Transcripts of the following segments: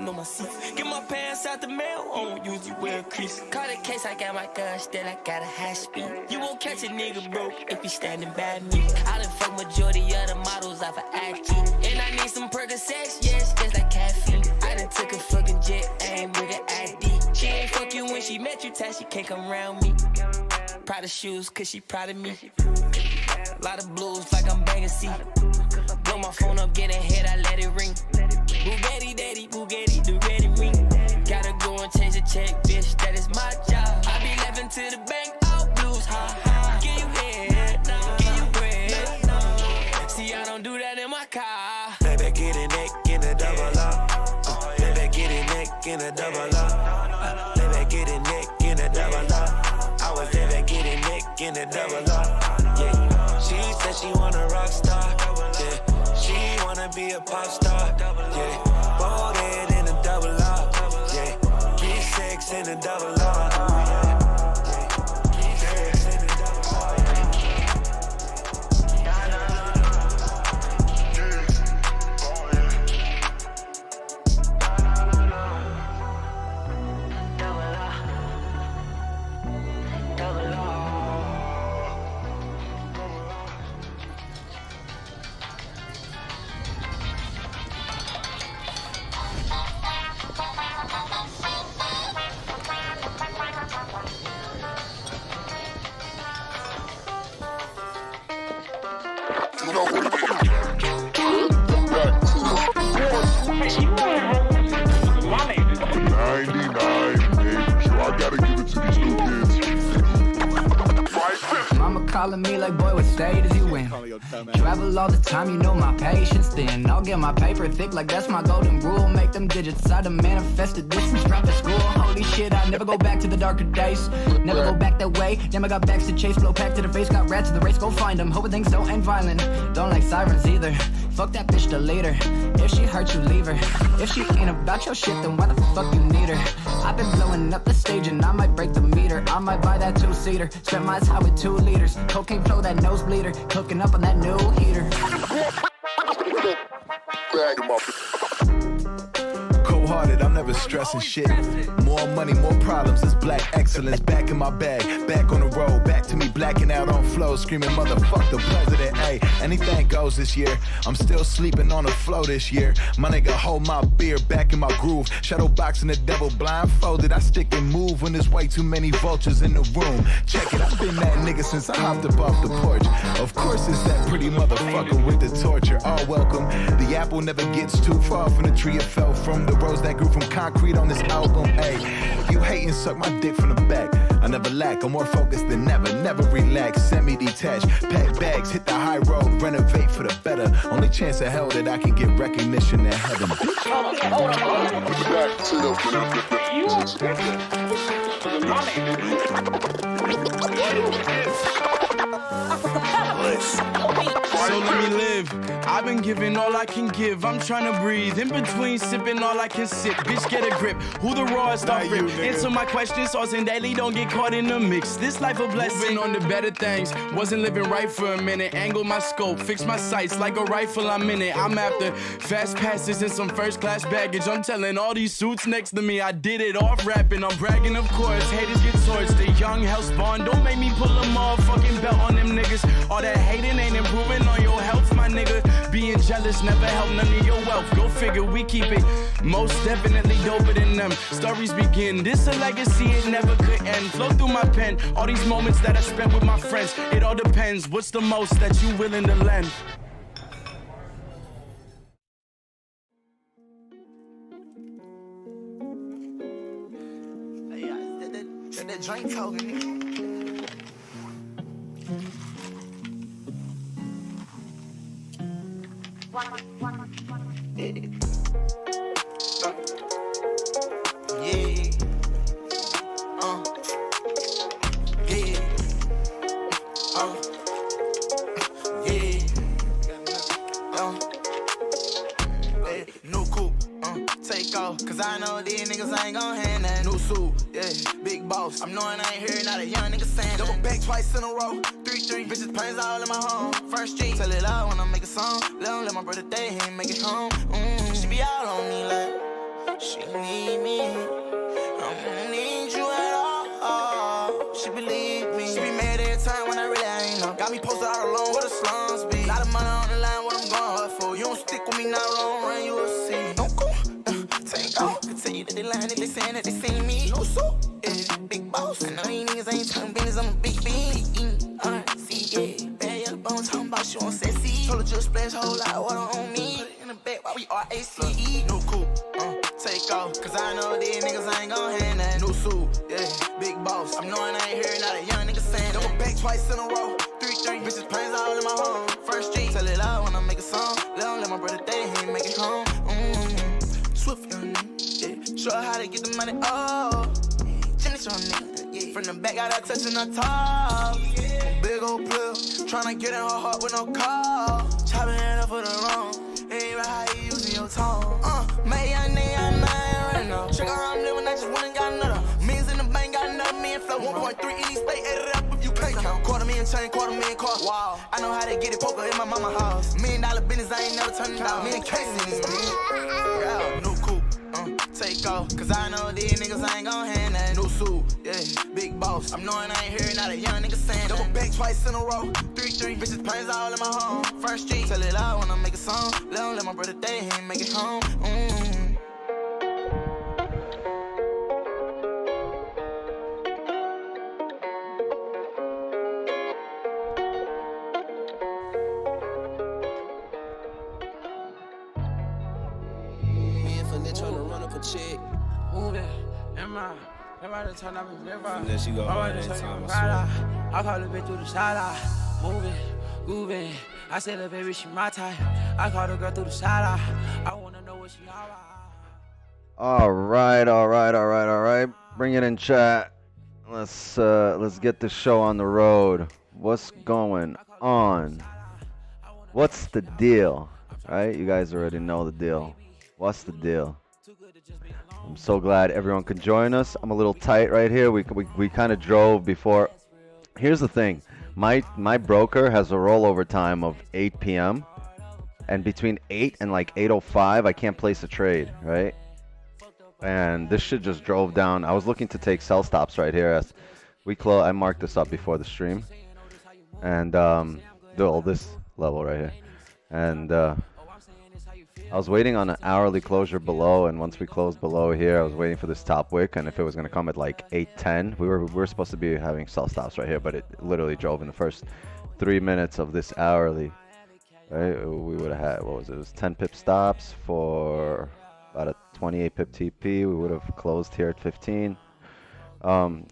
on my seat. Get my pants out the mail, I don't usually wear crease. Call the case, I got my gun, still I got a high speed. You won't catch a nigga broke if he standing by me. I done fuck majority of the models off of IG. And I need some Percocets, yes, just like caffeine. I done took a fucking jet, aim with an ID. She ain't fuck you when she met you, tight, she can't come around me. Proud of shoes, cause she proud of me. Lot of blues like I'm banging C. Blow my phone up, get ahead, I let it ring. Bugatti, daddy, Bugatti, the ready ring. Gotta go and change the check, bitch, that is my job. I be laughing to the bank, all blues, ha ha. Give you head, give you bread. See, I don't do that in my car. Baby, get a neck in a double up. Baby, get a neck in a double up. Baby, get a neck in a double up. I was there, baby, get a neck in a double up. Yeah, she said she want a rock star. Yeah, she wanna be a pop star. Yeah, bolded in a double up. Yeah, V6 in a double up. Calling me like, boy, what state is you in? Travel all the time, you know my patience thin. I'll get my paper thick like that's my golden rule. Make them digits, I done manifested this since dropped at school. Holy shit, I never go back to the darker days. Never go back that way, never got backs to chase. Blow pack to the face, got rats in the race, go find them. Hoping things don't end violent, don't like sirens either. Fuck that bitch, delete her. If she hurt you, leave her. If she ain't about your shit, then why the fuck you need her? I've been blowing up the stage and I might break the meter. I might buy that two-seater, spend my time with 2 liters. Cocaine flow, that nosebleeder, cooking up on that new heater. Cold-hearted, I'm never stressing shit. More money, more problems, it's black excellence. Back in my bag, back on the road. Back to me blacking out on flow, screaming motherfuck the president. Ayy, anything goes this year. I'm still sleeping on the floor this year. My nigga hold my beer back in my groove. Shadow boxing the devil blindfolded. I stick and move when there's way too many vultures in the room. Check it, I've been that nigga since I hopped up off the porch. Of course it's that pretty motherfucker with the torture. All welcome. The apple never gets too far from the tree it fell from. The rose that grew from concrete on this album. Ayy, you hate and suck my dick from the back. I never lack, I'm more focused than never, never relax. Semi-detached, pack bags, hit the high road, renovate for the better. Only chance of hell that I can get recognition in heaven. Back to So let me live. I've been giving all I can give. I'm trying to breathe. In between sipping all I can sip. Bitch, get a grip. Who the rawest are rip? Answer my questions, sauce and daily. Don't get caught in the mix. This life a blessing. Moving on to better things. Wasn't living right for a minute. Angle my scope. Fix my sights like a rifle. I'm in it. I'm after fast passes and some first class baggage. I'm telling all these suits next to me. I did it off rapping. I'm bragging, of course. Haters get torched. The young hell spawn. Don't make me pull a motherfucking belt on them niggas. All that hating ain't improving on your health, my nigga. Being jealous never help none of your wealth. Go figure, we keep it most definitely doper than them. Stories begin, this a legacy, it never could end. Flow through my pen, all these moments that I spent with my friends. It all depends, what's the most that you willing to lend? That drink talking. Cause I know these niggas ain't gon' hand that new suit, yeah, big boss. I'm knowing I ain't hearing not a young nigga saying double back twice in a row, 3-3, bitches planes all in my home. First street, tell it loud when I make a song. Let my brother day, he ain't make it home. She be all on me like, She need me. I don't need you at all. She believe me. She be mad every time when I really ain't know. Got me posted all alone where the slums be. Lot of money on the line, what I'm going hard for. You don't stick with me now, long run, you will see. Don't go, take off. Could tell you that they lying if they saying that they seen me. No suit, yeah, big boss. I know these niggas ain't talking business, I'm a big bean. R-C-A, bad yellow bone, talking about you on sexy. Told her just splash a whole lot of water on me. Put it in the back while we R-A-C-E. No coupe, take off. Cause I know these niggas ain't gon' hand that. New suit, yeah, big boss. I'm knowing I ain't hearing not a young nigga saying that. Double back twice in a row, 3-3. Bitches planes all in my home. First G, tell it loud when I make a song. Let my brother day, he ain't make it home. Swift young nigga, yeah. Show her how to get the money, oh. Jimmy young nigga, yeah. From the back, got that touching the top. Big old player, tryna get in her heart with no call. Chopping it up for the wrong. Ain't right how you using your tone. May young nigga, I'm not right now. Check out how I'm living, I just went and got another. Millions in the bank, got another million flow. 1.3 in each state, add it up if you can't count. $250,000 chain, $250,000 car. Wow, I know how to get it, poker in my mama house. $1 million business, I ain't never turning down. Me and Casey, yeah, new coupe. Take off, cause I know these niggas ain't gon' hand that. New suit, yeah, big boss. I'm knowing I ain't hearing not a young nigga saying that. Double back twice in a row, 3-3. Bitches planes all in my home. First G, tell it loud when I make a song. Let my brother day, he ain't make it home. Chick. Moving, am I? Everybody turn up and river. And then she go, I call the bitch through the side. Moving, grooving. I said the baby, she my type. I call the girl through the side. I wanna know what she all right. Bring it in, chat. Let's get the show on the road. What's going on? What's the deal? Right? You guys already know the deal. What's the deal? I'm so glad everyone could join us. I'm a little tight right here. We kind of drove before. Here's the thing. My broker has a rollover time of 8 p.m. and between 8 and like 8:05, I can't place a trade, right? And this shit just drove down. I was looking to take sell stops right here as I marked this up before the stream, and this level right here, and I was waiting on an hourly closure below, and once we closed below here, I was waiting for this top wick, and if it was going to come at like 8:10, we were supposed to be having sell stops right here, but it literally drove in the first 3 minutes of this hourly. Right? We would have had, what was it? It was 10 pip stops for about a 28 pip TP. We would have closed here at 15.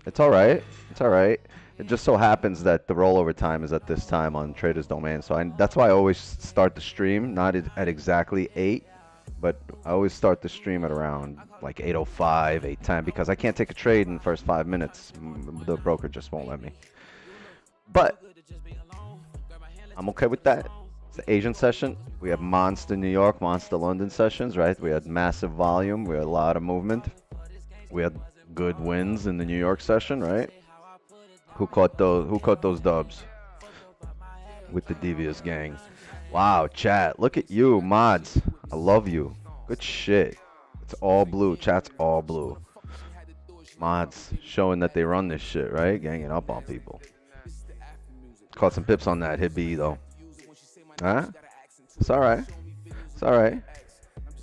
It's all right. It's all right. It just so happens that the rollover time is at this time on Trader's Domain. So that's why I always start the stream, not at exactly 8, but I always start the stream at around like 8:05, 8:10, because I can't take a trade in the first 5 minutes. The broker just won't let me. But I'm okay with that. It's the Asian session. We have Monster New York, Monster London sessions, right? We had massive volume. We had a lot of movement. We had good wins in the New York session, right? Who caught those dubs with the Devious gang? Wow, chat. Look at you, mods. I love you. Good shit. It's all blue. Chat's all blue. Mods showing that they run this shit, right? Ganging up on people. Caught some pips on that hit B though. Huh? It's alright. It's alright. You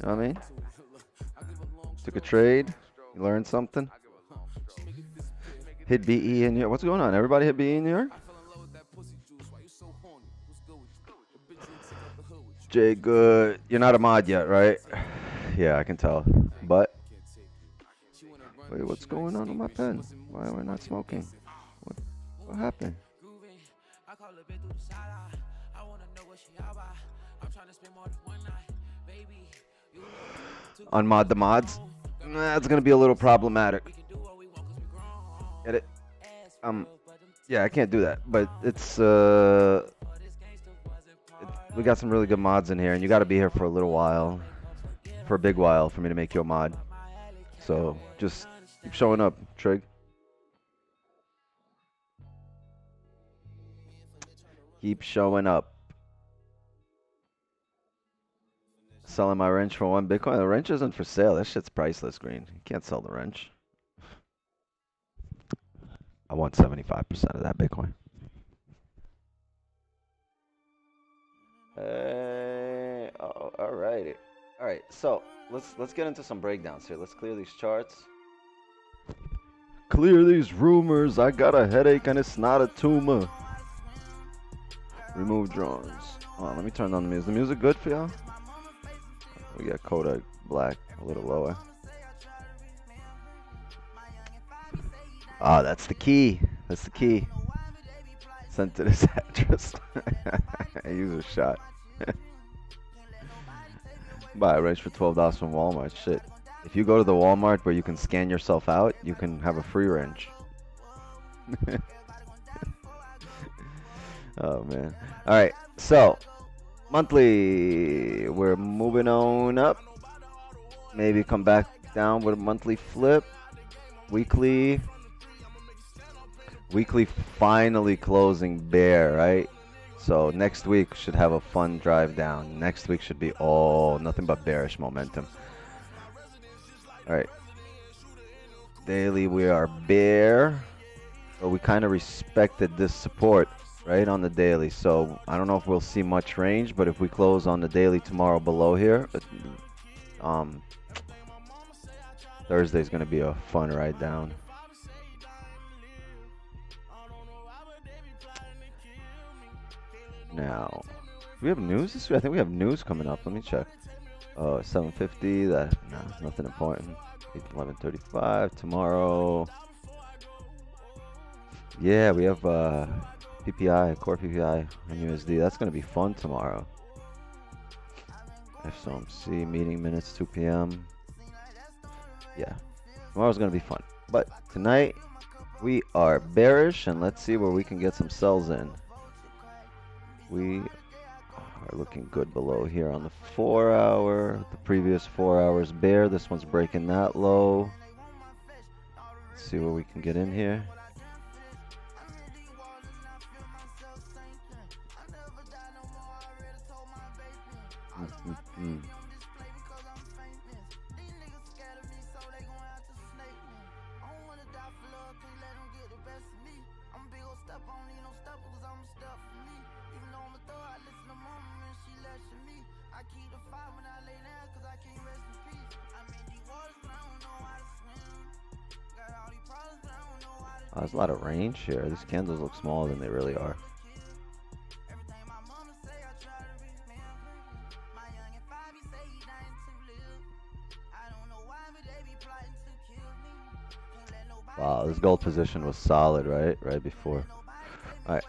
know what I mean? Took a trade. You learned something. Hit BE in New York. What's going on? Everybody hit BE in New York? Jay Good. You're not a mod yet, right? Yeah, I can tell. But wait, what's going on with my pen? Why am I not smoking? What happened? Unmod the mods? That's gonna be a little problematic. Get it? Yeah, I can't do that, but it's we got some really good mods in here, and you got to be here for a little while, for a big while, for me to make you a mod. So just keep showing up, Trig. Keep showing up. Selling my wrench for 1 Bitcoin. The wrench isn't for sale. That shit's priceless, Green. You can't sell the wrench. I want 75% of that Bitcoin. Oh, all right. All right. So let's get into some breakdowns here. Let's clear these charts. Clear these rumors. I got a headache and it's not a tumor. Remove drones. Hold on, let me turn on the music. Is the music good for y'all? We got Kodak Black a little lower. Ah, that's the key. That's the key. Sent to this address. User shot. Buy a wrench for $12 from Walmart. Shit. If you go to the Walmart where you can scan yourself out, you can have a free wrench. Oh man. Alright, so monthly. We're moving on up. Maybe come back down with a monthly flip. Weekly. Weekly finally closing bear, right? So next week should have a fun drive down. Next week should be all nothing but bearish momentum. Alright. Daily we are bear. But we kind of respected this support, right, on the daily. So I don't know if we'll see much range, but if we close on the daily tomorrow below here, Thursday's gonna be a fun ride down. Now, do we have news this week? I think we have news coming up. Let me check. Oh, 7:50. That no, nothing important. 11:35 tomorrow. Yeah, we have PPI, core PPI on USD. That's gonna be fun tomorrow. FOMC meeting minutes 2 p.m. Yeah, tomorrow's gonna be fun. But tonight we are bearish, and let's see where we can get some sells in. We are looking good below here on the 4 hour. The previous 4 hours bear. This one's breaking that low. Let's see where we can get in here. There's a lot of range here. These candles look smaller than they really are. Wow, this gold position was solid, right? Right before. All right.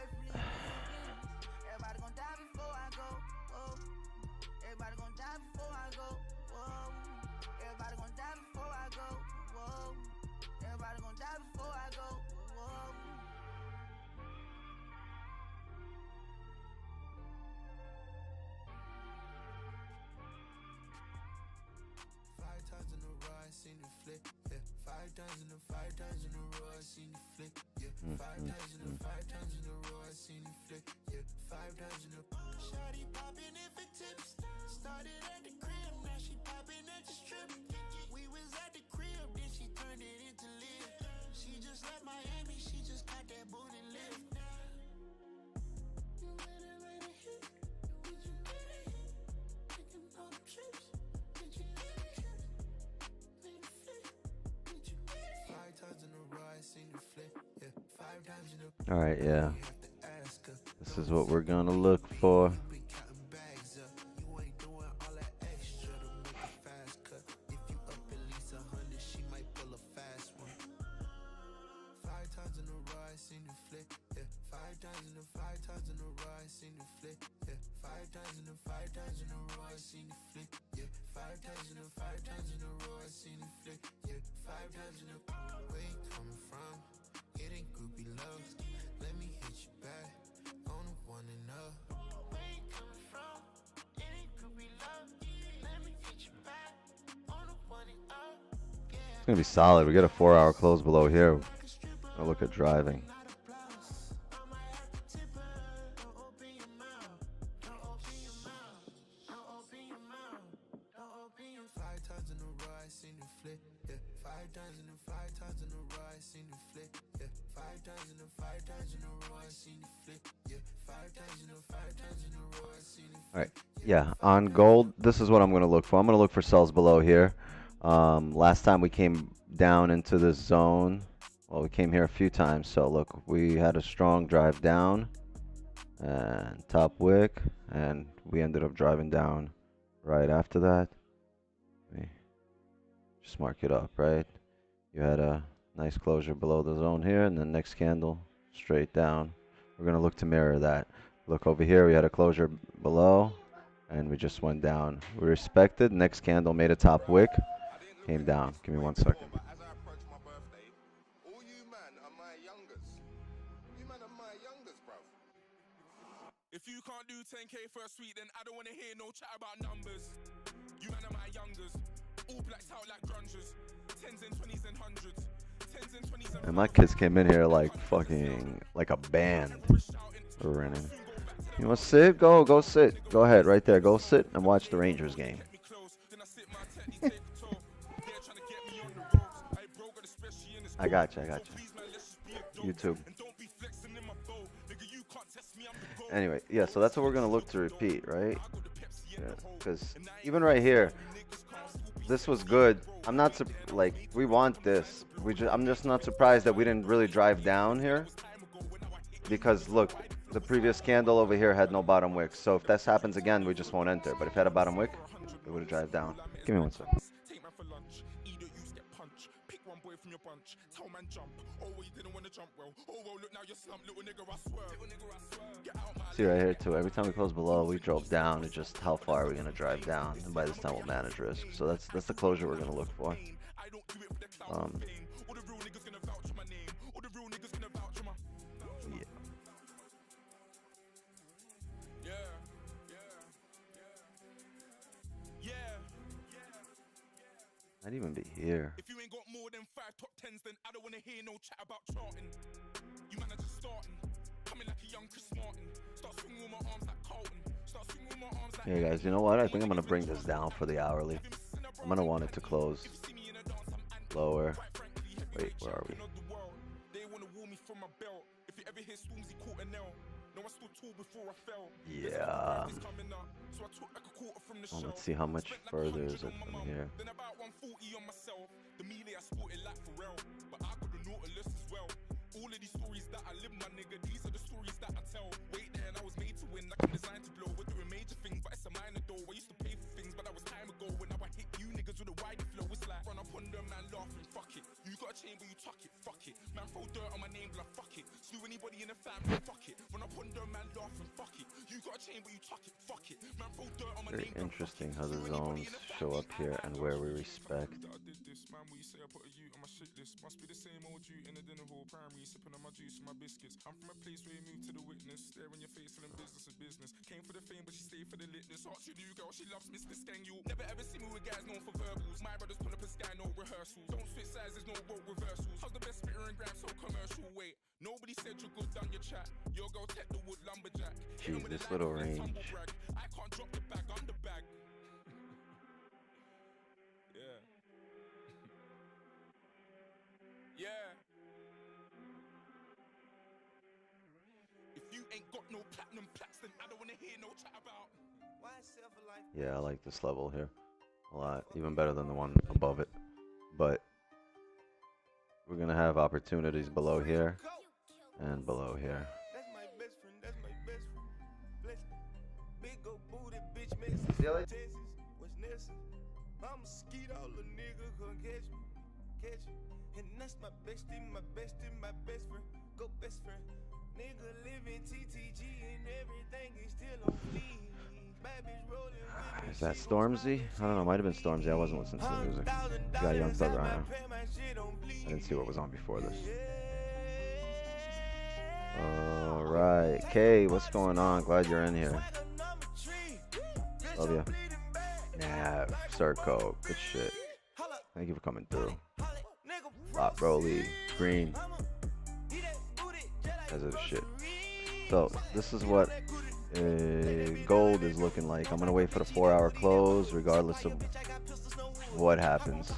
All right, yeah. This is what we're gonna look for. It's gonna be solid. We get a 4 hour close below here. I'll look at driving. Yeah, 5 times in a row I seen you flip. Yeah, 5 times in a row I seen you flip. Yeah, 5 times in a row I seen you flip. All right. Yeah, on gold, this is what I'm going to look for. I'm going to look for sells below here. Last time we came down into this zone. Well, we came here a few times. So look, we had a strong drive down and top wick, and we ended up driving down right after that. Let me just mark it up, right? You had a nice closure below the zone here, and then next candle straight down. We're going to look to mirror that. Look over here, we had a closure below, and we just went down. We respected. Next candle made a top wick, came down. Give me 1 second. As I approach my birthday, all you man are my youngers. You man are my youngers, bruv. If you can't do 10K for a suite, then I don't want to hear no chat about numbers. You man are my youngers. All blacked out like grungers. 10s and 20s and 100s. 10s and 20s and And my kids came in here like fucking, like a band. We're running. You want to sit? Go sit. Go ahead, right there. Go sit and watch the Rangers game. I got you. YouTube. Anyway, yeah, so that's what we're going to look to repeat, right? Because even right here, this was good. I'm not, like, we want this. I'm just not surprised that we didn't really drive down here. Because, look, the previous candle over here had no bottom wick. So if this happens again, we just won't enter. But if it had a bottom wick, it would have drive down. Give me 1 second. See right here too, every time we close below, we drove down. It's just how far are we going to drive down, and by this time we'll manage risk. So that's the closure we're going to look for. I'd even be here. If you ain't got more than 5 top 10s, then I don't want to hear no chat about charting. You man are just starting. Coming like a young Chris Martin. Start swinging with my arms like Carlton. Start swinging with my arms like... Hey guys, you know what? I think I'm going to bring this down for the hourly. I'm going to want it to close lower. Wait, where are we? They want to woo me from my belt. If you ever hear Stormzy caught a nail. No, I stood tall before I fell. Yeah. Well, let's see how much further is it from here. Then about 140 on myself. The melee I sported like Pharrell. But I got the Nautilus as well. All of these stories that I live, my nigga, these are the stories that I tell. Wait there, and I was made to win, like I'm designed to blow. We're doing major things, but it's a minor though. I used to pay for things, but that was time ago. When now I hit you niggas with a wider flow, it's like run up on them, man, laughing, fuck it. You got a chain, but you tuck it, fuck it. Man, throw dirt on my name, blood, fuck it. Slew anybody in the family, fuck it. Run up on them, man, laughing, fuck it. You got a chain, but you tuck it, fuck it. Man, throw dirt on my Very name. interesting how the zones show up here and where we respect. I did this, man, what you say I put a U on my shit list. Must be the same old you in the dinner hall, primary, sipping on my juice and my biscuits. I'm from a place where you move to the witness, stare in your face, feeling business is business. Came for the fame, but she stayed for the litness. Ask you new girl, she loves Mr. Skang. You never ever see me with guys known for verbals. My brothers pull up a sky, no rehearsals. Don't switch sides, there's no role reversals. How's the best spitter and grab so commercial? Wait, nobody said you're good, done your chat. Your girl tech the wood lumberjack. Jeez, this little range. I can't drop the bag on the bag. Yeah. Yeah. If you ain't got no platinum plaques, then I don't want to hear no chat about. Yeah, I like this level here a lot, even better than the one above it. But we're gonna have opportunities below here and below here. That's my best friend, that's my best friend. Bless me. Big old booty bitch, Texas, what's next? I'm a skeet, all the nigga come catch me. And that's my bestie, my bestie, my best friend. Go best friend. Nigga living TTG and everything is still on fleek. Is that Stormzy? I don't know, might have been Stormzy. I wasn't listening to the music. You got Young Thug right now. I didn't see what was on before this. Alright, Kay, what's going on? Glad you're in here. Love you. Nah, Circo, good shit. Thank you for coming through. Lot Broly, Green. As of shit. So, this is what gold is looking like. I'm gonna wait for the 4-hour close regardless of what happens.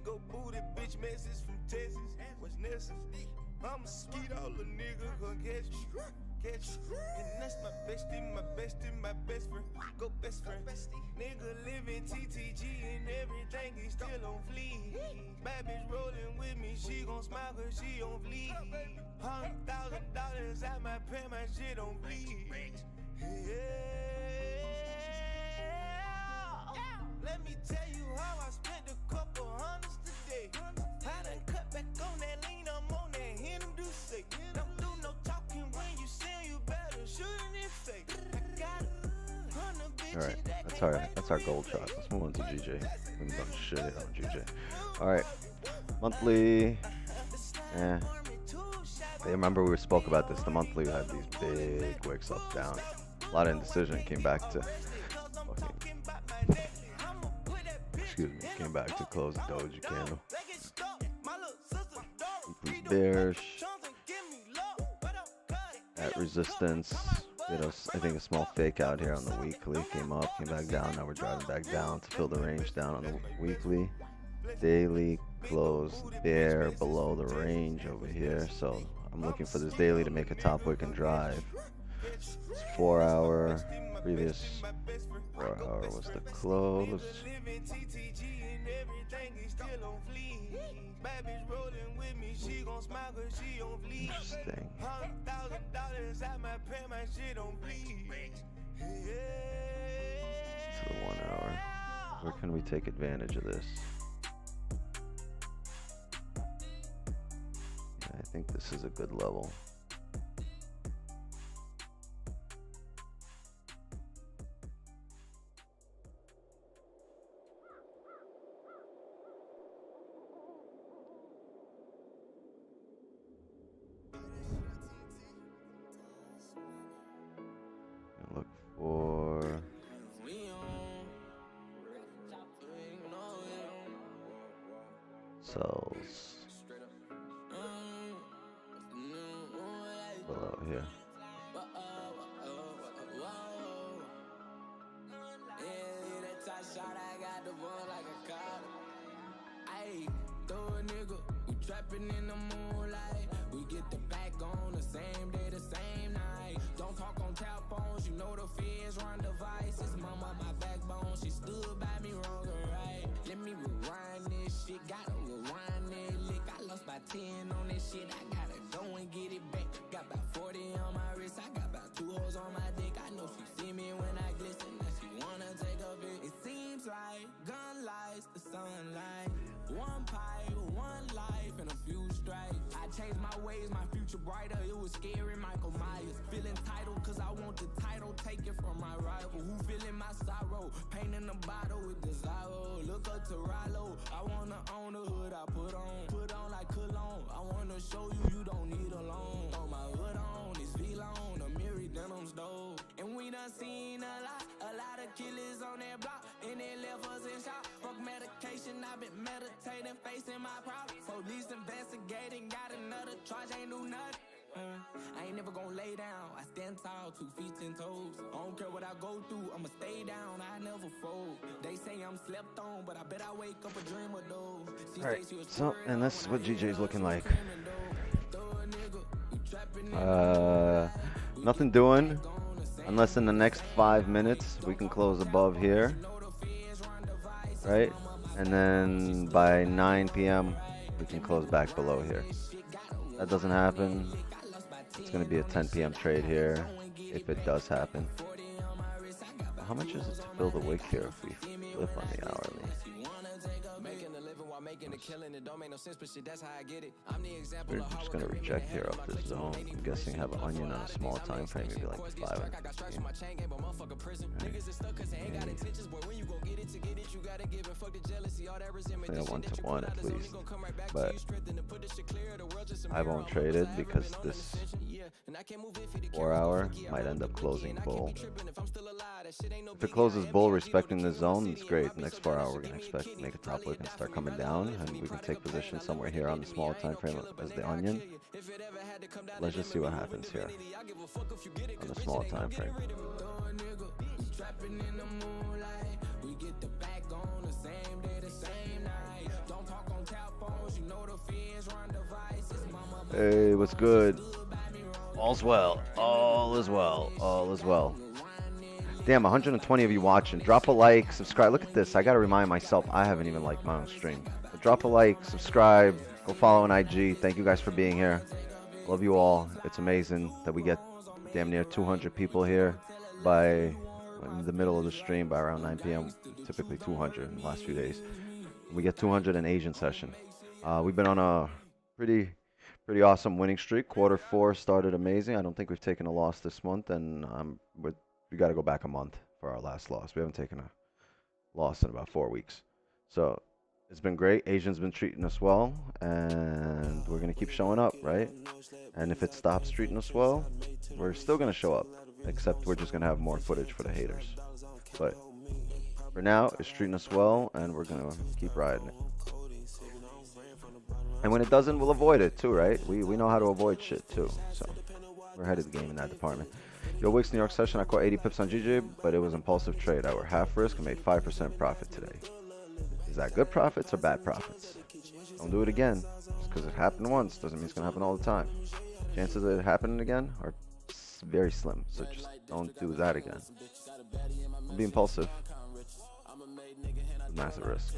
go booty, bitch message from Texas. What's necessary? I'm a skeet, all a nigga gon' catch me. And that's my bestie, my best friend. Go best friend. Nigga living TTG and everything is still on fleek. Bad bitch rolling with me, she gon' smile cause she on fleek. $100,000 at my pay, my shit on bleed. Yeah. Let me tell you how I spent a couple hundreds today. I done cut back on that lean, I'm on that him do say. Don't do no talking when you sing, you better shoot it fake. I got Alright, that's our gold shot. Let's move on to GJ. We've done shit on GJ. Alright. Monthly. Yeah. I remember we spoke about this. The monthly had these big wicks up, down. A lot of indecision. Came back to came back to close the doji candle. Bearish at resistance. You know, I think a small fake out here on the weekly. Came up, came back down. Now we're driving back down to fill the range down on the weekly. Daily close bear below the range over here. So I'm looking for this daily to make a top wick and drive. It's 4 hour. Previous 4 hour was the close. Interesting. To the 1 hour. Where can we take advantage of this? Yeah, I think this is a good level. Look for cells below here. Trapping in the moonlight, we get the back on the same day, the same night. Don't talk on telephones, you know the fears run devices. Mama, my backbone, she stood by me wrong or right. Let me rewind this shit, gotta rewind that lick. I lost by 10 on this shit, I gotta go and get it back. Got about 40 on my wrist, I got about 2 holes on my dick. I know she see me when I glisten, now she wanna take a pic. It seems like gun lights, the sunlight. One pipe, one life, and a few strikes. I changed my ways, my future brighter. It was scary, Michael Myers. Feeling entitled, cause I want the title. Take it from my rival. Who feeling my sorrow? Pain in the bottle with desire. Look up to Rallo. I wanna own the hood I put on like cologne. I wanna show you you don't need a loan. Throw my hood on, this V-Lone, a Mary Denim's dope. And we done seen a lot of killers on that block. And they left us in shock. Fuck medication, I've been meditating, facing my problems. Police investigating, got another charge, ain't do nothing. I ain't never gonna lay down. I stand tall, 2 feet, 10 toes. I don't care what I go through, I'ma stay down, I never fold. They say I'm slept on, but I bet I wake up a dreamer though. Alright, so, and this is what GJ's looking like. Nothing doing, unless in the next 5 minutes we can close above here. Right? And then by 9 p.m. we can close back below here. That doesn't happen. It's going to be a 10 p.m. trade here if it does happen. How much is it to build a wick here if we flip on the hourly? We're just going to reject here up this zone. I'm guessing have an onion on a small time frame, maybe like 5. I 1-to-1 at least. But I won't trade it because this 4 hour might end up closing bull. If it closes bull respecting the zone, it's great. The next 4 hour we're going to expect to make a top wick and start coming down, and we can take position somewhere here on the small time frame as the onion. Let's just see what happens here on the small time frame. We get the back on the same day, the same night. Don't talk on Hey, what's good? All's well. All is well. All is well. Damn, 120 of you watching. Drop a like, subscribe. Look at this. I gotta remind myself I haven't even liked my own stream. But drop a like, subscribe, go follow on IG. Thank you guys for being here. Love you all. It's amazing that we get damn near 200 people here by in the middle of the stream by around 9 p.m. Typically 200 in the last few days. We get 200 in Asian session. We've been on a pretty awesome winning streak. Quarter 4 started amazing. I don't think we've taken a loss this month, and we got to go back a month for our last loss. We haven't taken a loss in about 4 weeks. So it's been great. Asians been treating us well, and we're going to keep showing up, right? And if it stops treating us well, we're still going to show up, except we're just going to have more footage for the haters. But for now, it's treating us well, and we're going to keep riding it. And when it doesn't, we'll avoid it too, right? We know how to avoid shit too. So we're ahead of the game in that department. Yo, Wix New York session, I caught 80 pips on GJ, but it was impulsive trade. I were half risk and made 5% profit today. Is that good profits or bad profits? Don't do it again. Just because it happened once doesn't mean it's going to happen all the time. Chances of it happening again are very slim. So just don't do that again. Don't be impulsive. Massive risk.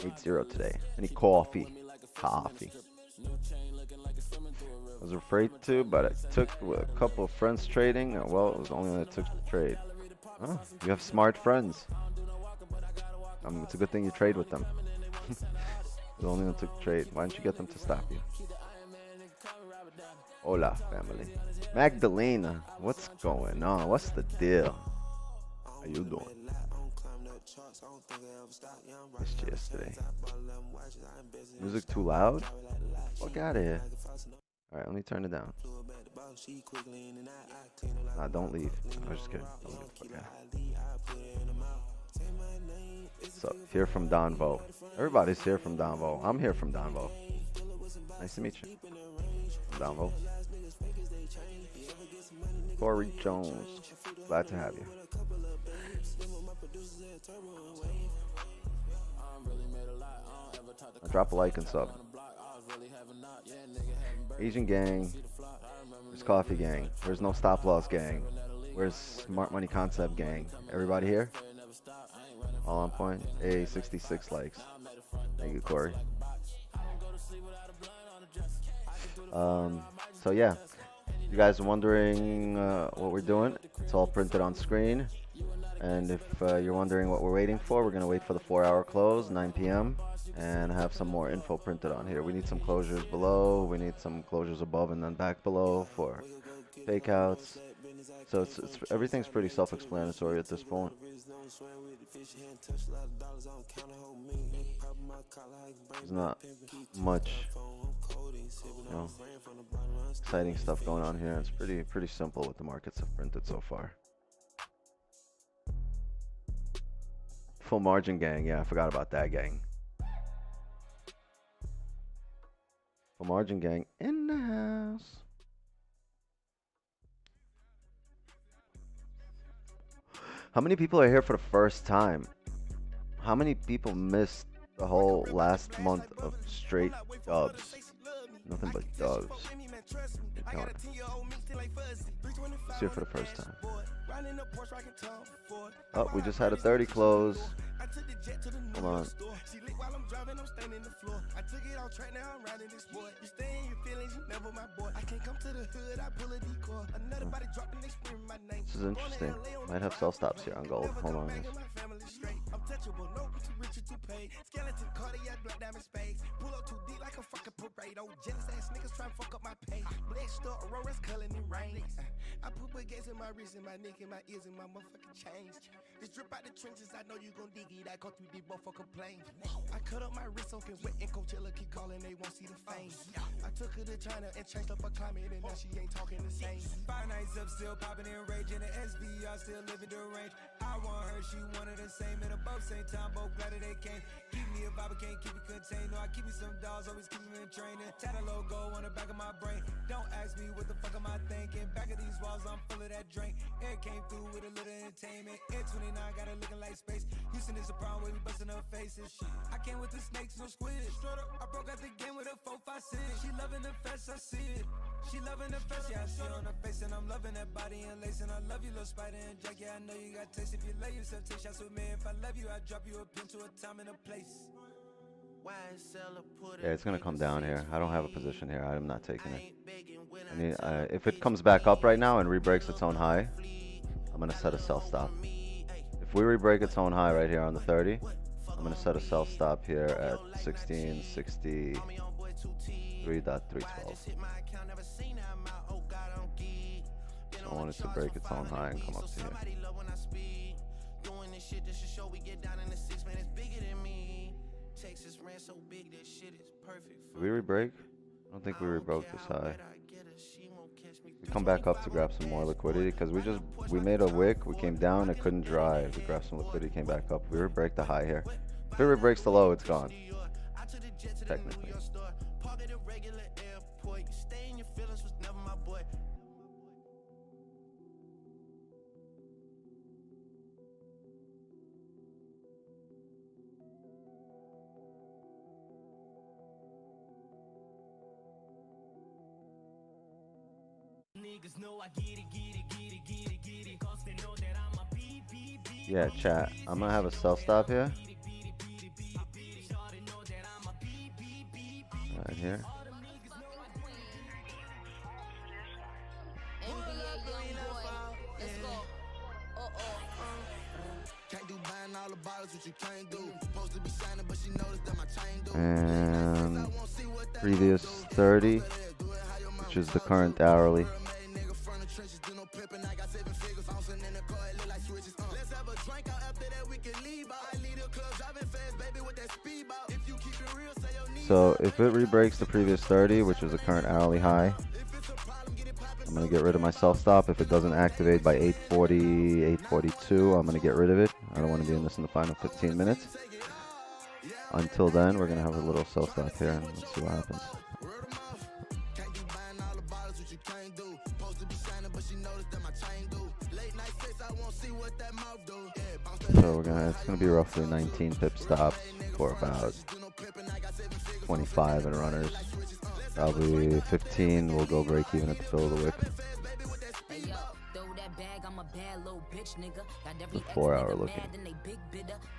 8-0 today. I need coffee. Coffee. I was afraid to, but I took a couple of friends trading. Well, it was the only one that took the trade. Oh, you have smart friends. It's a good thing you trade with them. The only one that took the trade. Why don't you get them to stop you? Hola, family. Magdalena, what's going on? What's the deal? How you doing? Missed you yesterday. Music too loud? Fuck out of here. Alright, let me turn it down. Nah, don't leave. I'm just kidding. Don't leave. Fuck out. So, here from Donvo. Everybody's here from Donvo. I'm here from Donvo. Nice to meet you. From Donvo. Corey Jones. Glad to have you. Drop a like and sub. Asian gang. Where's Coffee gang? Where's No Stop Loss gang? Where's Smart Money Concept gang? Everybody here? All on point? Hey, 66 likes. Thank you, Corey. So yeah, you guys are wondering what we're doing. It's all printed on screen. And if you're wondering what we're waiting for, we're going to wait for the 4-hour close, 9 p.m. and have some more info printed on here. We need some closures below, we need some closures above and then back below for fakeouts. So it's everything's pretty self-explanatory at this point. There's not much, you know, exciting stuff going on here. It's pretty simple what the markets have printed so far. Full margin gang, yeah, I forgot about that gang. Full margin gang in the house. How many people are here for the first time? How many people missed the whole last month of straight dubs? Nothing but dubs. It's here for the first time. Oh, we just had a 30 close. Hold on. This is interesting. Might have sell stops here on gold. Hold on. I put baguettes in my wrist and my neck and my ears and my motherfucking chains. This drip out the trenches, I know you gon' dig it. I go through these motherfucking planes. I cut up my wrist soaking wet and Coachella keep calling, they won't see the fame. I took her to China and changed up her climate and now she ain't talking the same. 5 nights up, still popping and raging. The SVR still living the range. I want her, she wanted the same. And above same time, both glad that they came. Keep me a vibe, can't keep it contained. No, I keep me some dolls, always keep me in training. Tat a logo on the back of my brain. Don't ask me what the fuck am I thinking. Back of these walls. bars, I'm full of that drink. Eric came through with a little entertainment. Air 29 got her looking like space. Houston is a problem where we busting her faces. I came with the snakes, no squid. Straight up, I broke out the game with a 4-5-6. She loving the fest, I see it. She loving the fest, yeah, I see it on her face. And I'm loving that body and lace. And I love you, little spider and Jack. Yeah, I know you got taste. If you love yourself, take shots with me. If I love you, I drop you a pin to a time and a place. Yeah, it's gonna come down here. I don't have a position here. I'm not taking it. I need, if it comes back up right now and re-breaks its own high, I'm gonna set a sell stop. If we re-break its own high right here on the 30, I'm gonna set a sell stop here at 1663.312. I want it to break its own high and come up to here. Did we re-break? I don't think we re-broke this high. We come back up to grab some more liquidity because we made a wick, we came down, it couldn't drive. We grabbed some liquidity, came back up. We re-break the high here. If it re-breaks the low, it's gone. Technically. Yeah, chat. I'm gonna have a sell stop here. Right here. And previous 30, which is the current hourly. So if it re-breaks the previous 30, which is the current hourly high, I'm going to get rid of my self-stop. If it doesn't activate by 8:40, 8:42, I'm going to get rid of it. I don't want to be in this in the final 15 minutes. Until then, we're going to have a little self-stop here, and let's see what happens. So it's going to be roughly 19 pip stops for about 25 in runners. Probably 15 will go break even at the fill of the wick. The 4 hour looking.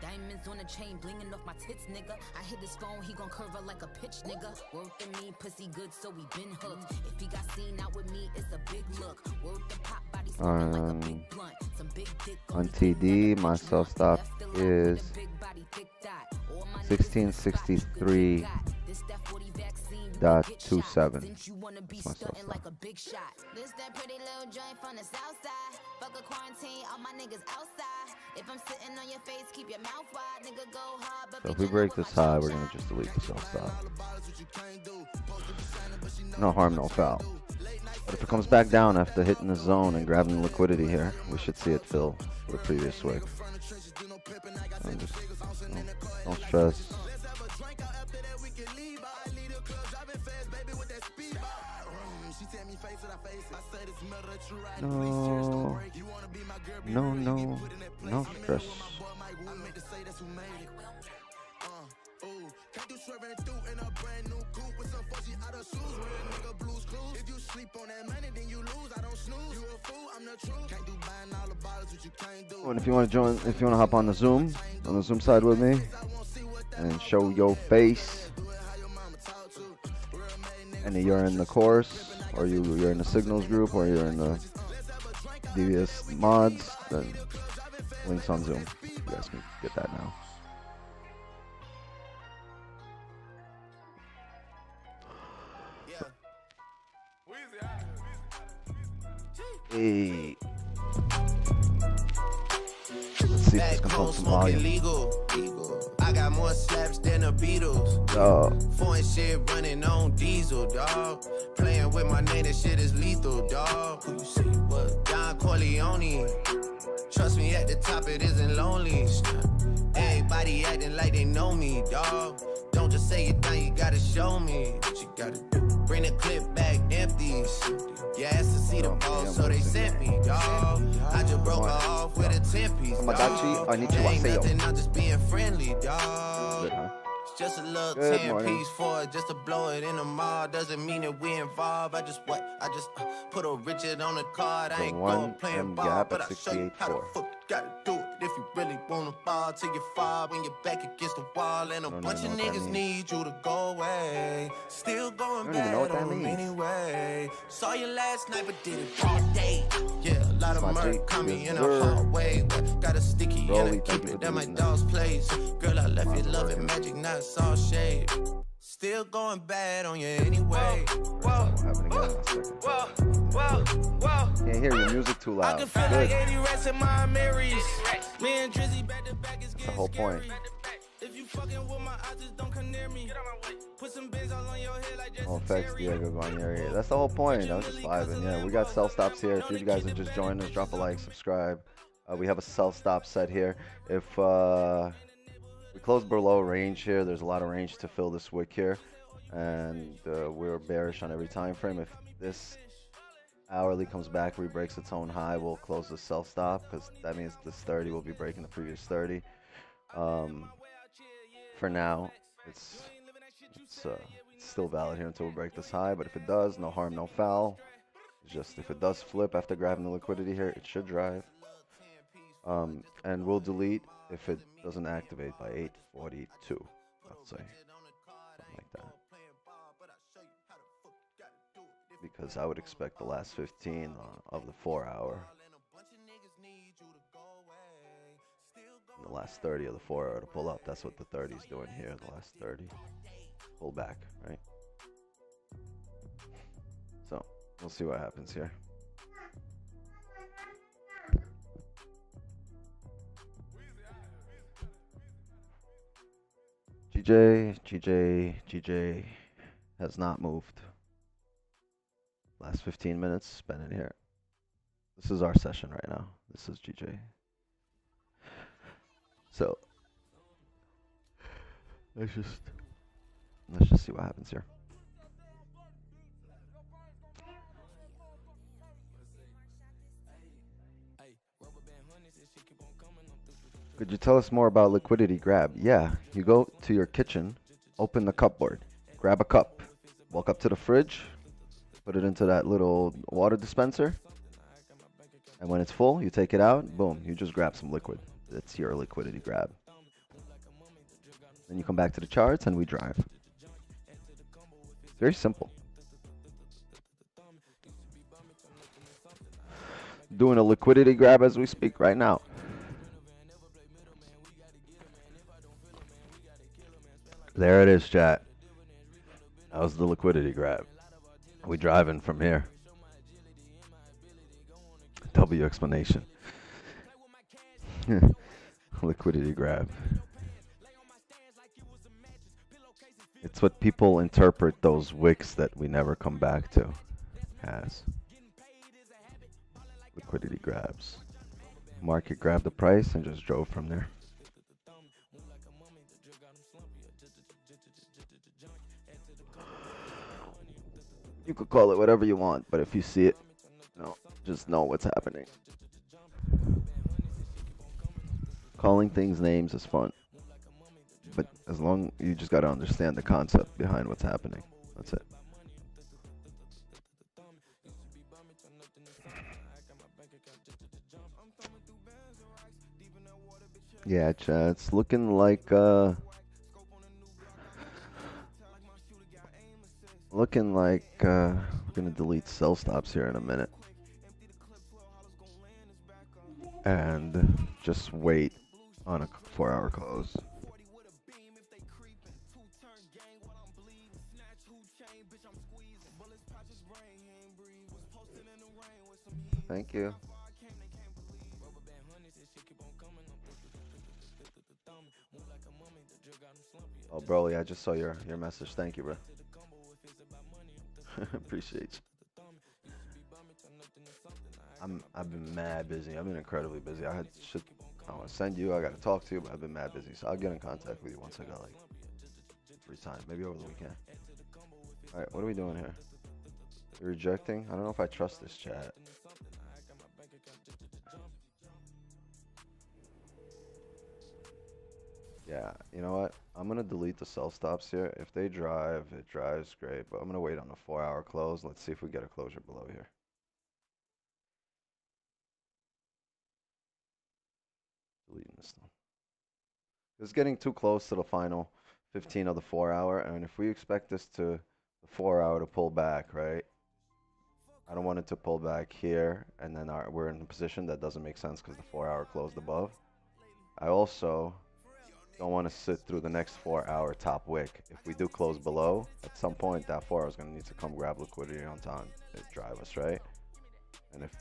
Diamonds on the chain blinging off my tits, nigga. I hit his phone, he gon' curve her like a pitch, nigga. Worth the mean pussy good, so we been hooked. If he got seen out with me, it's a big look. Worth the pop body smoking like a big blunt. Some big dick on TD, my sell stop is 1663.27. That's my sell stop. This that pretty little joint from the south side. Fuck a quarantine, all my niggas outside. If I'm sitting on your face, keep your mouth wide, nigga, go hard. So if we break this high, we're gonna just delete the sell stop. No harm, no foul. But if it comes back down after hitting the zone and grabbing the liquidity here, we should see it fill for the previous wick. Just, don't stress. No stress. And if you want to join, if you want to hop on the Zoom side with me and show your face, and you're in the course, or you're in the signals group, or you're in the DVS mods, then links on Zoom. You guys can get that now. Hey. Let's see if this can pump some volume. I got more slaps than the Beatles. Foreign shit running on diesel, dog. Playing with my name, that shit is lethal, dog. Who you say what? Don Corleone. Trust me, at the top it isn't lonely. Everybody acting like they know me, dog. Don't just say it now, you gotta show me what you gotta do. Bring the clip back empty. You asked to see the ball, so they sent me, dawg. I just broke her off with a 10-piece, dawg. Ain't nothing, I'm just being friendly, dawg. It's just a little 10-piece for it, just to blow it in the mall. Doesn't mean that we involved. I just put a Richard on the card. I ain't going playing ball, but I'll show you how the fuck you gotta do it. If you really wanna fall till you fall when you're back against the wall. And a bunch of niggas need you to go away. Still going bad on them anyway. Saw you last night, but did it all day. Yeah, a lot of murk caught me in a hallway. Got a sticky and I keep it at my dog's place. Girl, I left you loving magic, not all shade. Still going bad on you anyway. Whoa, Can't hear your music too loud. I can feel like 80 rats in my Marys. Me and Drizzy back to back is the whole point. If you fucking with my eyes, just don't come near me. Put some bins all on your head like just FOREX Diego Garnier. That's the whole point. I was just vibing. Yeah, we got sell stops here. If you guys are just joining us, drop a like, subscribe. We have a sell stop set here. If we close below range here, there's a lot of range to fill this wick here, and we're bearish on every time frame. If this hourly comes back, rebreaks its own high, we'll close the sell stop, because that means this 30 will be breaking the previous 30. For now, it's still valid here until we break this high, but if it does, no harm, no foul. It's just if it does flip after grabbing the liquidity here, it should drive. And we'll delete if it doesn't activate by 8:42, let's say, something like that. Because I would expect the last 15 of the 4 hour, and the last 30 of the 4 hour to pull up. That's what the 30 is doing here. The last 30 pull back, right? So we'll see what happens here. GJ has not moved. Last 15 minutes spent in here. This is our session right now. This is GJ. So let's just see what happens here. Could you tell us more about liquidity grab? Yeah, you go to your kitchen, open the cupboard, grab a cup, walk up to the fridge, put it into that little water dispenser, and when it's full, you take it out, boom, you just grab some liquid. That's your liquidity grab. Then you come back to the charts and we drive. Very simple. Doing a liquidity grab as we speak right now. There it is, chat. That was the liquidity grab. We driving from here. W explanation. Liquidity grab. It's what people interpret those wicks that we never come back to as. Liquidity grabs. Market grabbed the price and just drove from there. You could call it whatever you want, but if you see it, just know what's happening. Calling things names is fun, but as long you just gotta understand the concept behind what's happening. That's it. Yeah, chat. It's looking like we're gonna delete sell stops here in a minute and just wait on a 4-hour close. Thank you. Oh, Broly, I just saw your message. Thank you, bro. Appreciate you. I've been mad busy. I've been incredibly busy. I want to send you. I got to talk to you, but I've been mad busy. So I'll get in contact with you once I got like free time. Maybe over the weekend. All right, what are we doing here? You're rejecting? I don't know if I trust this chat. Yeah, you know what? I'm going to delete the sell stops here. If they drive, it drives, great. But I'm going to wait on the 4-hour close. Let's see if we get a closure below here. Deleting this one. It's getting too close to the final 15 of the 4-hour. And if we expect this to, the 4-hour to pull back, right? I don't want it to pull back here. And then we're in a position that doesn't make sense because the 4-hour closed above. I also don't want to sit through the next 4-hour top wick. If we do close below, at some point that 4-hour is going to need to come grab liquidity on time to drive us, right? And if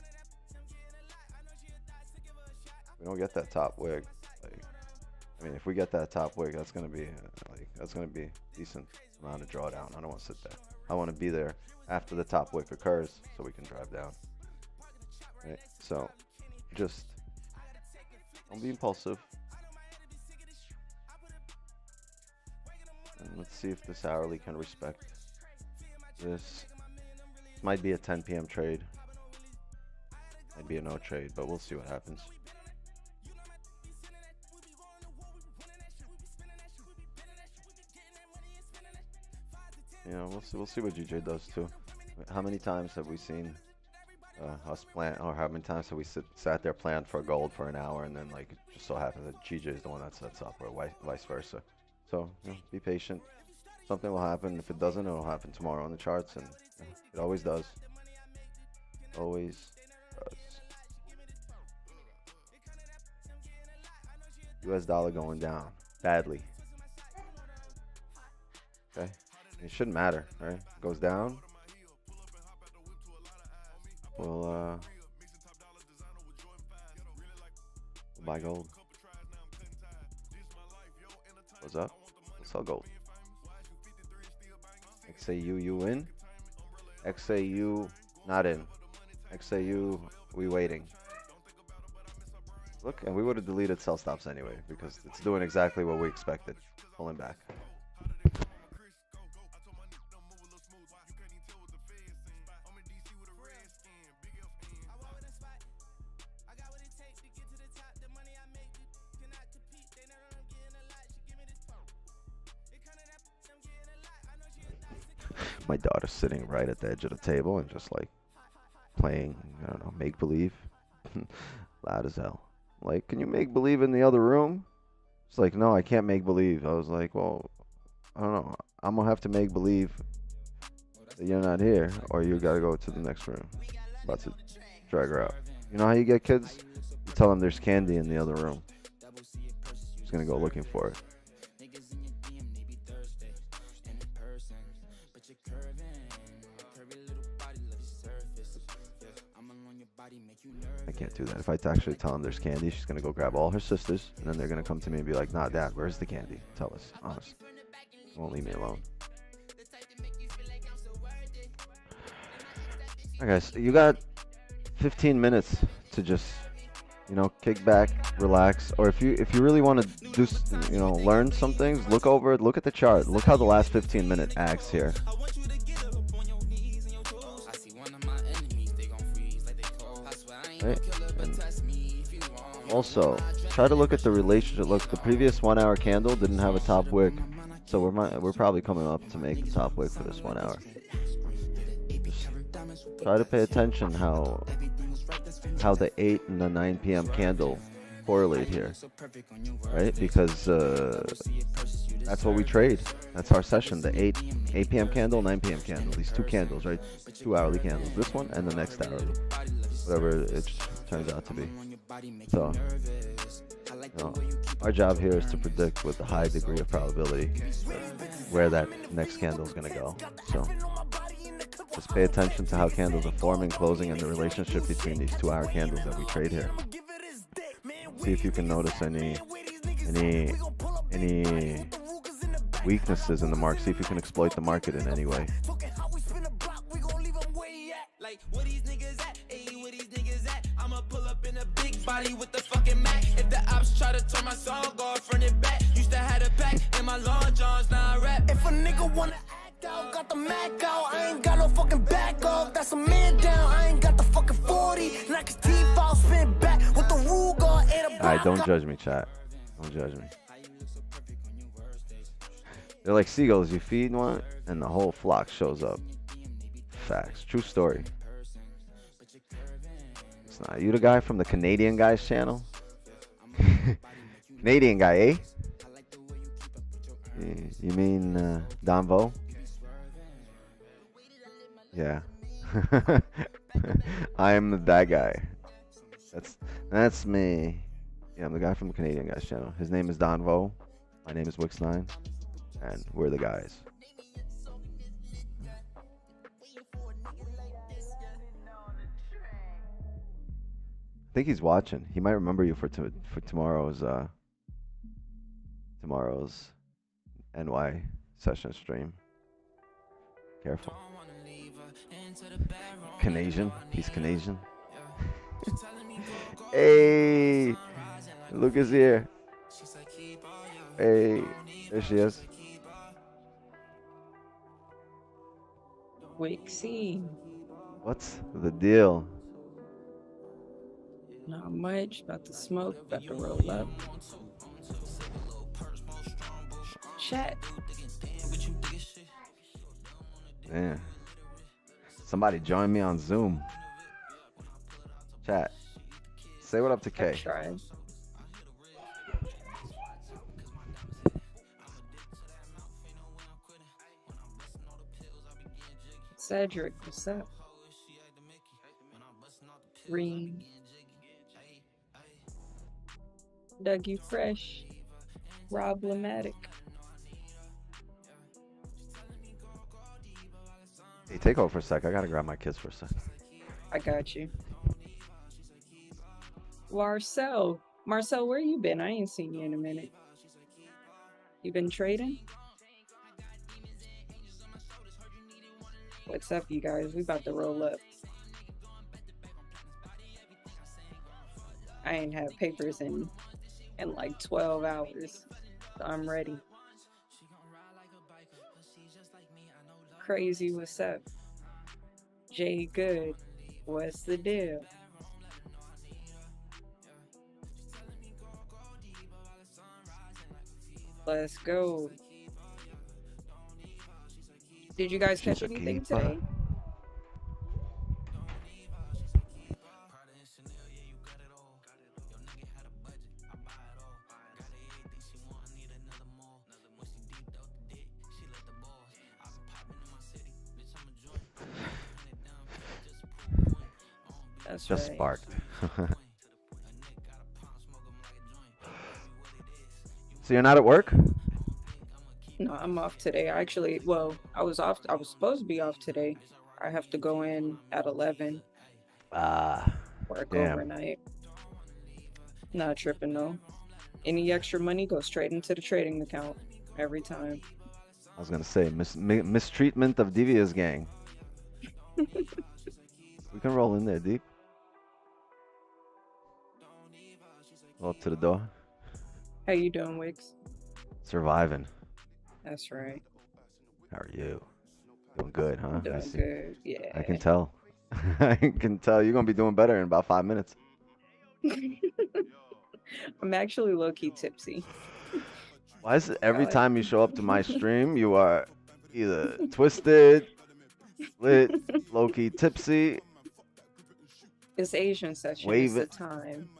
we don't get that top wick, like, I mean, if we get that top wick, that's going to be decent amount of drawdown. I don't want to sit there. I want to be there after the top wick occurs so we can drive down. Right? So just don't be impulsive. And let's see if this hourly can respect this. This might be a 10 p.m. trade. Might be a no trade, but we'll see what happens. You know, we'll see what GJ does too. How many times have we seen us plan, or how many times have we sat there planned for gold for an hour, and then like it just so happens that GJ is the one that sets up, or vice versa. So you know, be patient. Something will happen. If it doesn't, it'll happen tomorrow on the charts, and you know, it always does. Always does. US dollar going down badly. Okay. It shouldn't matter, right? It goes down. We'll buy gold. What's up? We'll sell gold. XAU, you in? XAU, not in. XAU, we waiting. Look, and we would have deleted sell stops anyway because it's doing exactly what we expected. Pulling back. My daughter's sitting right at the edge of the table and just like playing, I don't know, make believe. Loud as hell. Like, can you make believe in the other room? It's like, no, I can't make believe. I was like, well, I don't know. I'm gonna have to make believe that you're not here, or you gotta go to the next room. About to drag her out. You know how you get kids? You tell them there's candy in the other room. She's gonna go looking for it. I can't do that. If I actually tell them there's candy, she's gonna go grab all her sisters, and then they're gonna come to me and be like, nah, Dad, where's the candy? Tell us, honest. Won't leave me alone. Okay, so you got 15 minutes to just, you know, kick back, relax, or if you really want to do, you know, learn some things, look over it, look at the chart, look how the last 15-minute acts here. Right. And also, try to look at the relationship. Look, the previous 1-hour candle didn't have a top wick, so we're probably coming up to make the top wick for this 1 hour. Just try to pay attention how the 8 and the 9 p.m. candle correlate here, right? Because that's what we trade. That's our session. The 8 p.m. candle, 9 p.m. candle. These two candles, right? 2 hourly candles. This one and the next hourly. Whatever it turns out to be. So, you know, our job here is to predict with a high degree of probability where that next candle is going to go. So, just pay attention to how candles are forming, closing, and the relationship between these 2-hour candles that we trade here. See if you can notice any weaknesses in the market. See if you can exploit the market in any way. Body with the fucking Mac. If the ops try to turn my song off, run it back. Used to have had a pack in my long johns, now I rap. If a nigga wanna act out, got the Mac out. I ain't got no fucking back off. That's a man down. I ain't got the fucking 40. Knock his teeth out, spin back with the Ruger and a Alright, don't judge me, chat. Don't judge me. They're like seagulls. You feed one, and the whole flock shows up. Facts. True story. It's not you, the guy from the Canadian Guys channel. Canadian guy, eh? You mean Don Vo? Yeah. I'm that guy. That's me. Yeah, I'm the guy from the Canadian Guys channel. His name is Don Vo. My name is Wix9. And we're the guys. I think he's watching. He might remember you for tomorrow's NY session stream. Careful. Canadian. He's Canadian. Hey, look is here. Hey, there she is. Wixie. What's the deal? Not much. About to smoke. About to roll up. Chat. Yeah. Somebody join me on Zoom. Chat. Say what up to K. Try. Cedric, what's up? Reem. Dougie Fresh. Problematic. Hey, take over for a sec. I gotta grab my kids for a sec. I got you. Marcel, where you been? I ain't seen you in a minute. You been trading? What's up, you guys? We about to roll up. I ain't had papers in like 12 hours, so I'm ready. Crazy, what's up? Jay Good, what's the deal? Let's go. Did you guys catch anything today? That's just right. sparked. So you're not at work? No, I'm off today. Actually, well, I was supposed to be off today. I have to go in at 11. Work overnight. Not tripping though. Any extra money goes straight into the trading account every time. I was gonna say mistreatment of Devious gang. We can roll in there deep. Go up to the door. How you doing, Wix? Surviving. That's right. How are you? Doing good, huh? Doing good, yeah. I can tell. I can tell you're gonna be doing better in about 5 minutes. I'm actually low-key tipsy. Why is it every time you show up to my stream, you are either twisted, lit, low-key tipsy? It's Asian session. Wave it's the time.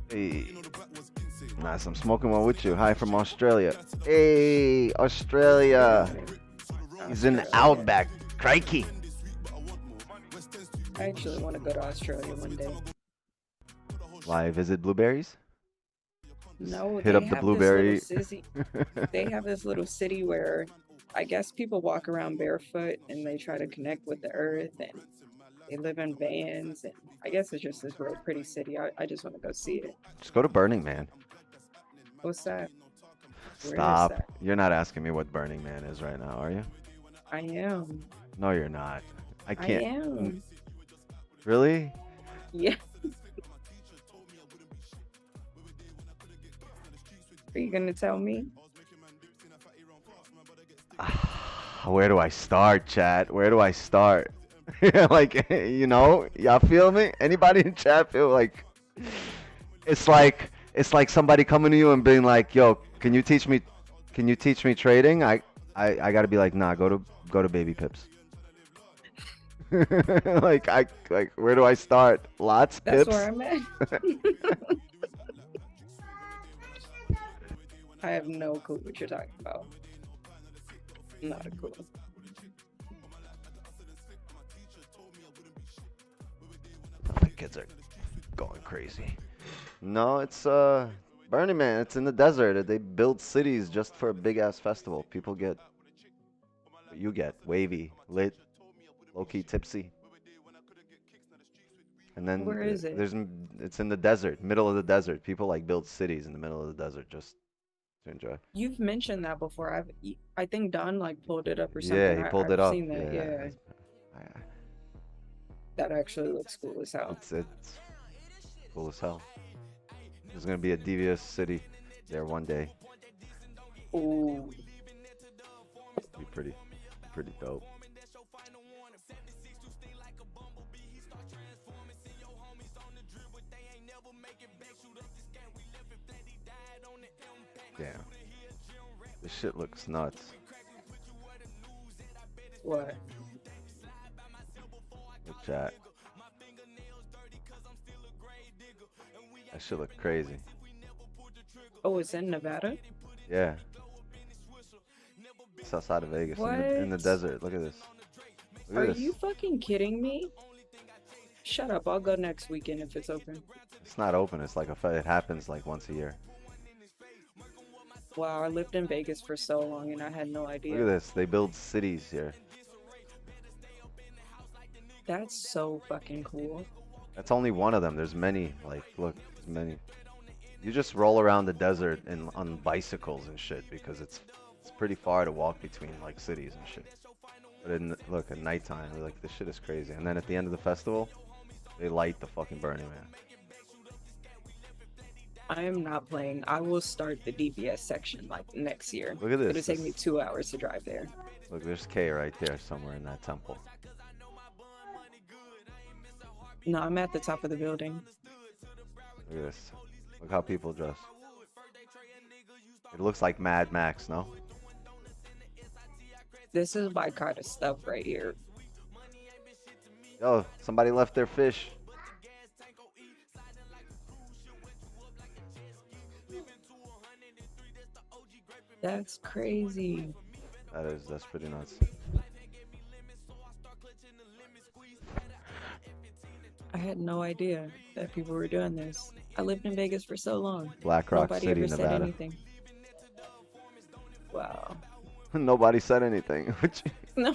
Hey, nice. I'm smoking one with you. Hi from Australia. Hey, Australia. He's in the outback. Crikey. I actually want to go to Australia one day. Why visit blueberries? No, hit up the blueberry. They have this little city where I guess people walk around barefoot and they try to connect with the earth, and they live in vans, and I guess it's just this real pretty city. I just want to go see it. Just go to Burning Man. What's that? Stop. That? You're not asking me what Burning Man is right now, are you? I am. No, you're not. I can't. I am. Really? Yeah. Are you gonna tell me? Where do I start, chat? Where do I start? Like, you know, y'all feel me? Anybody in chat feel like it's like somebody coming to you and being like, "Yo, can you teach me trading?" I gotta be like, "Nah, go to Baby Pips." like where do I start? Lots That's Pips. where I'm at. I have no clue what you're talking about. Not a clue. My kids are going crazy. No, it's Burning Man. It's in the desert. They build cities just for a big ass festival. People get what you get wavy, lit, low key tipsy. And then Where is it? it's in the desert, middle of the desert. People like build cities in the middle of the desert just to enjoy. You've mentioned that before. I think Don like pulled it up or something. Yeah, he pulled it I've up. seen that. Yeah. That actually looks cool as hell. It's cool as hell. There's gonna be a devious city there one day. Ooh. Be pretty dope. Damn. This shit looks nuts. What? The chat. That shit look crazy. Oh, it's in Nevada? Yeah. It's outside of Vegas in the desert. Look at this. Look Are at this. you fucking kidding me? Shut up. I'll go next weekend if it's open. It's not open. It's like it happens like once a year. Wow, I lived in Vegas for so long and I had no idea. Look at this. They build cities here. That's so fucking cool. That's only one of them. There's many. Like, look, there's many. You just roll around the desert on bicycles and shit because it's pretty far to walk between like cities and shit. But look, at nighttime, like this shit is crazy. And then at the end of the festival, they light the fucking Burning Man. I am not playing. I will start the DBS section like next year. Look at this. It'll take me 2 hours to drive there. Look, there's K right there somewhere in that temple. No, I'm at the top of the building. Look at this. Look how people dress. It looks like Mad Max, no? This is my kind of stuff right here. Yo, somebody left their fish. That's crazy. That's pretty nuts. I had no idea that people were doing this. I lived in Vegas for so long. Black Rock Nobody City, ever said Nevada. anything. Wow. Nobody said anything. No.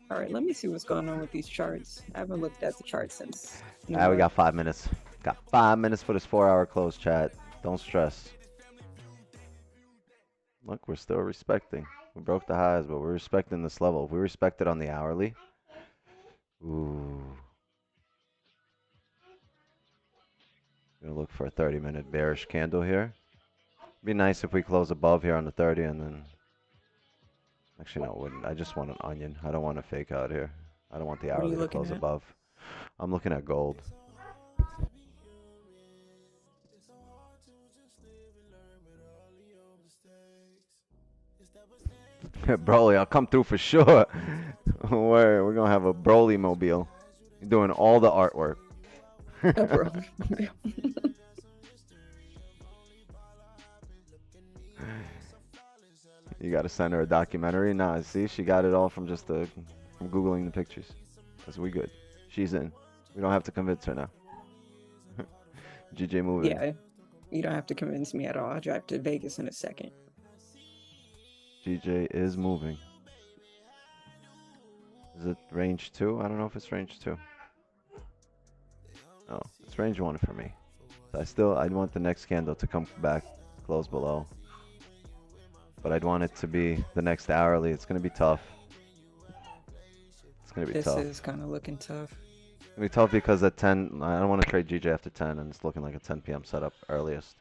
All right, let me see what's going on with these charts. I haven't looked at the charts since. We got 5 minutes. Got 5 minutes for this 4-hour close, chat. Don't stress. Look, we're still respecting. We broke the highs, but we're respecting this level. If we respect it on the hourly. Ooh. Gonna look for a 30-minute bearish candle here. Be nice if we close above here on the 30 and then. Actually, no, it wouldn't. I just want an onion. I don't want to fake out here. I don't want the hourly to close above. I'm looking at gold. Broly, I'll come through for sure. We're gonna have a Broly mobile. You're doing all the artwork. You gotta send her a documentary. Nah, see, she got it all from just from googling the pictures. That's we good. She's in. We don't have to convince her now. GJ moving. Yeah, you don't have to convince me at all. I'll drive to Vegas in a second. GJ is moving. Is it range 2? I don't know if it's range 2. No, it's range 1 for me. So I'd want the next candle to come back, close below. But I'd want it to be the next hourly. It's going to be tough. It's gonna be This tough. is kind of looking tough. It's gonna be tough because at 10, I don't want to trade GJ after 10, and it's looking like a 10 p.m. setup earliest.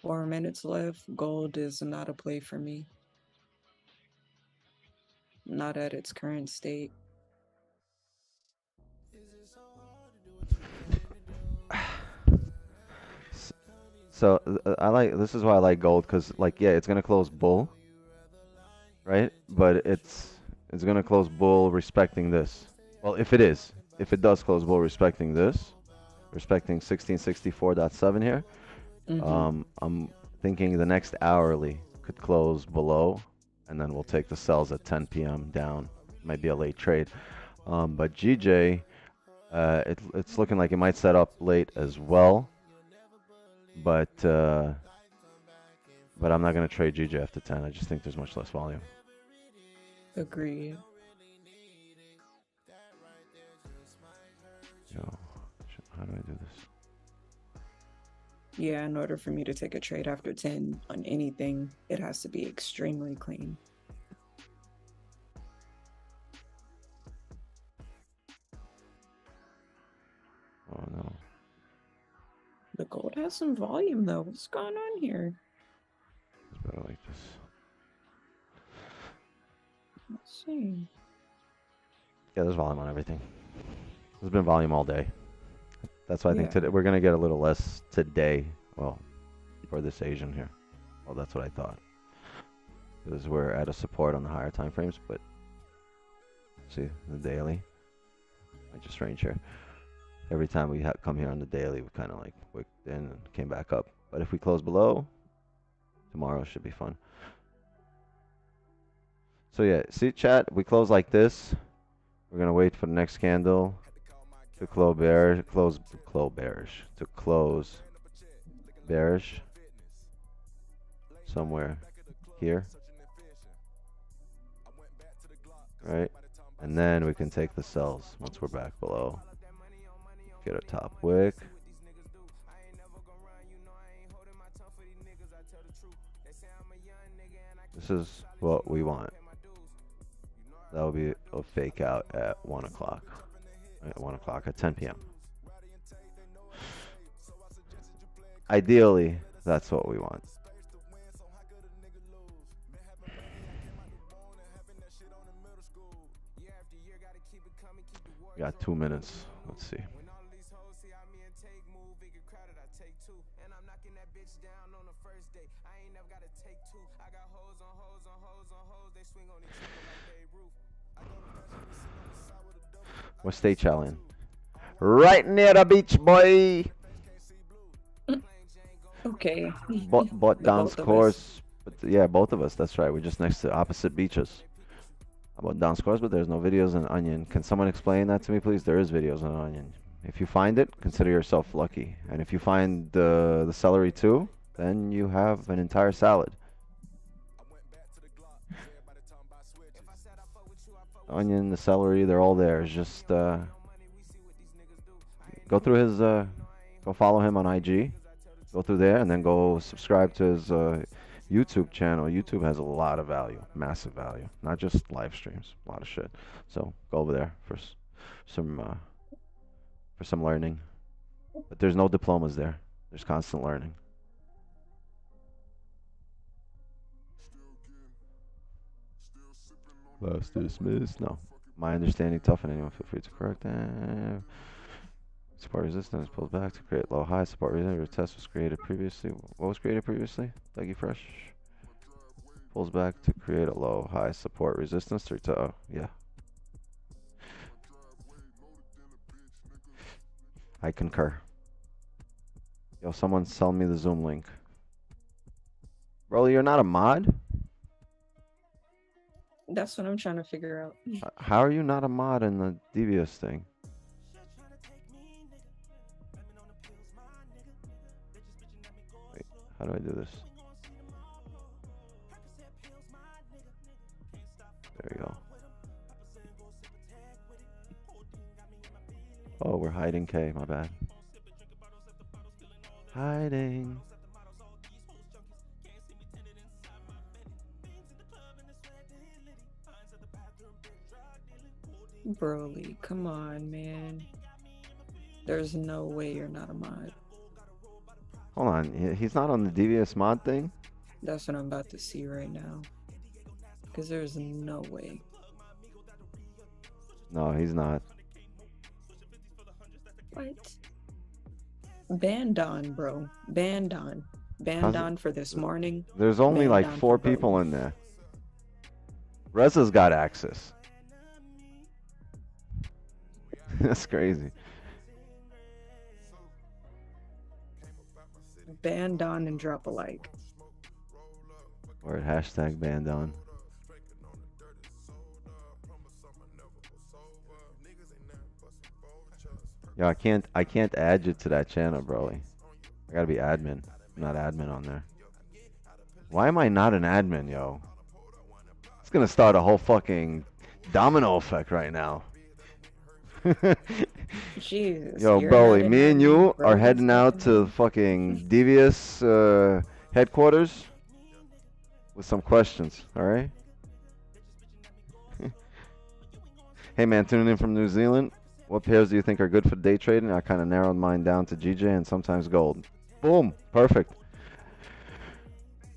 4 minutes left. Gold is not a play for me. Not at its current state. So this is why I like gold, because like, yeah, it's gonna close bull, right? But it's gonna close bull respecting this. Well, if it does close bull respecting this, respecting 1664.7 here, I'm thinking the next hourly could close below, and then we'll take the sells at 10 p.m. down. Might be a late trade, but GJ, it's looking like it might set up late as well. But I'm not gonna trade GJ after 10. I just think there's much less volume. Agreed. Yo, how do I do this? Yeah, in order for me to take a trade after 10 on anything, it has to be extremely clean. Oh no. The gold has some volume though. What's going on here? It's better like this. Let's see. Yeah, there's volume on everything. There's been volume all day. That's why I think Yeah. today we're gonna get a little less today. Well, for this Asian here. Well, that's what I thought. Because we're at a support on the higher time frames, but see the daily. I just range here. Every time we come here on the daily, we kind of like wicked in and came back up. But if we close below, tomorrow should be fun. So yeah, see chat, we close like this. We're gonna wait for the next candle to close bearish, to close bearish somewhere here, right? And then we can take the sells once we're back below. Get a top wick. This is what we want. That will be a fake out at 1 o'clock. At 1 o'clock at 10 p.m. Ideally, that's what we want. We got 2 minutes. Let's see. What state y'all in? Right near the beach, boy. Okay. Bought Don's both of course. But yeah, both of us. That's right. We're just next to opposite beaches. I bought Don's course, but there's no videos on Onion. Can someone explain that to me, please? There is videos on Onion. If you find it, consider yourself lucky. And if you find the celery too, then you have an entire salad. Onion, the celery, they're all there. It's just go through his, go follow him on IG. Go through there and then go subscribe to his YouTube channel. YouTube has a lot of value, massive value, not just live streams, a lot of shit. So go over there for some learning. But there's no diplomas there. There's constant learning. Last dismissed. No. My understanding tough, and anyone feel free to correct that. Support resistance pulls back to create low high. Support resistance test was created previously. What was created previously? Dougie Fresh. Pulls back to create a low high support resistance. Yeah. I concur. Yo, someone sell me the Zoom link. Bro, you're not a mod? That's what I'm trying to figure out. How are you not a mod in the Devious thing? Wait, how do I do this? There we go. Oh, we're hiding K, my bad. Hiding. Broly, come on, man. There's no way you're not a mod. Hold on, he's not on the devious mod thing? That's what I'm about to see right now. Because there's no way. No, he's not. What? Bandon, bro. Bandon. Bandon for this morning. There's only like 4 people in there. Reza's got access. That's crazy. Bandon and drop a like. Or hashtag Bandon. Yo, I can't add you to that channel, Broly. I gotta be admin. I'm not admin on there. Why am I not an admin, yo? It's gonna start a whole fucking domino effect right now. Jesus. Yo, Broly, me and you are heading out to fucking Devious headquarters with some questions, alright? Hey man, tuning in from New Zealand. What pairs do you think are good for day trading? I kind of narrowed mine down to GJ and sometimes gold. Boom, perfect.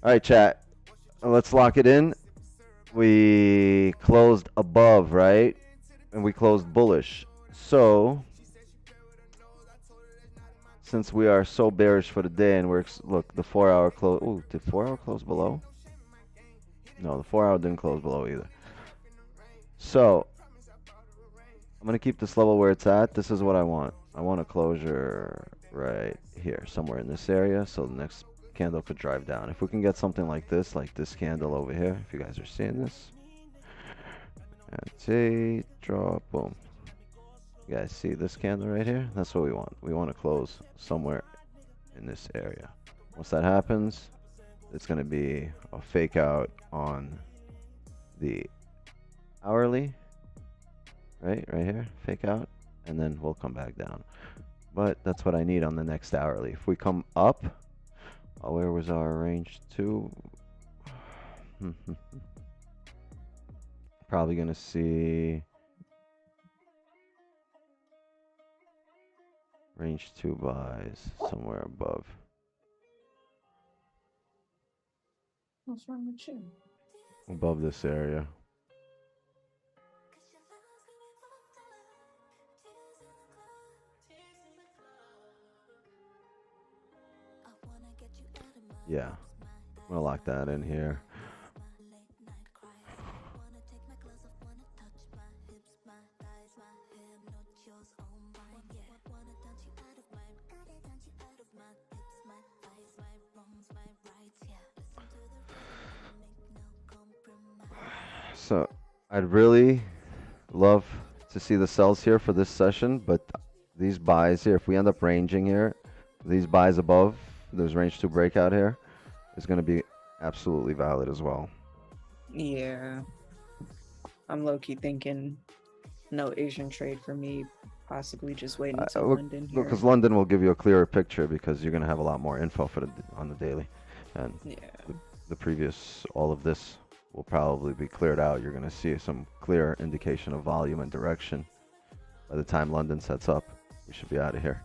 Alright, chat. Let's lock it in. We closed above, right? And we closed bullish. So, since we are so bearish for the day and we're, look, the 4-hour close. Ooh, did 4-hour close below? No, the 4-hour didn't close below either. So, I'm going to keep this level where it's at. This is what I want. I want a closure right here, somewhere in this area, so the next candle could drive down. If we can get something like this candle over here, if you guys are seeing this. And see, drop, boom. You guys see this candle right here? That's what we want. We want to close somewhere in this area. Once that happens, it's going to be a fake out on the hourly. Right here, fake out, and then we'll come back down. But that's what I need on the next hourly. If we come up, where was our range to? Probably gonna see range 2 buys somewhere above. What's wrong with you? Above this area. Yeah, I'm gonna lock that in here. So, I'd really love to see the sells here for this session, but these buys here, if we end up ranging here, these buys above, there's range 2 breakout here, is going to be absolutely valid as well. Yeah. I'm low-key thinking no Asian trade for me, possibly just waiting until London here. Because London will give you a clearer picture because you're going to have a lot more info for on the daily. And yeah. the previous, all of this will probably be cleared out. You're going to see some clear indication of volume and direction. By the time London sets up, we should be out of here.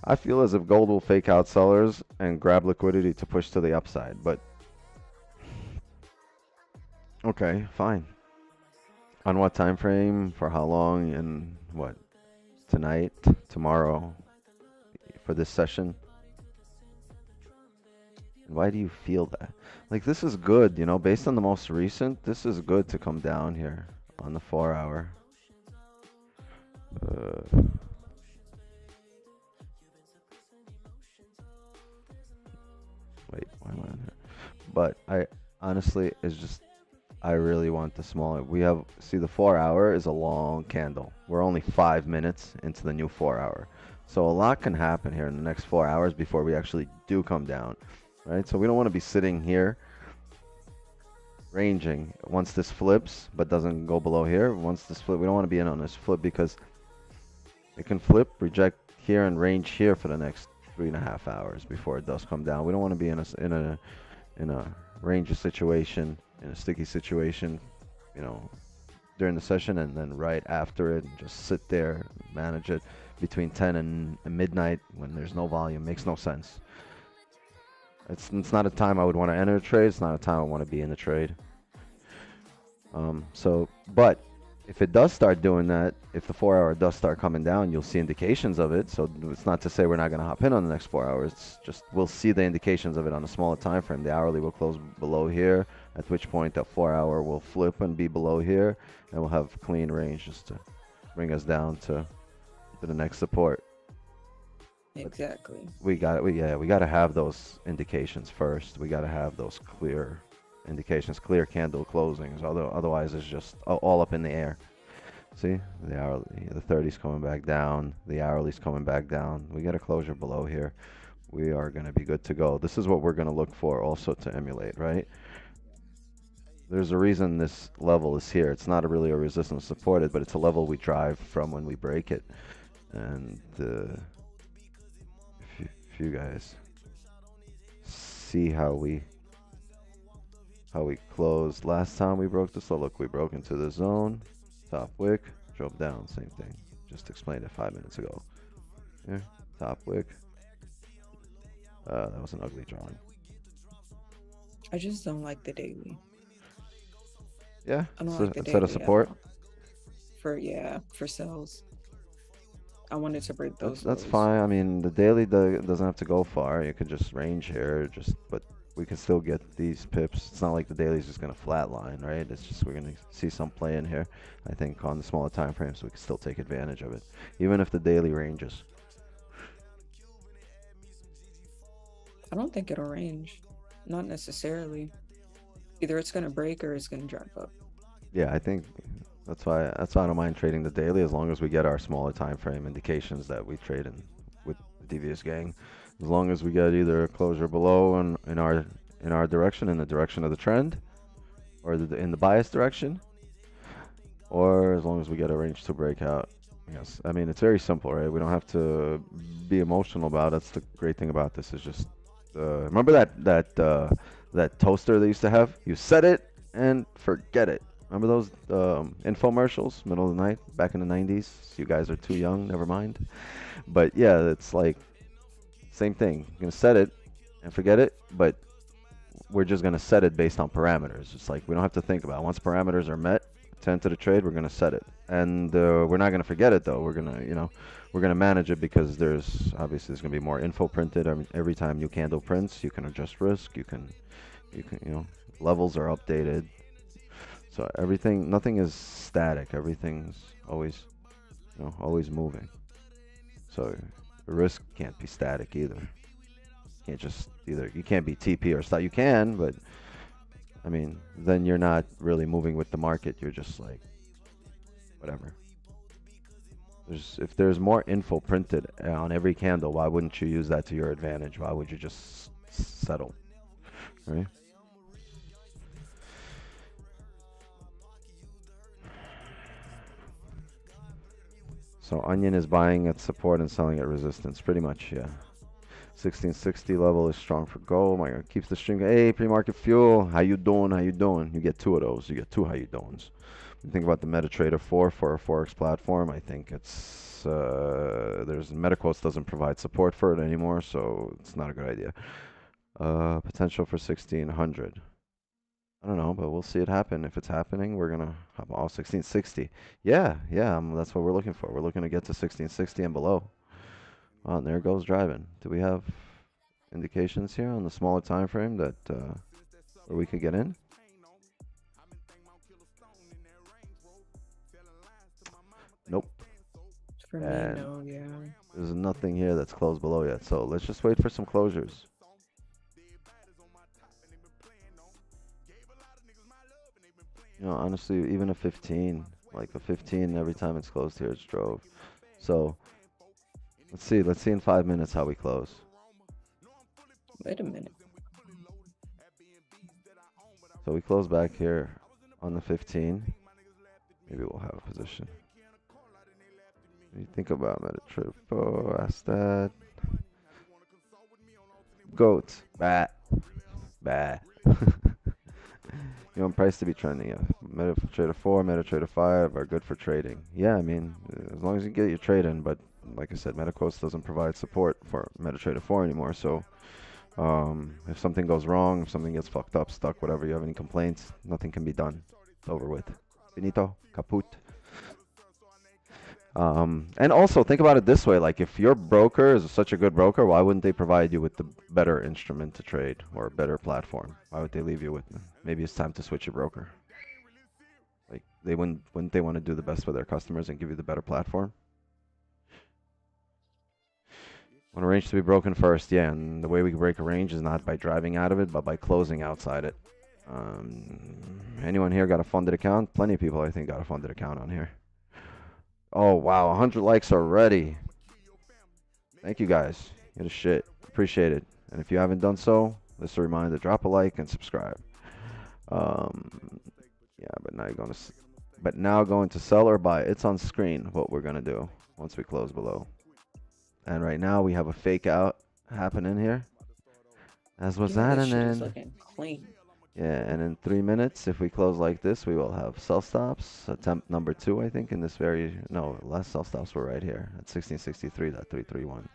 I feel as if gold will fake out sellers and grab liquidity to push to the upside, but okay, fine. On what time frame, for how long, and what? Tonight, tomorrow, for this session? And why do you feel that? Like, this is good, you know, based on the most recent, this is good to come down here on the 4-hour. Wait, why am I on here? But I honestly, it's just, I really want the smaller. We have, see, the 4-hour is a long candle. We're only 5 minutes into the new 4-hour. So a lot can happen here in the next 4 hours before we actually do come down, right? So we don't want to be sitting here ranging once this flips, but doesn't go below here. Once this flip, we don't want to be in on this flip because it can flip, reject here, and range here for the next 3.5 hours before it does come down. We don't want to be in a range situation, in a sticky situation, you know, during the session and then right after it and just sit there, manage it between 10 and midnight when there's no volume. Makes no sense. It's not a time I would want to enter a trade. It's not a time I want to be in the trade. But if it does start doing that, if the 4 hour does start coming down, you'll see indications of it. So it's not to say we're not going to hop in on the next 4 hours. It's just we'll see the indications of it on a smaller time frame. The hourly will close below here, at which point that 4 hour will flip and be below here, and we'll have clean range just to bring us down to the next support. Exactly. We got to have those indications first. We got to have those clear indications, clear candle closings. Otherwise, it's just all up in the air. See, the hourly, the 30's coming back down, the hourly's coming back down. We get a closure below here. We are going to be good to go. This is what we're going to look for also to emulate, right? There's a reason this level is here. It's not really a resistance supported, but it's a level we drive from when we break it. And if you guys see how we closed last time we broke this, look, we broke into the zone, top wick, drove down, same thing. Just explained it 5 minutes ago. Here, top wick. That was an ugly drawing. I just don't like the daily. Yeah, I don't so like the instead of daily support. For sales. I wanted to break those. That's fine. I mean, the daily doesn't have to go far. You could just range here, but we can still get these pips. It's not like the daily is just going to flatline, right? It's just we're going to see some play in here. I think on the smaller time frames, we can still take advantage of it, even if the daily ranges. I don't think it'll range. Not necessarily. Either it's going to break or it's going to drive up. Yeah, I think that's why I don't mind trading the daily as long as we get our smaller time frame indications that we trade in with the Devious Gang. As long as we get either a closure below in our direction, in the direction of the trend, or in the bias direction, or as long as we get a range to breakout. Yes, I mean it's very simple, right? We don't have to be emotional about it. That's the great thing about this. Is just remember that toaster they used to have? You set it and forget it. Remember those infomercials, middle of the night, back in the 90s? You guys are too young, never mind. But yeah, it's like, same thing. You're going to set it and forget it, but we're just going to set it based on parameters. It's like we don't have to think about it. Once parameters are met to enter the trade, we're going to set it. And we're not going to forget it, though. We're going to, we're going to manage it because there's going to be more info printed. I mean, every time new candle prints, you can adjust risk. You can, levels are updated. So nothing is static. Everything's always, always moving. So the risk can't be static either. You can't be TP or stop. You can, but I mean, then you're not really moving with the market. You're just like, whatever. If there's more info printed on every candle, why wouldn't you use that to your advantage? Why would you just settle, right? So Onion is buying at support and selling at resistance, pretty much, yeah. 1660 level is strong for gold. My God, keeps the stream going. Hey, pre-market fuel, how you doing? How you doing? You get two of those. You get two how you doings. When you think about the MetaTrader 4 for a Forex platform, I think it's MetaQuotes doesn't provide support for it anymore, so it's not a good idea. Potential for 1600. I don't know, but we'll see it happen. If it's happening, we're gonna have 1660. Yeah, that's what we're looking for. We're looking to get to 1660 and below. Oh, and there goes driving. Do we have indications here on the smaller time frame that where we could get in? Nope. For me, no, yeah. There's nothing here that's closed below yet. So let's just wait for some closures. Honestly, even a 15, like a 15 every time it's closed here, it's drove. So let's see in 5 minutes how we close. Wait a minute. So we close back here on the 15. Maybe we'll have a position. What do you think about MetaTrader? Oh, ask that. Goat. Bat. You want price to be trending. Yeah. MetaTrader 4, MetaTrader 5 are good for trading. Yeah, I mean, as long as you get your trade in. But like I said, MetaQuotes doesn't provide support for MetaTrader 4 anymore. So if something goes wrong, if something gets fucked up, stuck, whatever, you have any complaints, nothing can be done. It's over with. Finito, kaput. And also think about it this way, like if your broker is such a good broker, why wouldn't they provide you with the better instrument to trade or a better platform? Why would they leave you with maybe it's time to switch your broker? Like they wouldn't they want to do the best for their customers and give you the better platform? Want a range to be broken first, yeah, and the way we break a range is not by driving out of it, but by closing outside it. Anyone here got a funded account? Plenty of people I think got a funded account on here. Oh, wow, 100 likes already. Thank you, guys. You're the shit. Appreciate it. And if you haven't done so, just a reminder, drop a like and subscribe. Yeah, but now going to sell or buy. It's on screen what we're going to do once we close below. And right now we have a fake out happening here. As was that, and then... looking clean. Yeah, and in 3 minutes, if we close like this, we will have sell stops. Attempt number 2, I think, in this last sell stops were right here at 1663.331.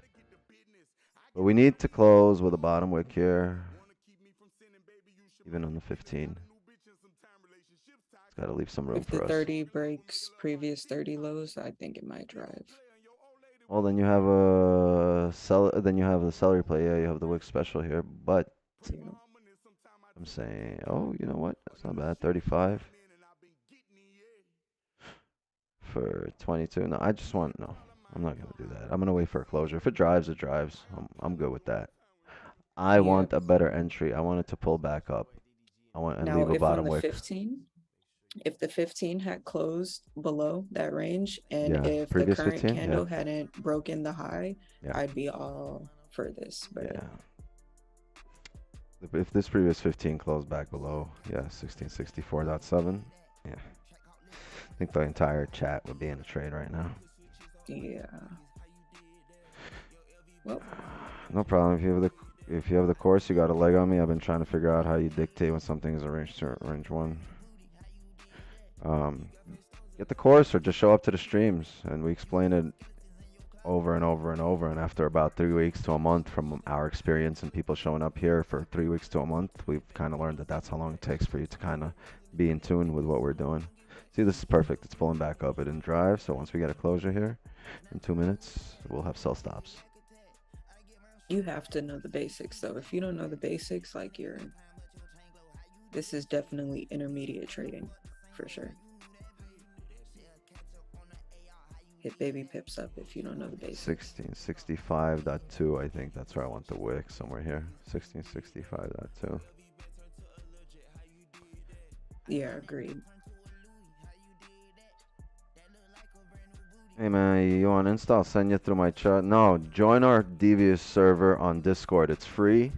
But we need to close with a bottom wick here, even on the 15. It's got to leave some room If for the us. 30 breaks previous 30 lows, I think it might drive. Well, then you have a then you have the seller play. Yeah, you have the wick special here, but. Yeah. I'm saying, oh, you know what? That's not bad. 35 for 22. No, I just want, no, I'm not going to do that. I'm going to wait for a closure. If it drives, it drives. I'm good with that. I want a better entry. I want it to pull back up. I want and Now, leave a if bottom on the wick. 15, if the 15 had closed below that range, and Yeah, if the previous current 15, candle yeah. hadn't broken the high, Yeah. I'd be all for this. But Yeah. If this previous 15 closed back below, yeah, 1664.7, yeah. I think the entire chat would be in a trade right now. yeah. Well, no problem. If you have the course, you got a leg on me. I've been trying to figure out how you dictate when something is a range 1. Get the course or just show up to the streams and we explain it over and over and over. And after about 3 weeks to a month from our experience and people showing up here for 3 weeks to a month, we've kind of learned that that's how long it takes for you to kind of be in tune with what we're doing. See, this is perfect. It's pulling back up. It didn't drive. So once we get a closure here in 2 minutes, we'll have sell stops. you have to know the basics. So if you don't know the basics, like this is definitely intermediate trading for sure. Hit baby pips up if you don't know the basics. 1665.2, I think that's where I want the wick, somewhere here. 1665.2. Yeah, agreed. Hey man, you on Insta? I'll send you through my chart. No, join our Devious server on Discord. It's free.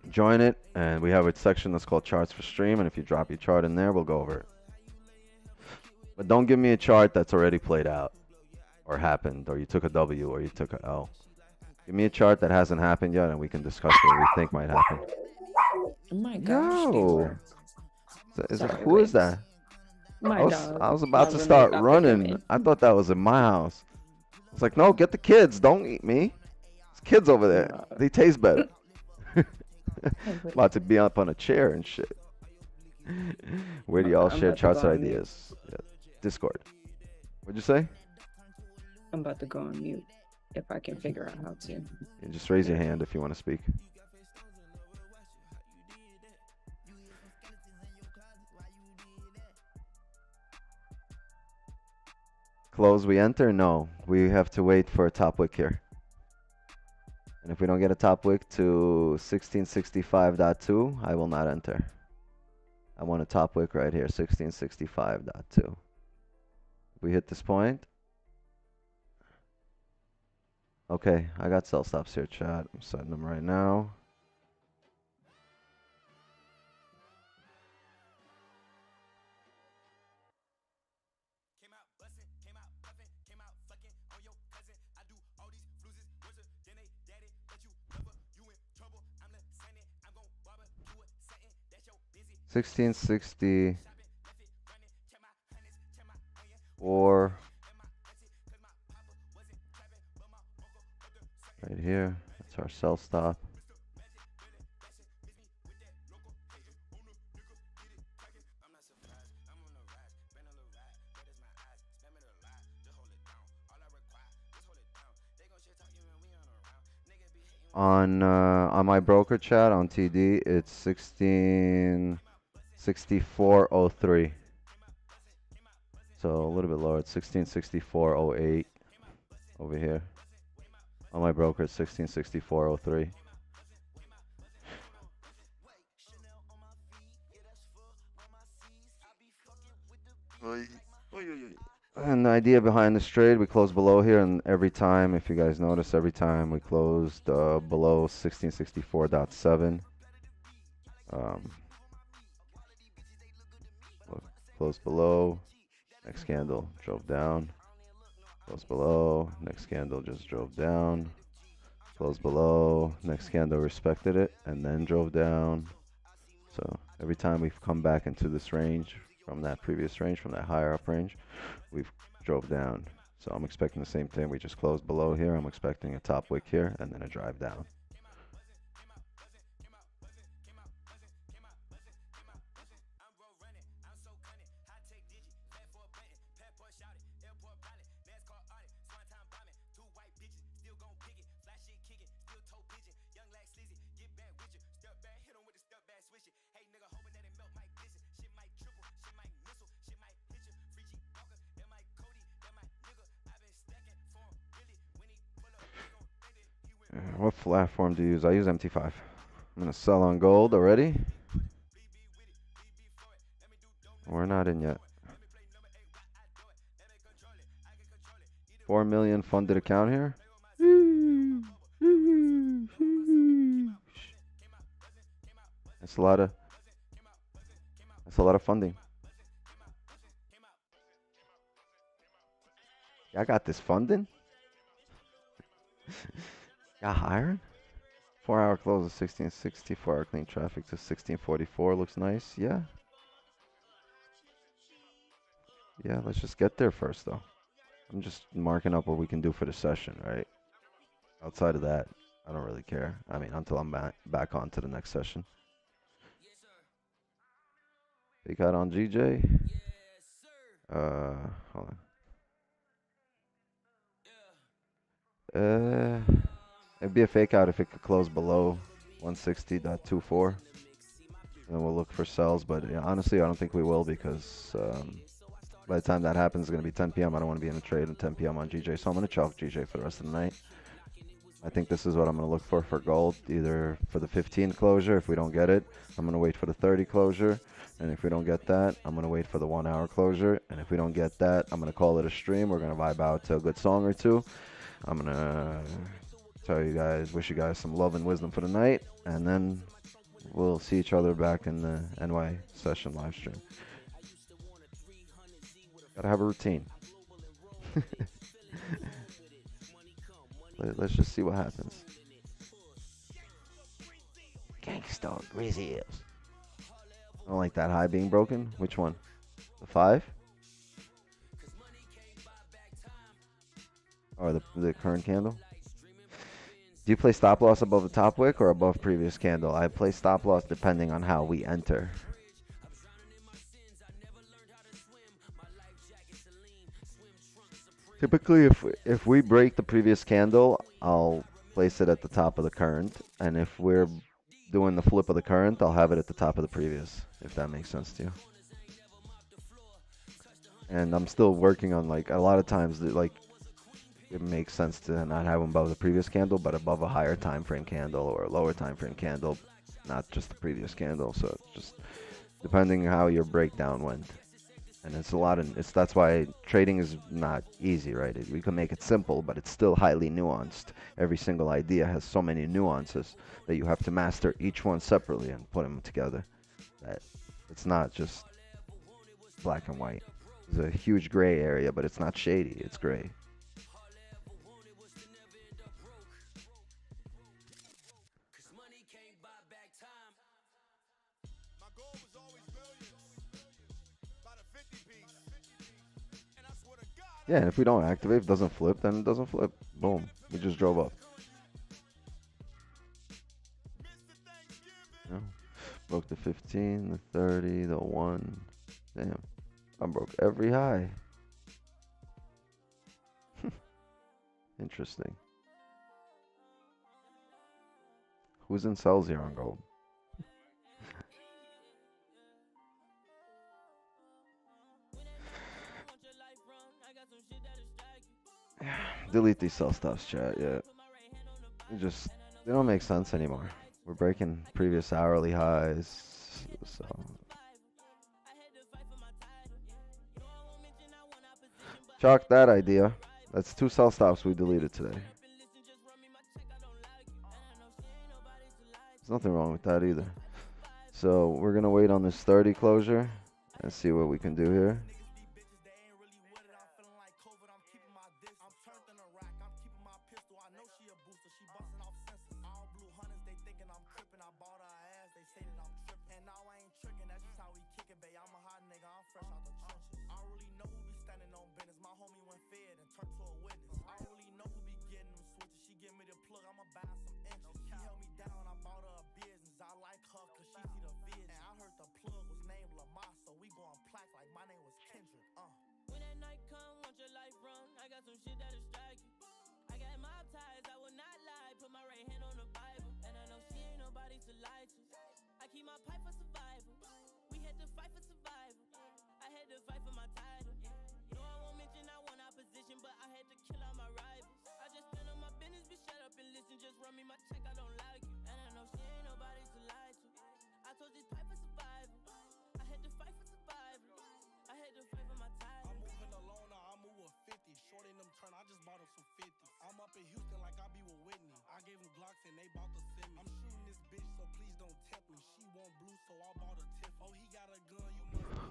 Join it, and we have a section that's called Charts for Stream, and if you drop your chart in there, we'll go over it. But don't give me a chart that's already played out, or happened, or you took a W, or you took a L. Give me a chart that hasn't happened yet, and we can discuss what we think might happen. Oh my gosh. Yo! Who is that? My dog. I was about to start running. I thought that was in my house. It's like, no, get the kids. Don't eat me. There's kids over there. They taste better. About to be up on a chair and shit. Where do y'all share charts and ideas? Yeah. Discord. What'd you say? I'm about to go on mute if I can figure out how to. Yeah, just raise your hand if you want to speak. Close, we enter? No, we have to wait for a top wick here. And if we don't get a top wick to 1665.2, I will not enter. I want a top wick right here, 1665.2. We hit this point. Okay, I got sell stops here, chat. I'm setting them right now. 1664 right here. That's our sell stop. On my broker chat on TD, it's 1664.03. So a little bit lower. It's 1664.08 over here. On my broker, it's 1664.03. And the idea behind this trade, we closed below here, and every time, if you guys notice, every time we closed below 1664.7. Closed below, next candle drove down. Closed below, next candle just drove down. Closed below, next candle respected it, and then drove down. So every time we've come back into this range, from that previous range, from that higher up range, we've drove down. So I'm expecting the same thing. We just closed below here. I'm expecting a top wick here and then a drive down. What platform do you use? I use MT5. I'm going to sell on gold already. We're not in yet. 4 million funded account here. That's a lot of funding. I got this funding. Got hiring. 4-hour close of 1660. 4-hour clean traffic to 1644. Looks nice. Yeah. Yeah, let's just get there first, though. I'm just marking up what we can do for the session, right? Outside of that, I don't really care. I mean, until I'm back on to the next session. Big out on GJ. Hold on. It'd be a fake out if it could close below 160.24. And then we'll look for sells. But yeah, honestly, I don't think we will, because by the time that happens, it's going to be 10 p.m. I don't want to be in a trade at 10 p.m. on GJ. So I'm going to chalk GJ for the rest of the night. I think this is what I'm going to look for gold. Either for the 15 closure. If we don't get it, I'm going to wait for the 30 closure. And if we don't get that, I'm going to wait for the 1-hour closure. And if we don't get that, I'm going to call it a stream. We're going to vibe out to a good song or two. I'm going to tell you guys, wish you guys some love and wisdom for the night, and then we'll see each other back in the NY session live stream. Gotta have a routine. Let's just see what happens. Gangsta Grizzlies. I don't like that high being broken. Which one? The 5? Or the current candle? Do you play stop loss above the top wick or above previous candle? I play stop loss depending on how we enter. Typically, if we break the previous candle, I'll place it at the top of the current. And if we're doing the flip of the current, I'll have it at the top of the previous, if that makes sense to you. And I'm still working on, like, a lot of times, like, it makes sense to not have them above the previous candle, but above a higher time frame candle or a lower time frame candle, not just the previous candle. So just depending how your breakdown went. And it's a lot of, that's why trading is not easy, right? We can make it simple, but it's still highly nuanced. Every single idea has so many nuances that you have to master each one separately and put them together. That it's not just black and white. There's a huge gray area, but it's not shady, it's gray. Yeah, and if we don't activate, if it doesn't flip, then it doesn't flip. Boom. We just drove up. Yeah. Broke the 15, the 30, the 1. Damn. I broke every high. Interesting. Who's in sells here on gold? Delete these sell stops, chat. Yeah. They don't make sense anymore. We're breaking previous hourly highs. So. Chalk that idea. That's 2 sell stops we deleted today. There's nothing wrong with that either. So we're going to wait on this 30 closure and see what we can do here.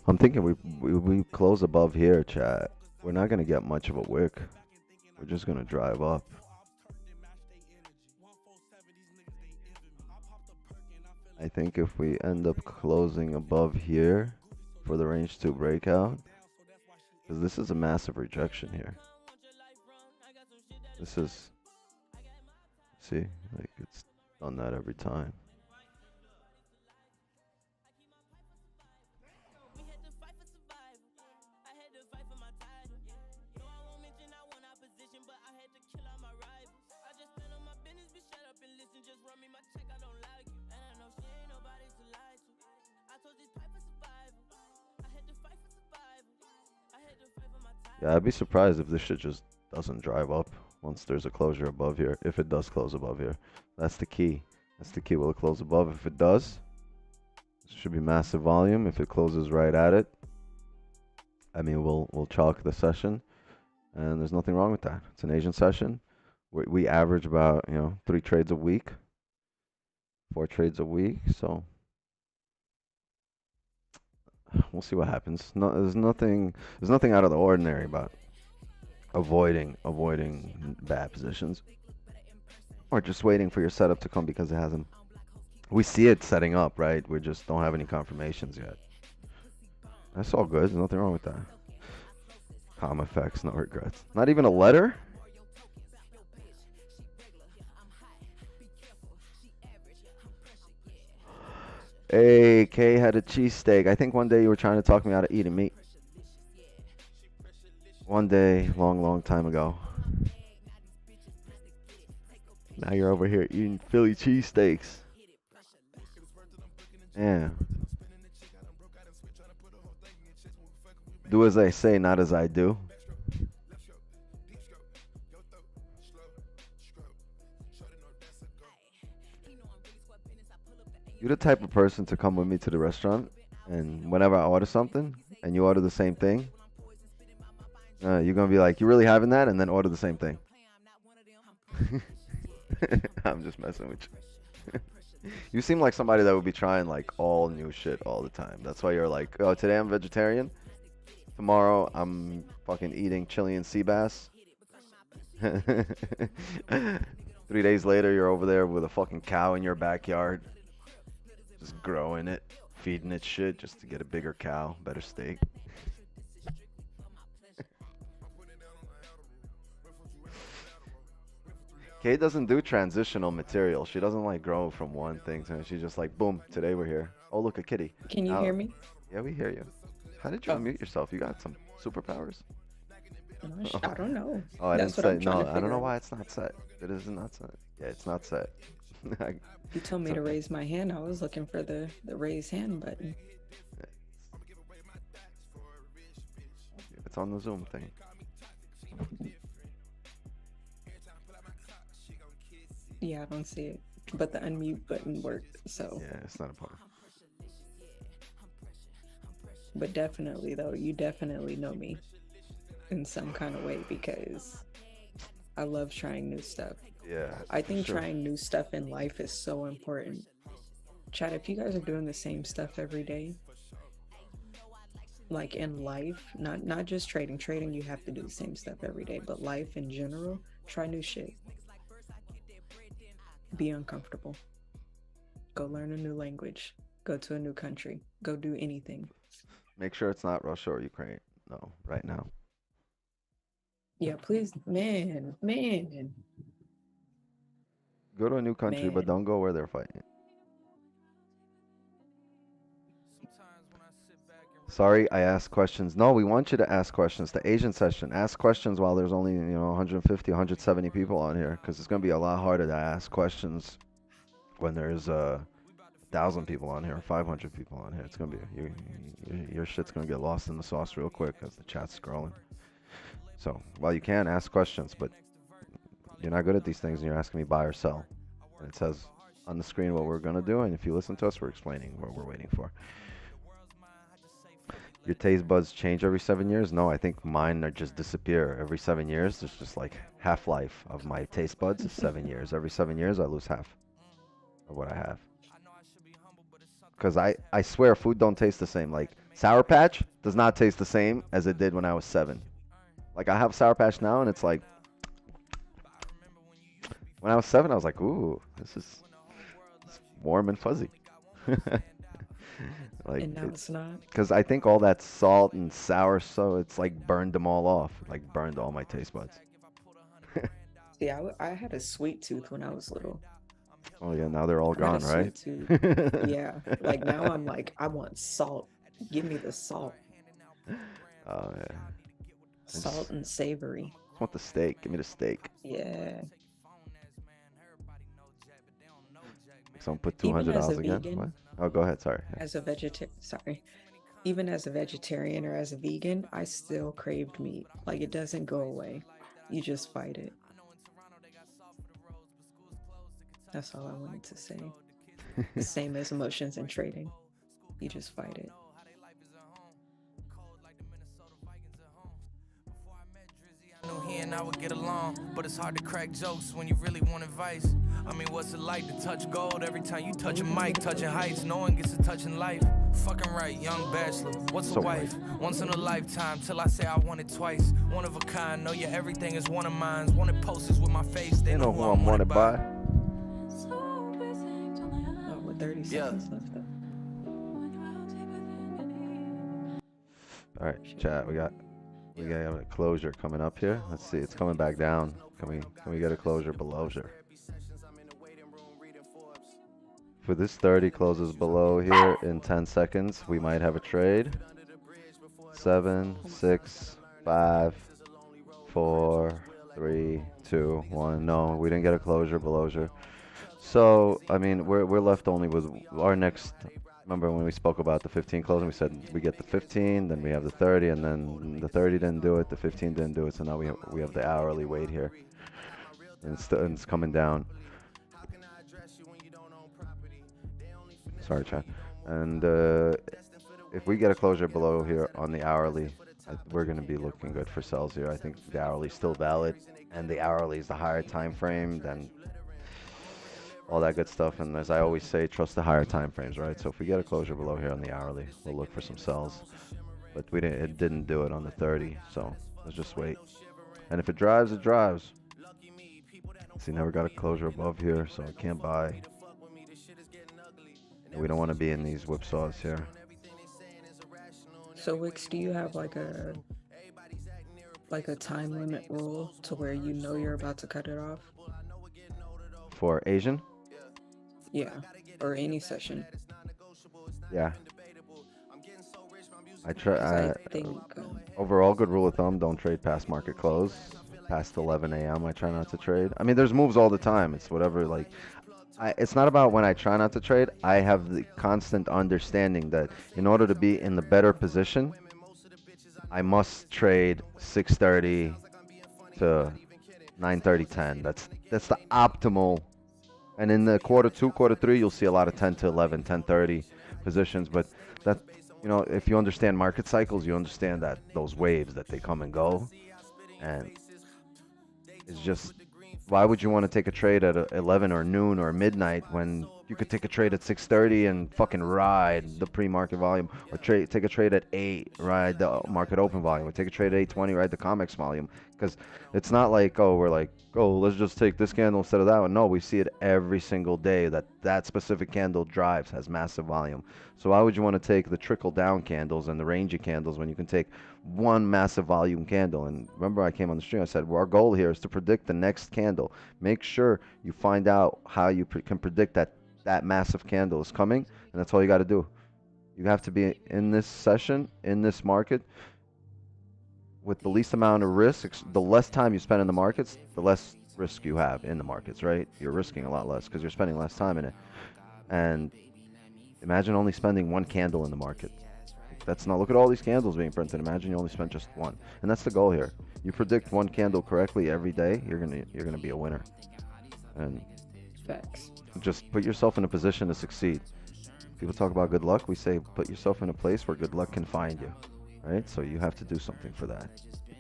I'm thinking we close above here, chat. We're not going to get much of a wick. We're just going to drive up. I think if we end up closing above here for the range 2 breakout, because this is a massive rejection here. This is, see, like it's done that every time. Yeah, I'd be surprised if this shit just doesn't drive up once there's a closure above here. If it does close above here. That's the key. That's the key. Will it close above? If it does, it should be massive volume. If it closes right at it, I mean, we'll chalk the session. And there's nothing wrong with that. It's an Asian session. We average about, 3 trades a week. 4 trades a week. So we'll see what happens. There's nothing out of the ordinary about avoiding bad positions, or just waiting for your setup to come because it hasn't. We see it setting up, right? We just don't have any confirmations yet. That's all good. There's nothing wrong with that. Calm effects, no regrets. Not even a letter? Hey, Kay had a cheesesteak. I think one day you were trying to talk me out of eating meat. One day, long time ago. Now you're over here eating Philly cheesesteaks. Yeah. Do as I say, not as I do. You're the type of person to come with me to the restaurant, and whenever I order something, and you order the same thing, you're going to be like, you really having that? And then order the same thing. I'm just messing with you. You seem like somebody that would be trying like all new shit all the time. That's why you're like, oh, today I'm vegetarian. Tomorrow I'm fucking eating Chilean sea bass. 3 days later, you're over there with a fucking cow in your backyard. Just growing it. feeding it shit just to get a bigger cow, better steak. Kay doesn't do transitional material. She doesn't like grow from one thing to she's just like, boom, today we're here. Oh, look, a kitty. Can you hear me? Yeah, we hear you. How did you unmute yourself? You got some superpowers? I don't know. Oh, I That's didn't what I'm say. trying No, to I don't know figure why out. it's not set. It is not set. Yeah, it's not set. You told me to raise my hand. I was looking for the raise hand button. It's on the Zoom thing. Yeah, I don't see it. But the unmute button worked, so. Yeah, it's not a problem. But definitely, though, you definitely know me in some kind of way because I love trying new stuff. Yeah. I think sure. trying new stuff in life is so important. Chat, if you guys are doing the same stuff every day, like in life, not just trading. Trading, you have to do the same stuff every day, but life in general, try new shit. Be uncomfortable. Go learn a new language. Go to a new country. Go do anything. Make sure it's not Russia or Ukraine. No, right now. Yeah, please, man. Go to a new country, but don't go where they're fighting. Sorry, I asked questions. No, we want you to ask questions. The Asian session, ask questions while there's only 150, 170 people on here, because it's gonna be a lot harder to ask questions when there's 1,000 people on here, or 500 people on here. It's gonna be your shit's gonna get lost in the sauce real quick as the chat's scrolling. So, well, you can ask questions, but you're not good at these things, and you're asking me buy or sell. And it says on the screen what we're gonna do, and if you listen to us, we're explaining what we're waiting for. Your taste buds change every 7 years? No, I think mine are just disappear every 7 years. There's just like half-life of my taste buds is 7 years. Every 7 years, I lose half of what I have. Because I swear food don't taste the same. Like Sour Patch does not taste the same as it did when I was 7. Like I have Sour Patch now, and it's like when I was 7, I was like, ooh, this is warm and fuzzy. Like, and now it's not. Because I think all that salt and sour, so it's like burned them all off. Like burned all my taste buds. See, I had a sweet tooth when I was little. Oh yeah, now they're all gone, right? Yeah, like now I'm like, I want salt. Give me the salt. Oh yeah. Salt and savory. I want the steak. Give me the steak. Yeah. Someone put $200 again. What? Oh, go ahead. Sorry. As a even as a vegetarian or as a vegan, I still craved meat. Like it doesn't go away. You just fight it. That's all I wanted to say. The same as emotions and trading. You just fight it. He and I would get along, but it's hard to crack jokes when you really want advice. I mean, what's it like to touch gold every time you touch a mic, touching heights? No one gets a touch in life. Fucking right, young bachelor. What's a wife? Once in a lifetime, till I say I want it twice. One of a kind, know your everything is one of mine. Wanted posters with my face, they know who I'm wanted by. Oh, with 30 seconds left though. All right, chat. We got a closure coming up here. Let's see. It's coming back down. Can we get a closure below here? For this 30 closes below here in 10 seconds, we might have a trade. 7, 6, 5, 4, 3, 2, 1. No, we didn't get a closure below here. So, I mean, we're left only with our next. Remember when we spoke about the 15 closing, we said we get the 15, then we have the 30, and then the 30 didn't do it, the 15 didn't do it, so now we have the hourly weight here. And it's coming down. Sorry, chat. And if we get a closure below here on the hourly, we're going to be looking good for sells here. I think the hourly is still valid, and the hourly is the higher time frame than all that good stuff. And as I always say, trust the higher time frames, right? So if we get a closure below here on the hourly, we'll look for some sells. But it didn't do it on the 30, so let's just wait. And if it drives, it drives. See, never got a closure above here, so I can't buy. We don't want to be in these whipsaws here. So Wix, do you have like a time limit rule to where you know you're about to cut it off? For Asian? Yeah, or any session. Yeah. I 'Cause try. I think Overall, good rule of thumb: don't trade past market close. Past 11 a.m. I try not to trade. I mean, there's moves all the time. It's whatever. Like, it's not about when I try not to trade. I have the constant understanding that in order to be in the better position, I must trade 6:30 to 9:30, 10. That's the optimal. And in the quarter 2, quarter 3, you'll see a lot of 10 to 11, 10:30 positions. But that, if you understand market cycles, you understand that those waves that they come and go. And it's just, why would you want to take a trade at 11 or noon or midnight when you could take a trade at 6:30 and fucking ride the pre-market volume, or take a trade at 8, ride the market open volume, or take a trade at 8:20, ride the COMEX volume? Because it's not like, we're like, let's just take this candle instead of that one. No, we see it every single day that specific candle has massive volume. So why would you want to take the trickle down candles and the rangy candles when you can take one massive volume candle? And remember, I came on the stream, I said, well, our goal here is to predict the next candle. Make sure you find out how you can predict that massive candle is coming, and that's all you got to do. You have to be in this session, in this market, with the least amount of risk. The less time you spend in the markets, the less risk you have in the markets, right? You're risking a lot less because you're spending less time in it. And imagine only spending one candle in the market. That's not, look at all these candles being printed. Imagine you only spent just one. And that's the goal here. You predict one candle correctly every day, you're gonna be a winner. And facts. Just put yourself in a position to succeed. People talk about good luck. We say put yourself in a place where good luck can find you, right? So you have to do something for that.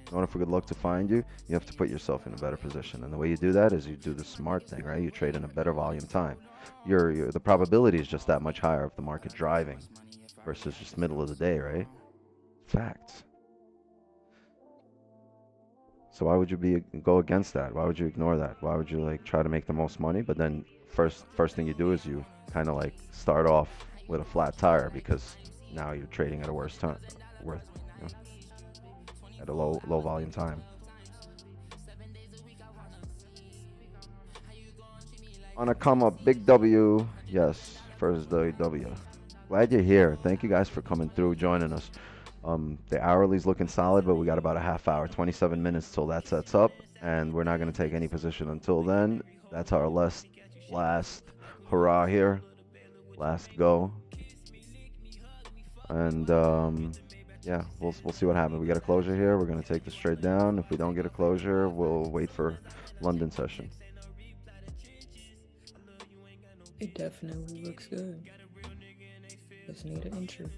In order for good luck to find you, you have to put yourself in a better position. And the way you do that is you do the smart thing, right? You trade in a better volume time. The probability is just that much higher of the market driving versus just middle of the day, right? Facts. So why would you go against that? Why would you ignore that? Why would you try to make the most money? But then first thing you do is you kind of start off with a flat tire because now you're trading at a worse time, at a low volume time. On a come up, big W, yes, first W. Glad you're here. Thank you guys for coming through, joining us. The hourly's looking solid, but we got about a half hour, 27 minutes till that sets up, and we're not going to take any position until then. That's our last hurrah here, last go. And yeah, we'll see what happens. We get a closure here, we're going to take this trade down. If we don't get a closure, we'll wait for London session. It definitely looks good. Just need an entry.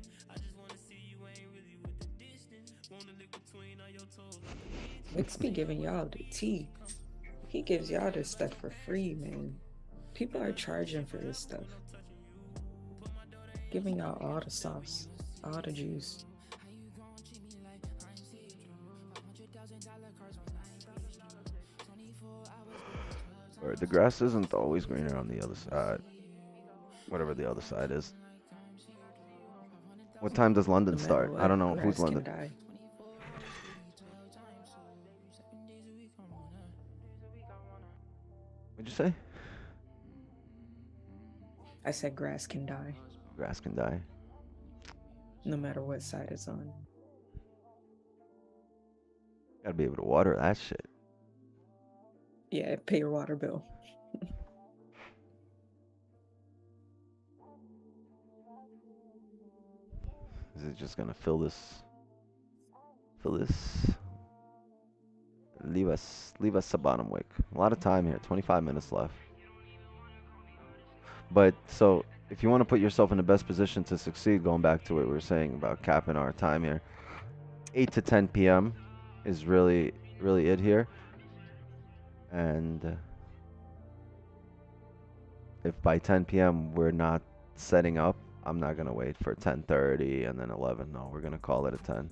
Wix be giving y'all the tea. He gives y'all this stuff for free, man. People are charging for this stuff. Giving y'all all the sauce, all the juice. Alright, the grass isn't always greener on the other side. Whatever the other side is. What time does London start? I don't know. Who's London? What'd you say? I said grass can die. Grass can die. No matter what side it's on. Gotta be able to water that shit. Yeah, pay your water bill. Is it just gonna fill this? Leave us a bottom wick. A lot of time here. 25 minutes left. But so if you want to put yourself in the best position to succeed, going back to what we were saying about capping our time here, 8 to 10 p.m. is really it here. And if by 10 p.m. we're not setting up, I'm not gonna wait for 10:30 and then 11. No, we're gonna call it a 10.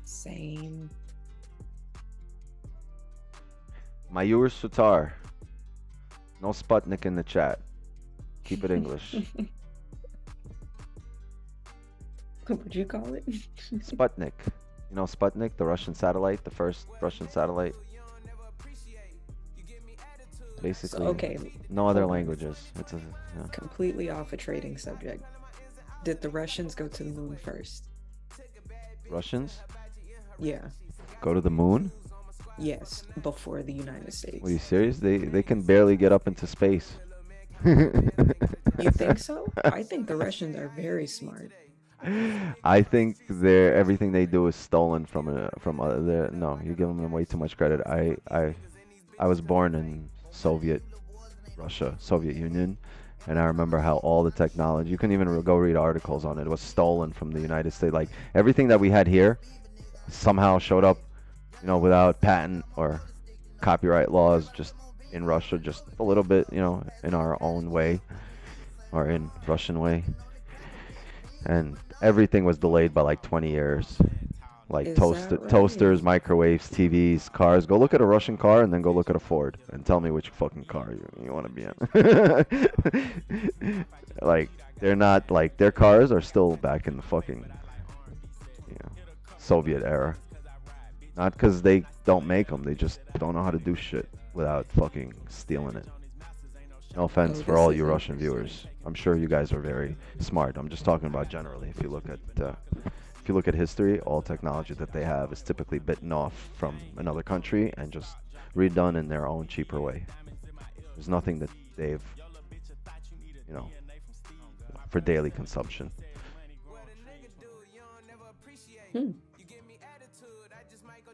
Same. Mayur Sutar. No Sputnik in the chat. Keep it English. What would you call it? Sputnik. You know Sputnik, the Russian satellite, the first Russian satellite. Basically, okay. no other languages. It's a yeah. Completely off a trading subject. Did the Russians go to the moon first? Russians? Yeah. Go to the moon? Yes, before the United States. Are you serious? They can barely get up into space. You think so? I think the Russians are very smart. I think everything they do is stolen from other. No, you're giving them way too much credit. I was born in Soviet Russia, Soviet Union, and I remember how all the technology, you can even go read articles on it, was stolen from the United States. Like everything that we had here somehow showed up, you know, without patent or copyright laws, just in Russia, just a little bit, you know, in our own way or in Russian way. And everything was delayed by like 20 years. Like toasters, microwaves, TVs, cars. Go look at a Russian car and then go look at a Ford and tell me which fucking car you want to be in. Like, they're not, like, their cars are still back in the fucking, you know, Soviet era. Not because they don't make them, they just don't know how to do shit without fucking stealing it. No offense for all you Russian viewers. I'm sure you guys are very smart. I'm just talking about generally. If you look at history, all technology that they have is typically bitten off from another country and just redone in their own cheaper way. There's nothing that they've, you know, for daily consumption.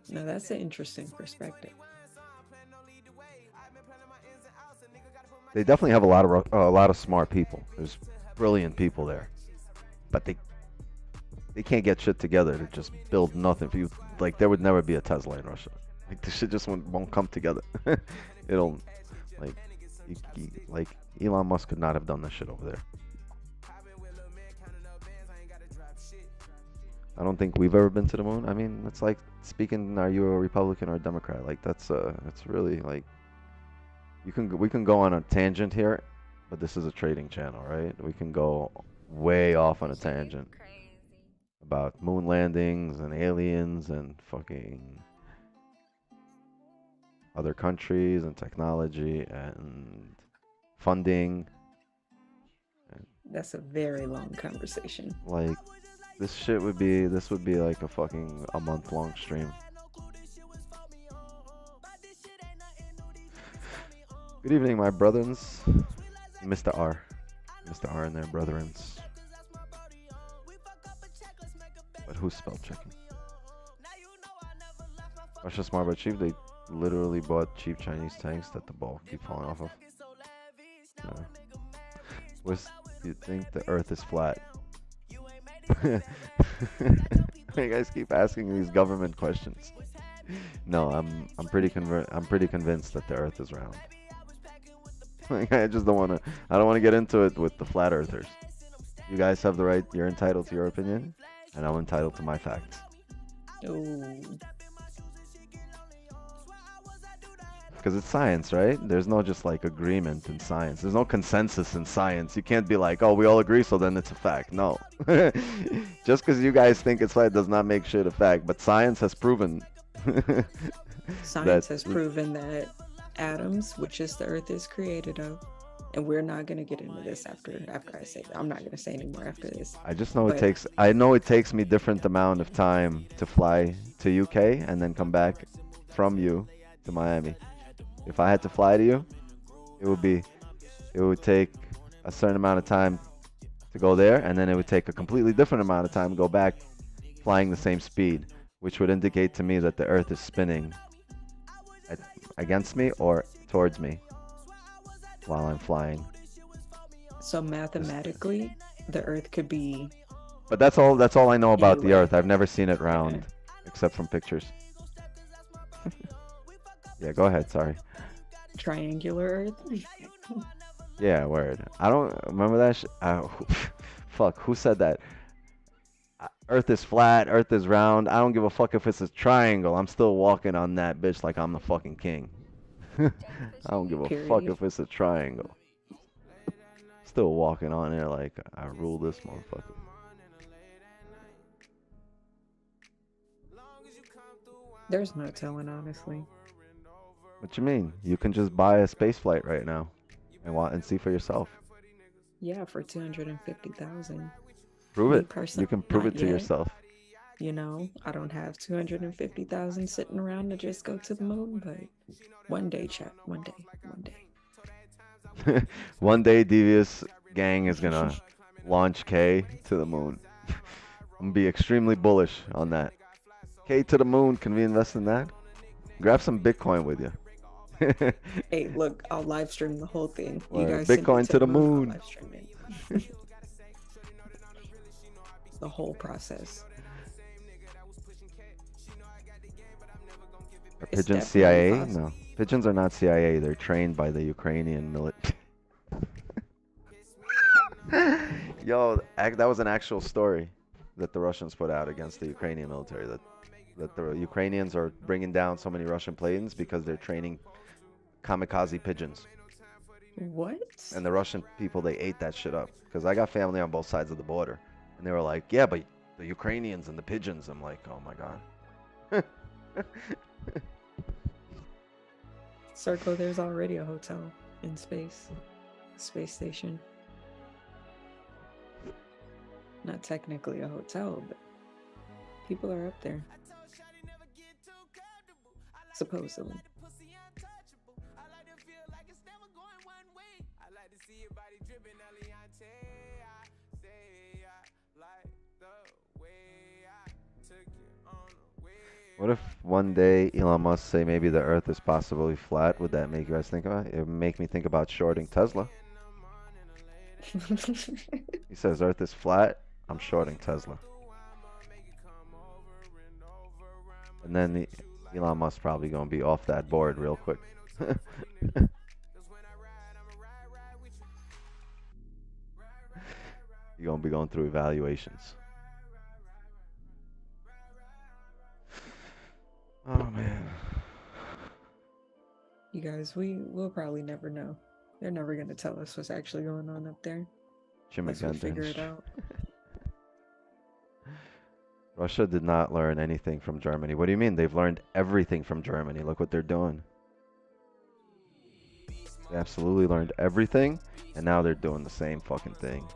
Now that's an interesting perspective. They definitely have a lot of smart people. There's brilliant people there, but they can't get shit together to just build nothing for you. Like, there would never be a Tesla in Russia. Like, this shit just won't come together. It'll, like Elon Musk could not have done this shit over there. I don't think we've ever been to the moon. I mean, it's like speaking, are you a Republican or a Democrat? Like, it's really like, we can go on a tangent here, but this is a trading channel, right? We can go way off on a tangent about moon landings and aliens and fucking other countries and technology and funding. That's a very long conversation. Like, this would be like a fucking a month-long stream. Good evening, my brethrens. Mr. R and their brethrens. But who's spell checking? Russia smart but cheap. They literally bought cheap Chinese tanks that the ball keep falling off of. Do you think the Earth is flat? You guys keep asking these government questions. No, I'm pretty convinced that the Earth is round. I just don't want to. I don't want to get into it with the flat earthers. You guys have the right. You're entitled to your opinion, and I'm entitled to my facts. Because it's science, right? There's no just like agreement in science. There's no consensus in science. You can't be like, oh, we all agree, so then it's a fact. No. Just because you guys think it's right does not make shit a fact. But science has proven. Science has proven that atoms, which is the Earth is created of, and we're not going to get into this after I say that. I'm not going to say anymore after this. I just know it takes me different amount of time to fly to UK and then come back from you to Miami. If I had to fly to you, it would take a certain amount of time to go there, and then it would take a completely different amount of time to go back flying the same speed, which would indicate to me that the Earth is spinning against me or towards me while I'm flying. So mathematically, the Earth could be. But that's all I know about the Earth. I've never seen it round, except from pictures. Yeah, go ahead. Sorry. Triangular Earth. Yeah, word. I don't remember that. Fuck. Who said that? Earth is flat, Earth is round. I don't give a fuck if it's a triangle. I'm still walking on that bitch like I'm the fucking king. I don't give a fuck Period. if it's a triangle. Still walking on here like I rule this motherfucker. There's no telling, honestly. What you mean? You can just buy a space flight right now and see for yourself. Yeah, for 250,000. Prove Me it. You can prove not it to yet. yourself. You know, I don't have 250,000 sitting around to just go to the moon, but one day, chat. One day. One day, Devious Gang is gonna launch K to the moon. I'm gonna be extremely bullish on that. K to the moon. Can we invest in that? Grab some Bitcoin with you. Hey, look, I'll live stream the whole thing. You Or guys send me Bitcoin to the I'll moon. live stream it. The whole process. Are It's pigeons definitely CIA? possible. No. Pigeons are not CIA. They're trained by the Ukrainian military. Yo, that was an actual story that the Russians put out against the Ukrainian military. That the Ukrainians are bringing down so many Russian planes because they're training kamikaze pigeons. What? And the Russian people, they ate that shit up. Because I got family on both sides of the border. And they were like, yeah, but the Ukrainians and the pigeons. I'm like, oh my God. Circle, there's already a hotel in space. Space station. Not technically a hotel, but people are up there. Supposedly. What if one day Elon Musk say maybe the Earth is possibly flat? Would that make you guys think about it? It would make me think about shorting Tesla. He says Earth is flat. I'm shorting Tesla. And then Elon Musk's probably gonna be off that board real quick. You're gonna be going through evaluations. Oh man. You guys, we'll probably never know. They're never gonna tell us what's actually going on up there. Unless we figure it out. Russia did not learn anything from Germany. What do you mean? They've learned everything from Germany. Look what they're doing. They absolutely learned everything, and now they're doing the same fucking thing.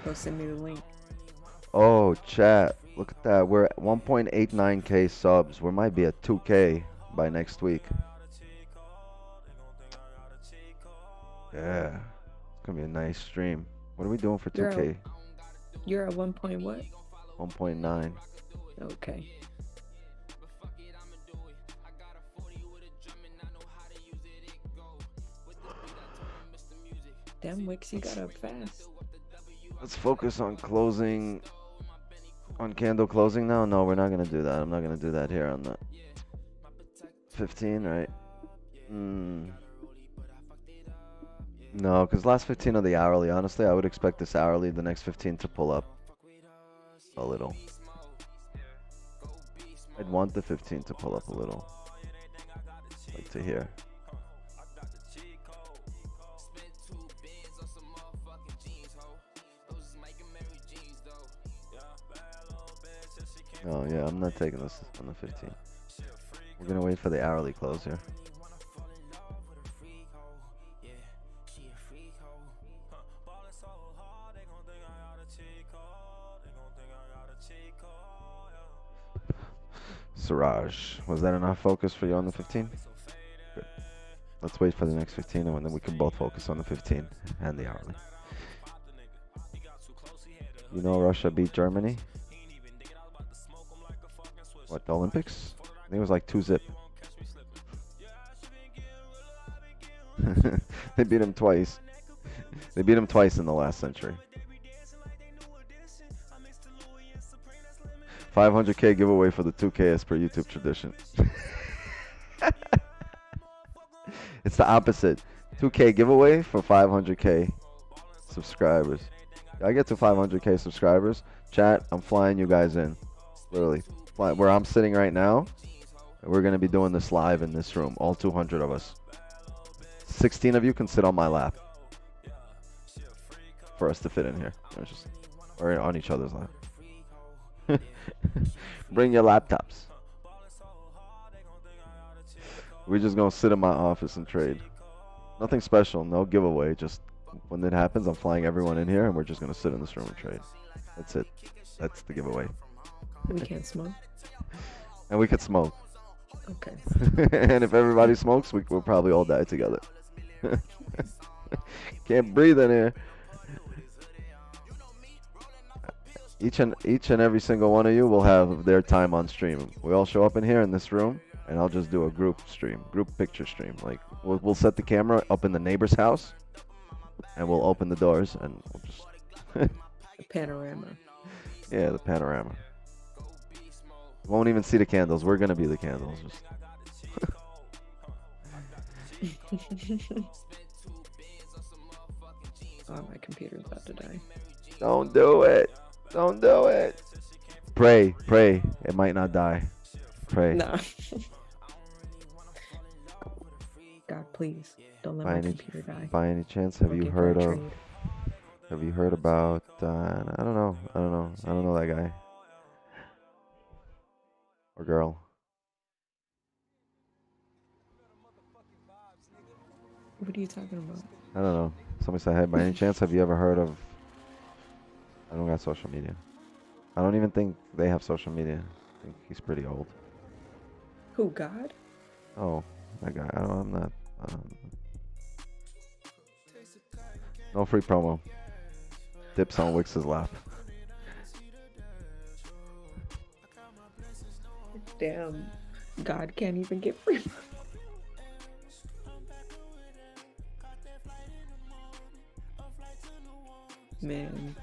Go send me the link. Oh, chat. Look at that. We're at 1.89k subs. We might be at 2k by next week. Yeah. It's going to be a nice stream. What are we doing for 2k? You're at 1 point what? 1.9. Okay. Damn, Wix, you got up fast. Let's focus on closing, on candle closing now. No, we're not going to do that. I'm not going to do that here on the 15, right? No, because last 15 of the hourly, honestly, I would expect this hourly, the next 15 to pull up a little. I'd want the 15 to pull up a little, like to here. Oh yeah, I'm not taking this on the 15. We're gonna wait for the hourly close here. Siraj, was that enough focus for you on the 15? Good. Let's wait for the next 15 and then we can both focus on the 15 and the hourly. You know Russia beat Germany? What, the Olympics? I think it was like 2-0. They beat him twice. They beat him twice in the last century. 500k giveaway for the 2k as per YouTube tradition. It's the opposite. 2K giveaway for 500K subscribers. I get to 500K subscribers. Chat, I'm flying you guys in. Literally. Where I'm sitting right now. We're going to be doing this live in this room. All 200 of us. 16 of you can sit on my lap. For us to fit in here. Or on each other's lap. Bring your laptops. We're just going to sit in my office and trade. Nothing special. No giveaway. Just when it happens, I'm flying everyone in here and we're just going to sit in this room and trade. That's it. That's the giveaway. We can't smoke. And we could smoke. Okay. And if everybody smokes, we'll probably all die together. Can't breathe in here. Each and every single one of you will have their time on stream. We all show up in here in this room, and I'll just do a group stream, group picture stream. Like we'll set the camera up in the neighbor's house, and we'll open the doors and we'll just The panorama. Yeah, the panorama. Won't even see the candles. We're gonna be the candles. Oh, my computer's about to die. Don't do it. Don't do it. Pray, pray. It might not die. Pray. Nah. God, please don't let my computer die. By any chance, have you heard of? Have you heard about? I don't know. I don't know that guy or girl. What are you talking about? I don't know. Somebody said, hey, by any chance, have you ever heard of? I don't got social media. I don't even think they have social media. I think he's pretty old. Who, God? Oh, that guy. I'm not. No free promo. Dips on Wix's lap. Damn. God can't even get free. Man.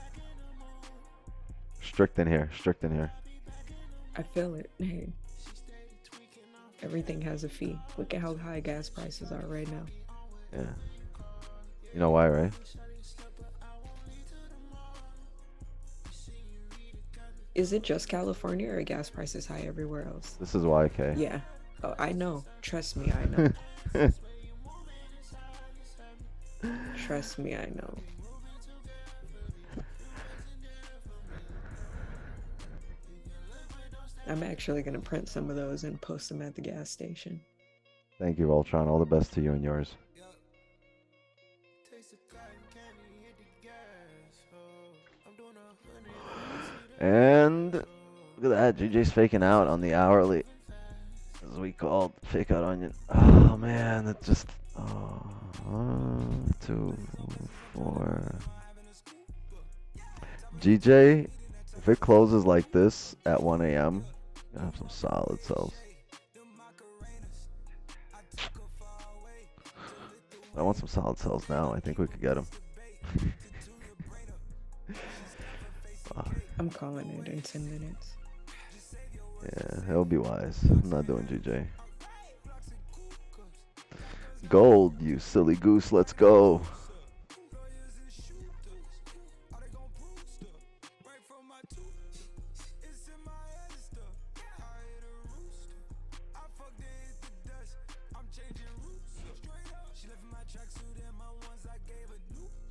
Strict in here. Strict in here. I feel it. Hey. Everything has a fee. Look at how high gas prices are right now. Yeah. You know why, right? Is it just California or are gas prices high everywhere else? This is why, Kay. Yeah. Oh, I know. Trust me, I know. Trust me, I know. I'm actually going to print some of those and post them at the gas station. Thank you, Ultron. All the best to you and yours. And look at that. GJ's faking out on the hourly. As we called fake out onion. Oh, man. That just. Oh, 1, 2, 4. GJ, if it closes like this at 1 a.m., I have some solid sells. I want some solid sells now. I think we could get them. I'm calling it in 10 minutes. Yeah, it'll be wise. I'm not doing GJ. Gold, you silly goose. Let's go.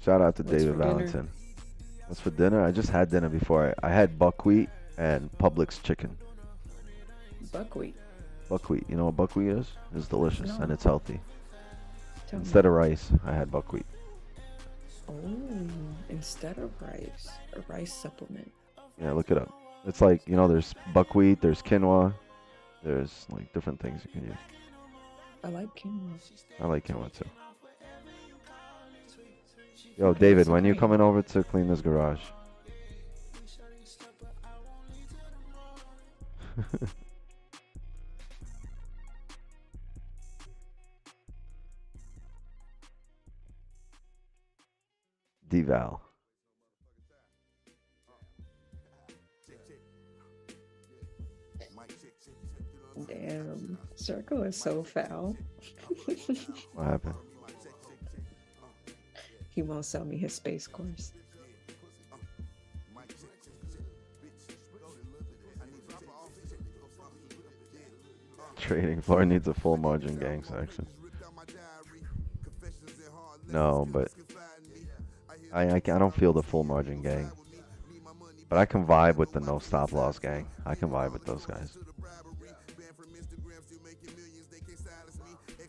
Shout out to David Valentin. What's for dinner? I just had dinner before. I had buckwheat and Publix chicken. Buckwheat? Buckwheat. You know what buckwheat is? It's delicious and it's healthy. Tell Instead me. of rice, I had buckwheat. Oh, instead of rice, a rice supplement. Yeah, look it up. It's like, you know, there's buckwheat, there's quinoa, there's like different things you can use. I like quinoa. I like quinoa too. Yo, David, when you coming over to clean this garage? Deval. Damn, Circle is so foul. What happened? He won't sell me his space course. Trading floor needs a full margin gang section. No, but I don't feel the full margin gang. But I can vibe with the no stop loss gang. I can vibe with those guys.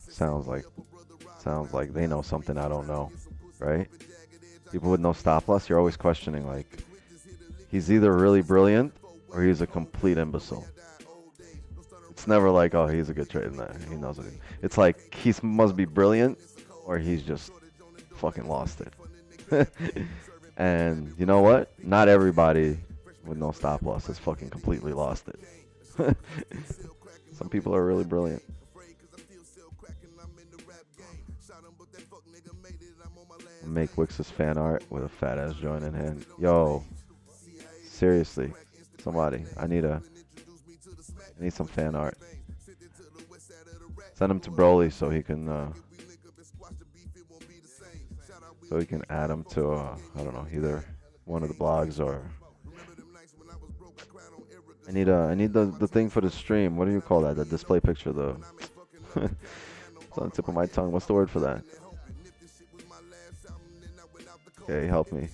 Sounds like they know something I don't know, right? People with no stop loss, you're always questioning, like, he's either really brilliant or he's a complete imbecile. It's never like, oh, he's a good trader. No, he knows it. It's like he must be brilliant or he's just fucking lost it. And you know what? Not everybody with no stop loss has fucking completely lost it. Some people are really brilliant. Make Wix's fan art with a fat ass joint in hand. Yo, seriously, somebody, I need some fan art. Send him to Broly so he can add him to I don't know, either one of the blogs or I need the thing for the stream. What do you call that? The display picture, though. It's on the tip of my tongue. What's the word for that? Okay, help me.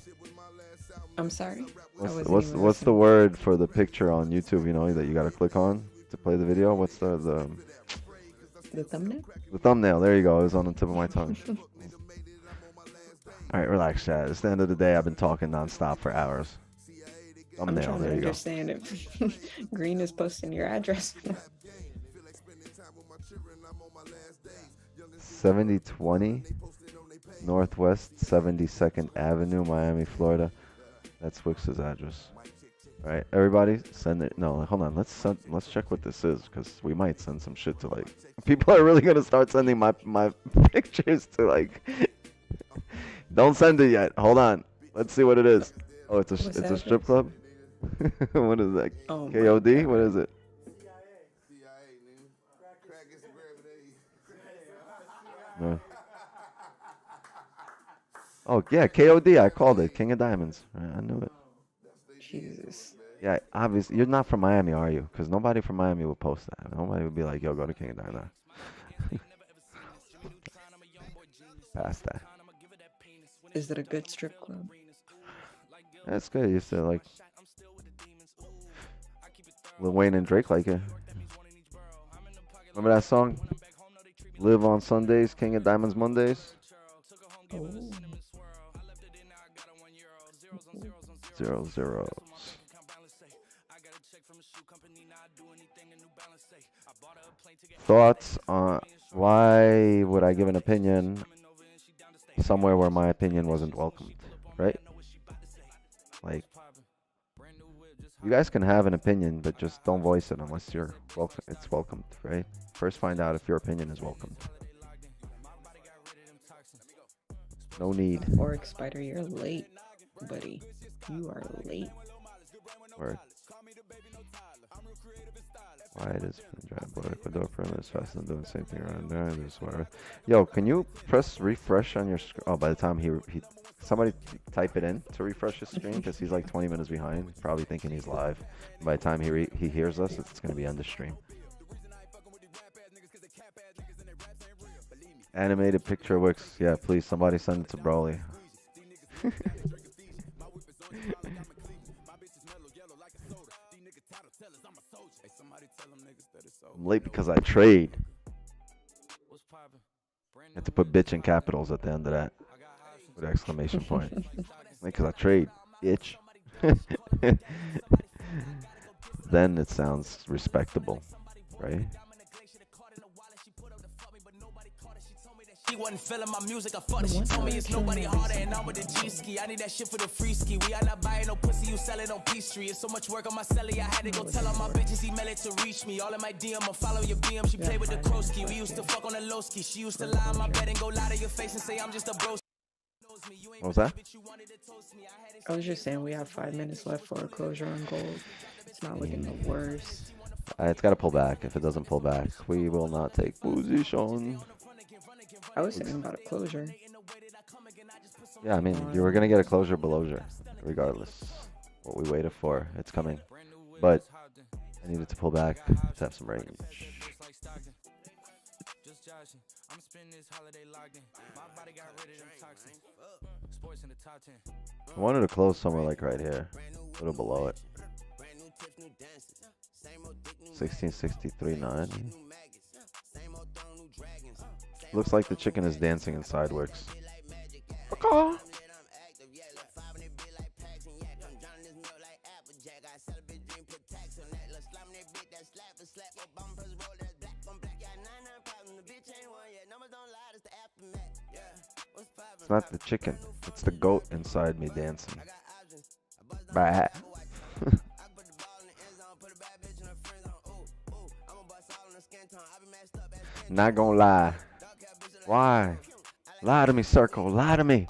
I'm sorry. What's the word for the picture on YouTube? You know that you gotta click on to play the video. What's the thumbnail? The thumbnail. There you go. It was on the tip of my tongue. All right, relax, chat. It's the end of the day. I've been talking nonstop for hours. Thumbnail. I'm trying to understand if Green is posting your address. 7020 Northwest 72nd Avenue, Miami, Florida. That's Wix's address. All right, everybody, send it. No, hold on. Let's check what this is, because we might send some shit to, like, people are really gonna start sending my pictures to, like. Don't send it yet. Hold on. Let's see what it is. Oh, it's a strip club. What is that? Oh, KOD? What is it? No. Oh yeah, KOD. I called it King of Diamonds. I knew it. Jesus. Yeah, obviously you're not from Miami, are you? Because nobody from Miami would post that. Nobody would be like, "Yo, go to King of Diamonds." Past that. Is it a good strip club? That's good. You said like Lil Wayne and Drake like it. Remember that song? Live on Sundays, King of Diamonds Mondays. Oh. 0 zeros. Thoughts on why would I give an opinion somewhere where my opinion wasn't welcomed, right? Like, you guys can have an opinion, but just don't voice it unless it's welcomed, right? First find out if your opinion is welcomed. No need. Forex Spider, you're late, buddy. You are late. Word. Why it is Ecuador is faster than doing the same thing around there. This whatever. Yo, can you press refresh on your screen? Oh, by the time he somebody type it in to refresh his screen, because he's like 20 minutes behind, probably thinking he's live. By the time he hears us, it's gonna be end the stream. Animated picture of Wix. Yeah, please, somebody send it to Broly. I'm late because I trade. I have to put bitch in capitals at the end of that with an exclamation point. Late because I trade, bitch. Then it sounds respectable, right? She wasn't feeling my music, I fucked it. She told me it's nobody harder, and I'm with the G ski. I need that shit for the free ski. We are not buying no pussy, you sell it on P Street. It's so much work on my celly, I had to go tell all my bitches email it to reach me. All in my DM, I follow your BM. She played with the Krosky. We used to fuck on the low ski. She used to lie on my bed and go lie to your face and say I'm just a bro. What was that? I was just saying we have 5 minutes left for a closure on gold. It's not looking the worst. It's got to pull back. If it doesn't pull back, we will not take position. I was thinking about a closure. Yeah, I mean, you were gonna get a closure below regardless. What we waited for, it's coming. But I needed to pull back to have some range. I'm spending this holiday locked in. My body got rid of them toxins. Sports in the top 10. I wanted to close somewhere like right here, a little below it. 1663.9. Looks like the chicken is dancing in sideways. Okay. It's not the chicken, it's the goat inside me dancing. Bah. Not gonna lie. Why? Lie to me, Circle. Lie to me.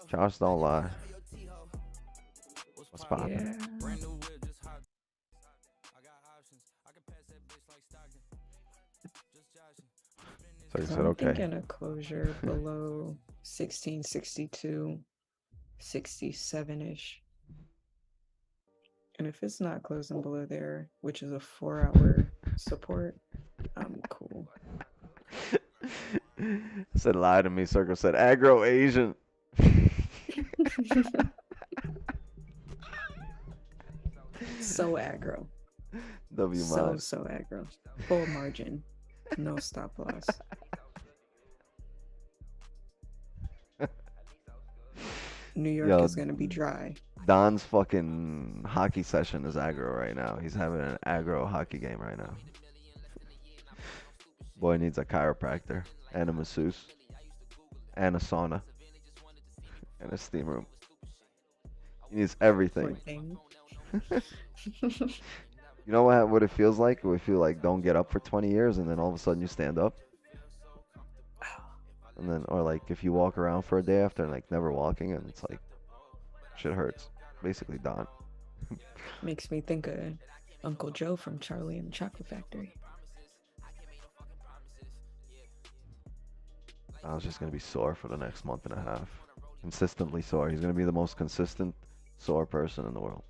Josh, don't lie. What's poppin'? Yeah. So you said I'm okay. thinking a closure below 1662, 67-ish. And if it's not closing below there, which is a 4-hour support, I'm cool. Said lie to me, Circle said aggro Asian. So aggro. W so aggro. Full margin. No stop loss. New York is gonna be dry. Don's fucking hockey session is aggro right now. He's having an aggro hockey game right now. Boy needs a chiropractor and a masseuse and a sauna and a steam room. He needs everything. You know what it feels like? It would feel like don't get up for 20 years and then all of a sudden you stand up. And then, or like if you walk around for a day after like never walking and it's like shit hurts. Basically Don. Makes me think of Uncle Joe from Charlie and the Chocolate Factory. Don's just going to be sore for the next month and a half. Consistently sore. He's going to be the most consistent sore person in the world.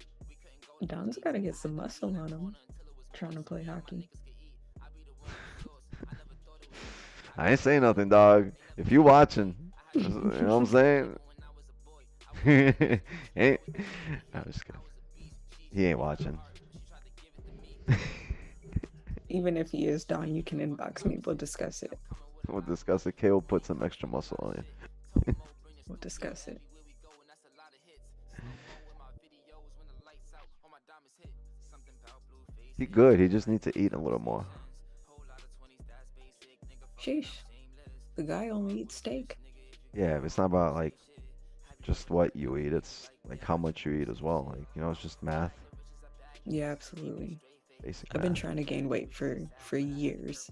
Don's got to get some muscle on him trying to play hockey. I ain't saying nothing, dog. If you watching, you know what I'm saying? I'm just kidding. He ain't watching. Even if he is, Don, you can inbox me. We'll discuss it. We'll discuss it. Kay will put some extra muscle on you. We'll discuss it. He good. He just needs to eat a little more. Sheesh. The guy only eats steak. Yeah, it's not about like just what you eat. It's like how much you eat as well. Like, you know, it's just math. Yeah, absolutely. Basic I've been math. trying to gain weight for years.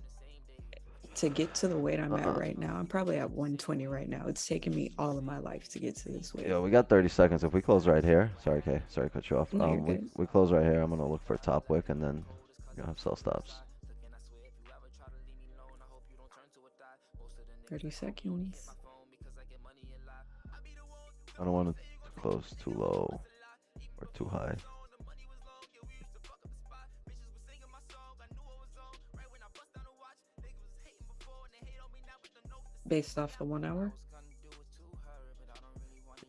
To get to the weight I'm at right now, I'm probably at 120 right now. It's taken me all of my life to get to this weight. Yo, we got 30 seconds. If we close right here, sorry, Kay, sorry to cut you off. No, you're good. We close right here. I'm gonna look for a top wick and then we're gonna have sell stops. 30 seconds. I don't want it to close too low or too high. Based off the 1 hour?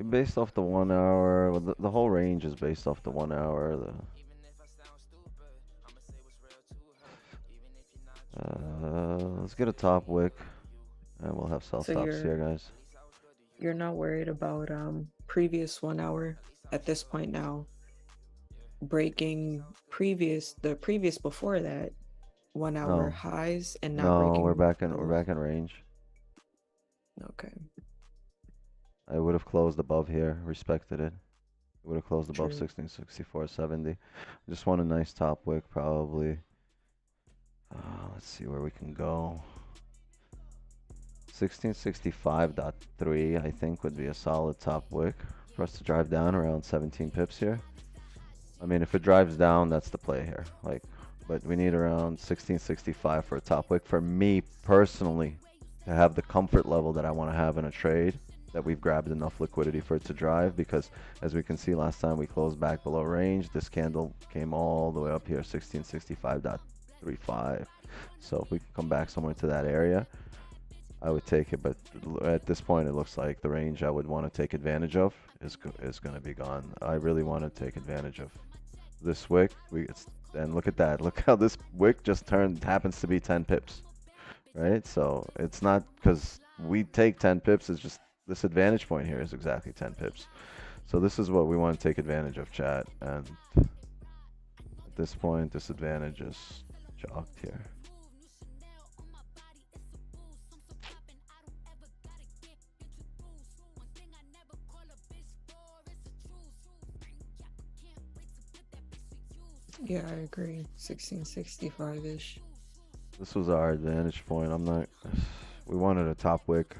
Based off the 1 hour, well, the whole range is based off the 1 hour. Let's get a top wick, and we'll have sell stops here, guys. You're not worried about previous 1 hour at this point now breaking the previous before that 1 hour highs and not breaking. No, we're back in range. Okay. I would have closed above here, respected it. Would have closed above 1664.70. Just want a nice top wick, probably. Let's see where we can go. 1665.3, I think, would be a solid top wick for us to drive down around 17 pips here. I mean, if it drives down, that's the play here. Like, but we need around 1665 for a top wick. For me personally, to have the comfort level that I want to have in a trade, that we've grabbed enough liquidity for it to drive, because as we can see last time we closed back below range, this candle came all the way up here, 1665.35. So if we can come back somewhere to that area, I would take it. But at this point, it looks like the range I would want to take advantage of is going to be gone. I really want to take advantage of this wick. And look at that. Look how this wick just happens to be 10 pips, right? So it's not because we take 10 pips. It's just this advantage point here is exactly 10 pips. So this is what we want to take advantage of, chat. And at this point, this advantage is chalked here. Yeah, I agree. 1665-ish. This was our advantage point. We wanted a top wick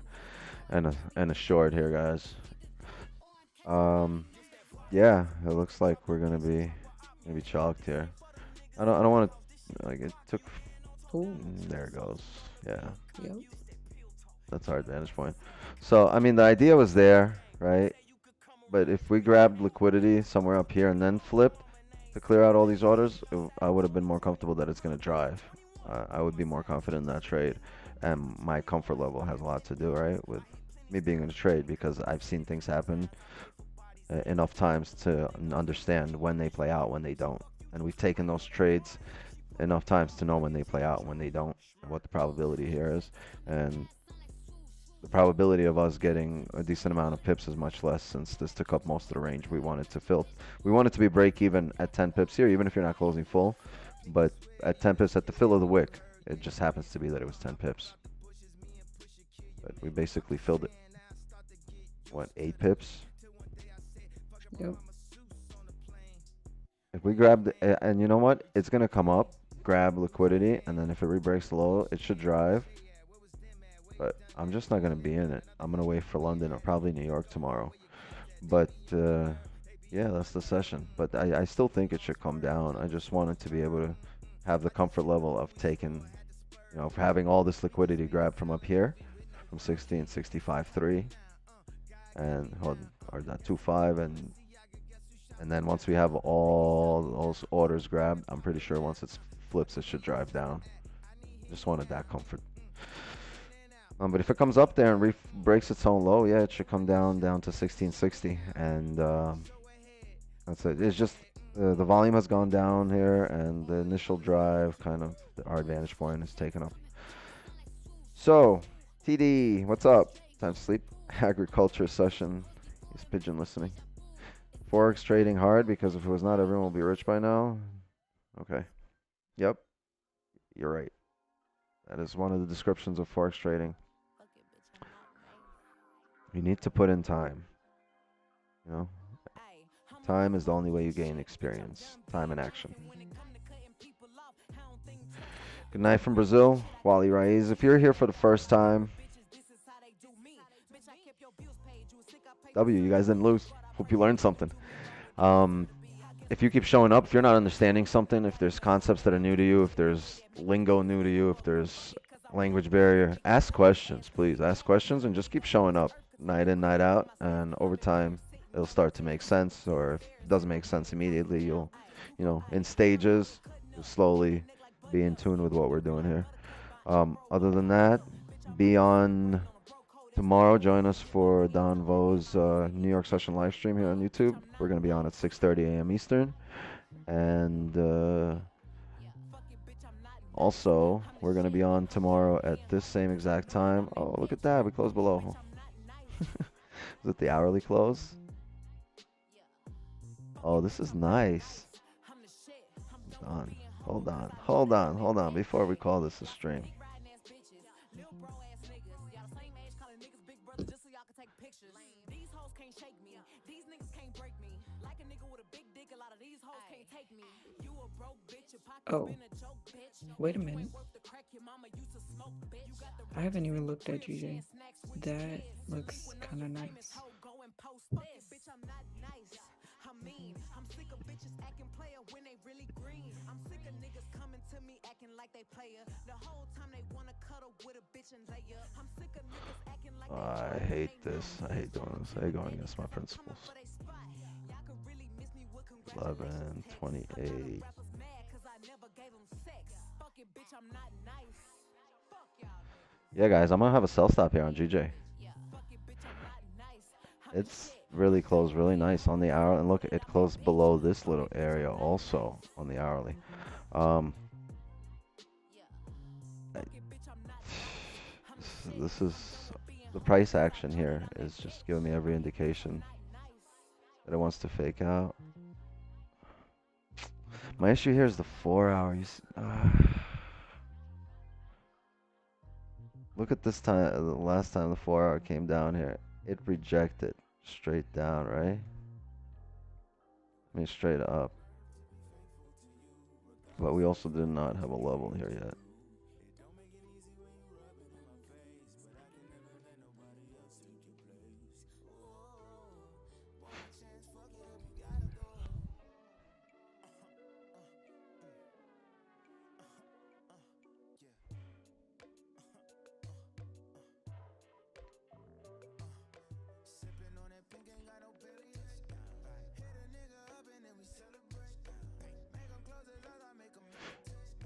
and a short here, guys. Yeah, it looks like we're gonna be maybe chalked here. I don't want to, like, it took. Ooh. There it goes. Yeah. Yep. That's our advantage point. So I mean, the idea was there, right? But if we grabbed liquidity somewhere up here and then flipped to clear out all these orders, I would have been more comfortable that it's going to drive. I would be more confident in that trade, and my comfort level has a lot to do, right, with me being in a trade, because I've seen things happen enough times to understand when they play out, when they don't, and we've taken those trades enough times to know when they play out, when they don't, and what the probability here is, and the probability of us getting a decent amount of pips is much less, since this took up most of the range we wanted to fill. We wanted to be break even at 10 pips here, even if you're not closing full. But at 10 pips at the fill of the wick, it just happens to be that it was 10 pips. But we basically filled it. What, 8 pips? Yep. If we grab the, and you know what? It's going to come up, grab liquidity, and then if it rebreaks low, it should drive. But I'm just not going to be in it. I'm going to wait for London or probably New York tomorrow. But, yeah, that's the session. But I still think it should come down. I just wanted to be able to have the comfort level of taking, you know, having all this liquidity grabbed from up here, from 1665.3, and or that 2.5, and then once we have all those orders grabbed, I'm pretty sure once it flips, it should drive down. Just wanted that comfort. But if it comes up there and breaks its own low, yeah, it should come down to 1660, and that's it. It's just the volume has gone down here, and the initial drive, kind of our advantage point, is taken up. So, TD, what's up? Time to sleep. Agriculture session. He's pigeon listening. Forex trading hard, because if it was not, everyone will be rich by now. Okay. Yep. You're right. That is one of the descriptions of Forex trading. You need to put in time. You know? Time is the only way you gain experience. Time and action. Good night from Brazil. Wally Raiz. If you're here for the first time, you guys didn't lose. Hope you learned something. If you keep showing up, if you're not understanding something, if there's concepts that are new to you, if there's lingo new to you, if there's language barrier, ask questions, please. Ask questions and just keep showing up night in, night out, and over time it'll start to make sense. Or if it doesn't make sense immediately, you'll, you know, in stages, you'll slowly be in tune with what we're doing here. Other than that, be on tomorrow. Join us for Don Vo's New York session live stream here on YouTube. We're going to be on at 6:30 a.m. Eastern. And also, we're going to be on tomorrow at this same exact time. Oh, look at that. We closed below. Is it the hourly close? Oh, this is nice. Hold on. Before we call this a stream. Oh, wait a minute. I haven't even looked at GJ. That looks kind of nice. I hate this. I hate doing this. I hate going against my principles. 11, 28. Yeah, guys, I'm gonna have a sell stop here on GJ. It's really closed really nice on the hour, and look, it closed below this little area also on the hourly. This is the price action here is just giving me every indication that it wants to fake out. My issue here is the 4 hours. Look at this time. The last time the 4 hour came down here, it rejected straight down, right? I mean straight up. But we also did not have a level here yet.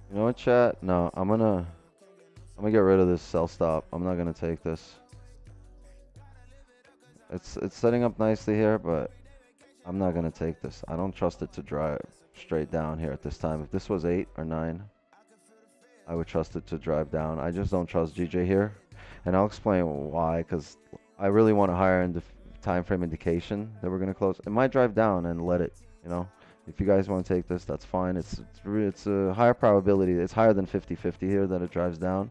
You know what, chat? No, I'm gonna get rid of this sell stop. I'm not gonna take this. It's setting up nicely here, but I'm not gonna take this. I don't trust it to drive straight down here at this time. If this was 8 or 9, I would trust it to drive down. I just don't trust GJ here, and I'll explain why. Because I really want a higher time frame indication that we're gonna close. It might drive down and let it, you know. If you guys want to take this, that's fine. It's a higher probability. It's higher than 50-50 here that it drives down.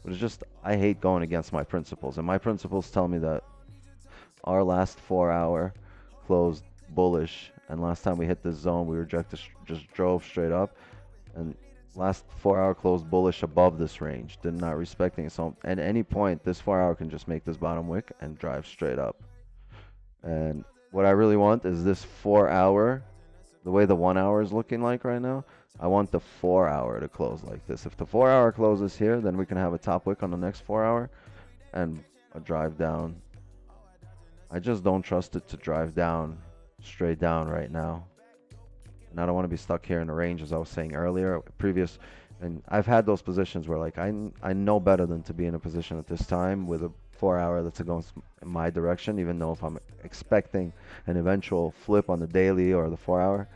But it's just, I hate going against my principles. And my principles tell me that our last 4 hour closed bullish. And last time we hit this zone, we rejected, just drove straight up. And last 4 hour closed bullish above this range. Did not respecting it. So at any point, this 4 hour can just make this bottom wick and drive straight up. And what I really want is this 4 hour. The way the 1 hour is looking like right now, I want the 4 hour to close like this. If the 4 hour closes here, then we can have a top wick on the next 4 hour and a drive down. I just don't trust it to drive down, straight down right now. And I don't want to be stuck here in the range, as I was saying earlier, and I've had those positions where like I know better than to be in a position at this time with a 4 hour that's going in my direction, even though if I'm expecting an eventual flip on the daily or the 4 hour,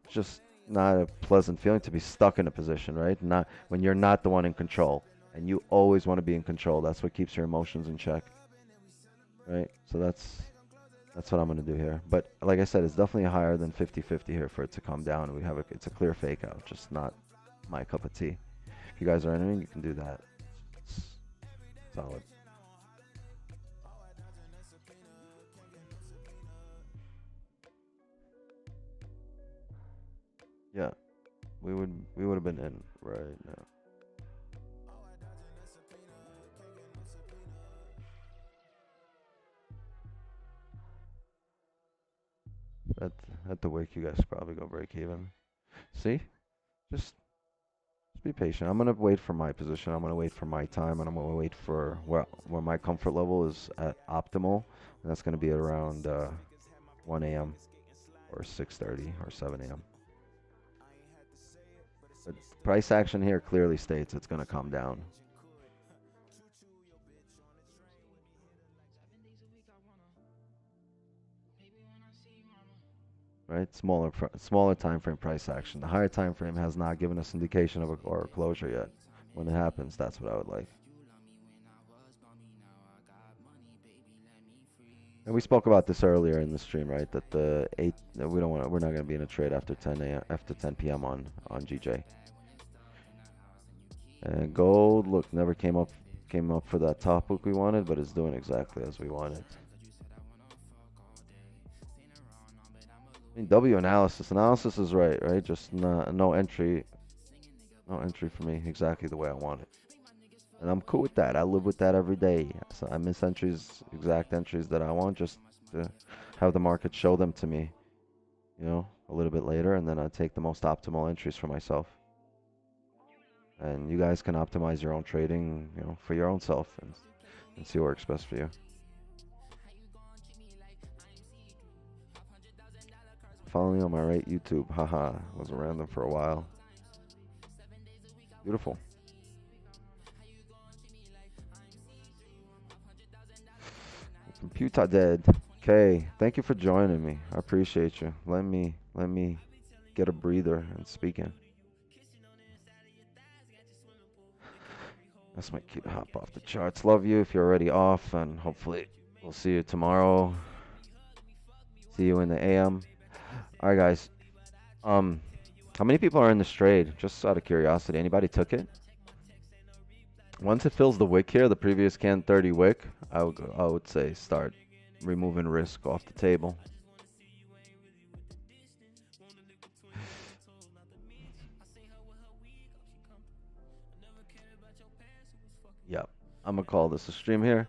it's just not a pleasant feeling to be stuck in a position, right? Not when you're not the one in control, and you always want to be in control. That's what keeps your emotions in check, right? So that's what I'm going to do here. But like I said, it's definitely higher than 50-50 here for it to come down. We have it's a clear fake out, just not my cup of tea. If you guys are entering, you can do that. It's solid. Yeah, we would have been in right now. At the wake, you guys probably go break even. See, just be patient. I'm gonna wait for my position. I'm gonna wait for my time, and I'm gonna wait for where my comfort level is at optimal, and that's gonna be around 1 a.m. or 6:30 or 7 a.m. But price action here clearly states it's going to come down. Right? Smaller time frame price action. The higher time frame has not given us indication of a closure yet. When it happens, that's what I would like. And we spoke about this earlier in the stream, right? That we're not going to be in a trade after 10 p.m. on GJ. And gold, look, never came up for that top hook we wanted, but it's doing exactly as we wanted. I mean, W analysis is right? Just no entry for me, exactly the way I want it. And I'm cool with that. I live with that every day. So I miss entries, exact entries that I want, just to have the market show them to me. You know, a little bit later, and then I take the most optimal entries for myself. And you guys can optimize your own trading, you know, for your own self and see what works best for you. Follow me on my right YouTube. Haha, was random for a while. Beautiful. Computer dead. Okay, thank you for joining me. I appreciate you. Let me get a breather and speak in. That's my key to hop off the charts. Love you if you're already off, and hopefully we'll see you tomorrow. See you in the AM. All right, guys. How many people are in this trade? Just out of curiosity, anybody took it? Once it fills the wick here, the previous can 30 wick, I would say start removing risk off the table. Yep, I'm gonna call this a stream here.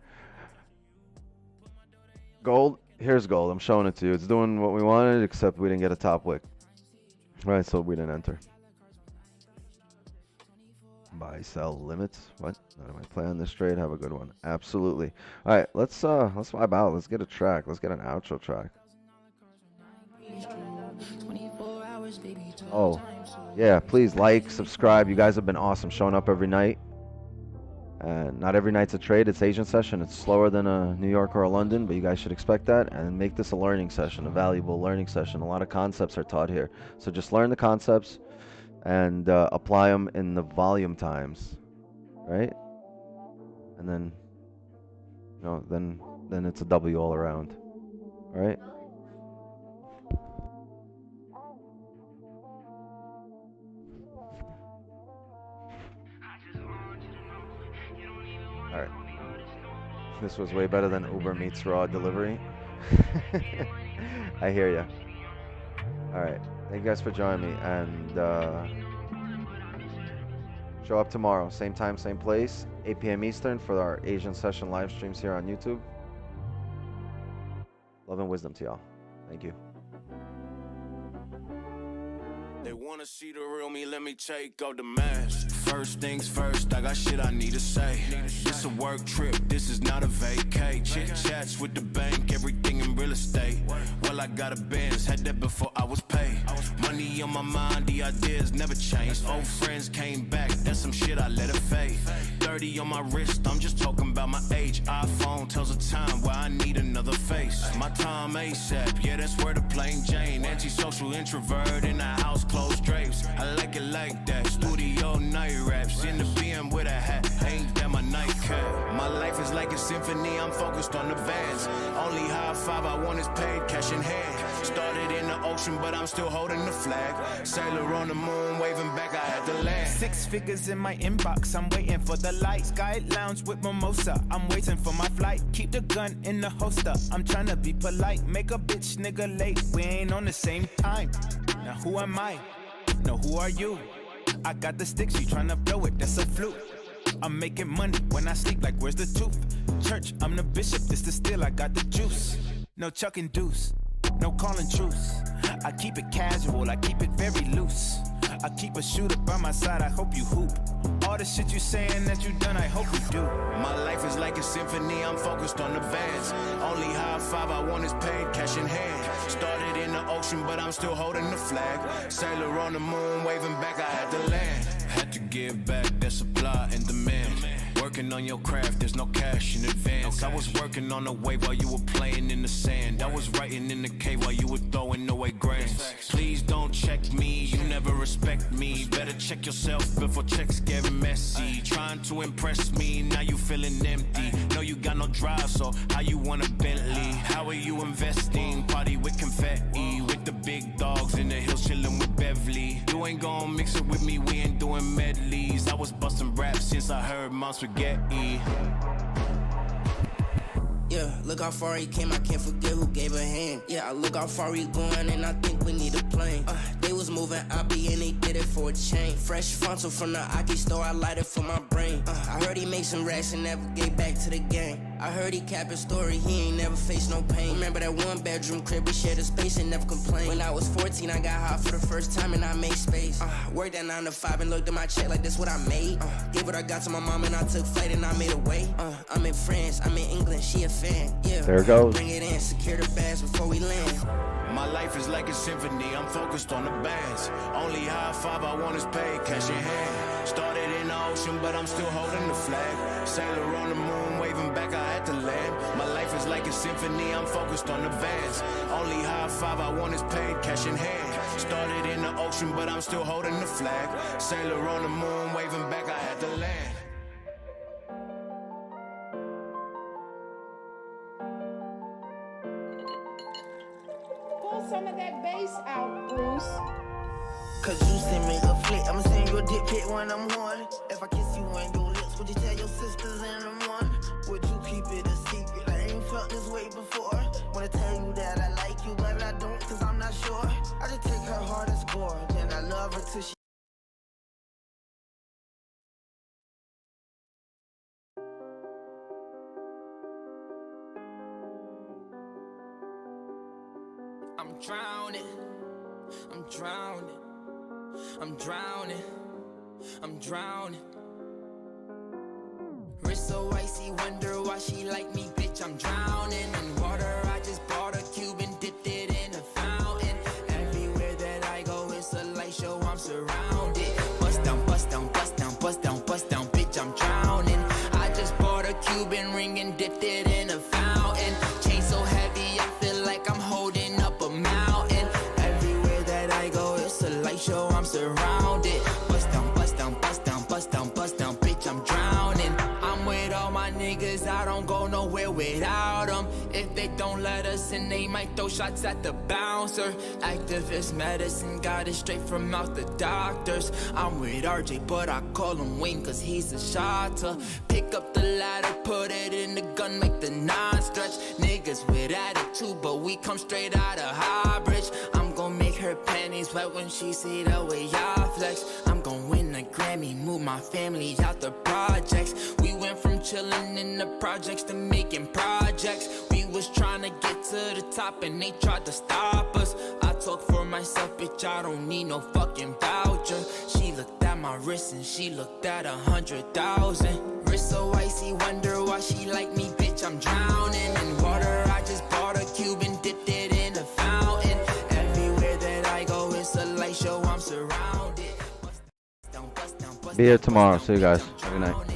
Gold, here's gold. I'm showing it to you. It's doing what we wanted, except we didn't get a top wick. Right, so we didn't enter. Buy, sell, limits. What? Not my play on this trade. Have a good one. Absolutely. All right, let's vibe out. Let's get a track. Let's get an outro track. Oh, yeah. Please like, subscribe. You guys have been awesome, showing up every night. And not every night's a trade. It's Asian session. It's slower than a New York or a London, but you guys should expect that. And make this a learning session, a valuable learning session. A lot of concepts are taught here, so just learn the concepts and apply them in the volume times, right? And then, you know, then it's a W all around, all right? All right. This was way better than Uber meets raw delivery. I hear ya. All right. Thank you guys for joining me, and show up tomorrow, same time, same place, 8 p.m. Eastern for our Asian session live streams here on YouTube. Love and wisdom to y'all. Thank you. They wanna see the real me, let me take off the mask. First things first, I got shit I need to say. This a work trip, this is not a vacay. Chit chats with the bank, everything in real estate. Well, I got a Benz, had that before I was paid. Money on my mind, the ideas never changed. Old friends came back, that's some shit I let it fade. 30 on my wrist, I'm just talking about my age. iPhone tells a time where I need another face. My time ASAP, yeah, that's where the plain Jane. Antisocial introvert in the house, closed drapes. I like it like that. Studio night raps in the BM with a hat. Ain't that my nightcap? My life is like a symphony. I'm focused on the vans. Only high five I want is paid, cash in hand. Started in the ocean, but I'm still holding the flag. Sailor on the moon, waving back. I had to land. 6 figures in my inbox. I'm waiting for the light. Sky lounge with mimosa. I'm waiting for my flight. Keep the gun in the holster. I'm trying to be polite. Make a bitch nigga late. We ain't on the same time. Now who am I? No, who are you? I got the stick, she tryna blow it, that's a fluke. I'm making money when I sleep, like where's the tooth? Church, I'm the bishop, this the still, I got the juice. No chuck and deuce, no calling truce. I keep it casual, I keep it very loose. I keep a shooter by my side, I hope you hoop. All the shit you saying that you done, I hope you do. My life is like a symphony, I'm focused on the vans. Only high five I want is paid, cash in hand. Started in the ocean, but I'm still holding the flag. Sailor on the moon, waving back, I had to land. Had to give back that supply and demand. Working on your craft, there's no cash in advance. I was working on the wave while you were playing in the sand. I was writing in the cave while you were throwing away grants. Please don't check me, you never respect me. Better check yourself before checks get messy. Trying to impress me, now you feeling empty. No, you got no drive, so how you want a Bentley? How are you investing? Party with confetti, with the big dogs in the hills, chilling with Beverly. You ain't gon' mix it with me, we ain't doing medleys. I was busting raps since I heard Mom Spaghetti. Yeah, look how far he came, I can't forget who gave a hand. Yeah, I look how far he's going and I think we need a plane. They was moving, I be and they did headed for a chain. Fresh frontal from the Aki store, I light it for my brain. I heard he made some racks and never gave back to the gang. I heard he capped his story, he ain't never faced no pain. Remember that one bedroom crib, we shared a space and never complained. When I was 14, I got hot for the first time and I made space. Worked that 9 to 5 and looked at my check like this what I made. Gave what I got to my mom and I took flight and I made a way. I'm in France, I'm in England, she a fan. Yeah. There it goes. Bring it in, secure the bags before we land. My life is like a symphony, I'm focused on the bands. Only high five I want is paid, cash in hand. Started in the ocean, but I'm still holding the flag. Sailor on the moon, waving back, I had to land. My life is like a symphony, I'm focused on the bands. Only high five I want is paid, cash in hand. Started in the ocean, but I'm still holding the flag. Sailor on the moon, waving back, I had to land. Some of that bass out, Bruce. Cause you send me a flick, I'ma send you a dick pic when I'm horny. If I kiss you on your lips, would you tell your sisters in the morning? Would you keep it a secret? I ain't felt this way before. Wanna tell you that I like you, but I don't cause I'm not sure. I just take her heart and score, then I love her till she I'm drowning, I'm drowning, I'm drowning, I'm drowning. Wrist so icy, wonder why she like me, bitch, I'm drowning. In water, I just bought a cube and dipped it in a fountain. Everywhere that I go, it's a light show, I'm surrounded. Bust down, bust down, bust down, bust down, bust down, bitch, I'm drowning. I just bought a Cuban ring and dipped it in a fountain. Chain so heavy, I feel like I'm holding up a mountain. Everywhere that I go, it's a light show, I'm surrounded. Bust down, bust down, bust down, bust down, bust down, bitch, I'm drowning. I'm with all my niggas, I don't go nowhere without them. If they don't let us in, they might throw shots at the bouncer. Activist medicine, got it straight from out the doctors. I'm with RJ, but I call him Wayne cause he's a shotter. Pick up the ladder, put it in the gun, make the non-stretch. Niggas with attitude, but we come straight out of Highbridge. I'm gon' make her panties wet when she see the way I flex. I'm gon' win a Grammy, move my family out the projects. We went from chillin' in the projects to making projects. We was trying to get to the top and they tried to stop us. I talk for myself, bitch, I don't need no fucking voucher. She looked at my wrist and she looked at 100,000. Wrist so icy, wonder why she like me, bitch, I'm drowning. In water, I just bought a cube and dipped it in a fountain. Everywhere that I go, it's a light show, I'm surrounded. Be here tomorrow. See you guys. Have a good night.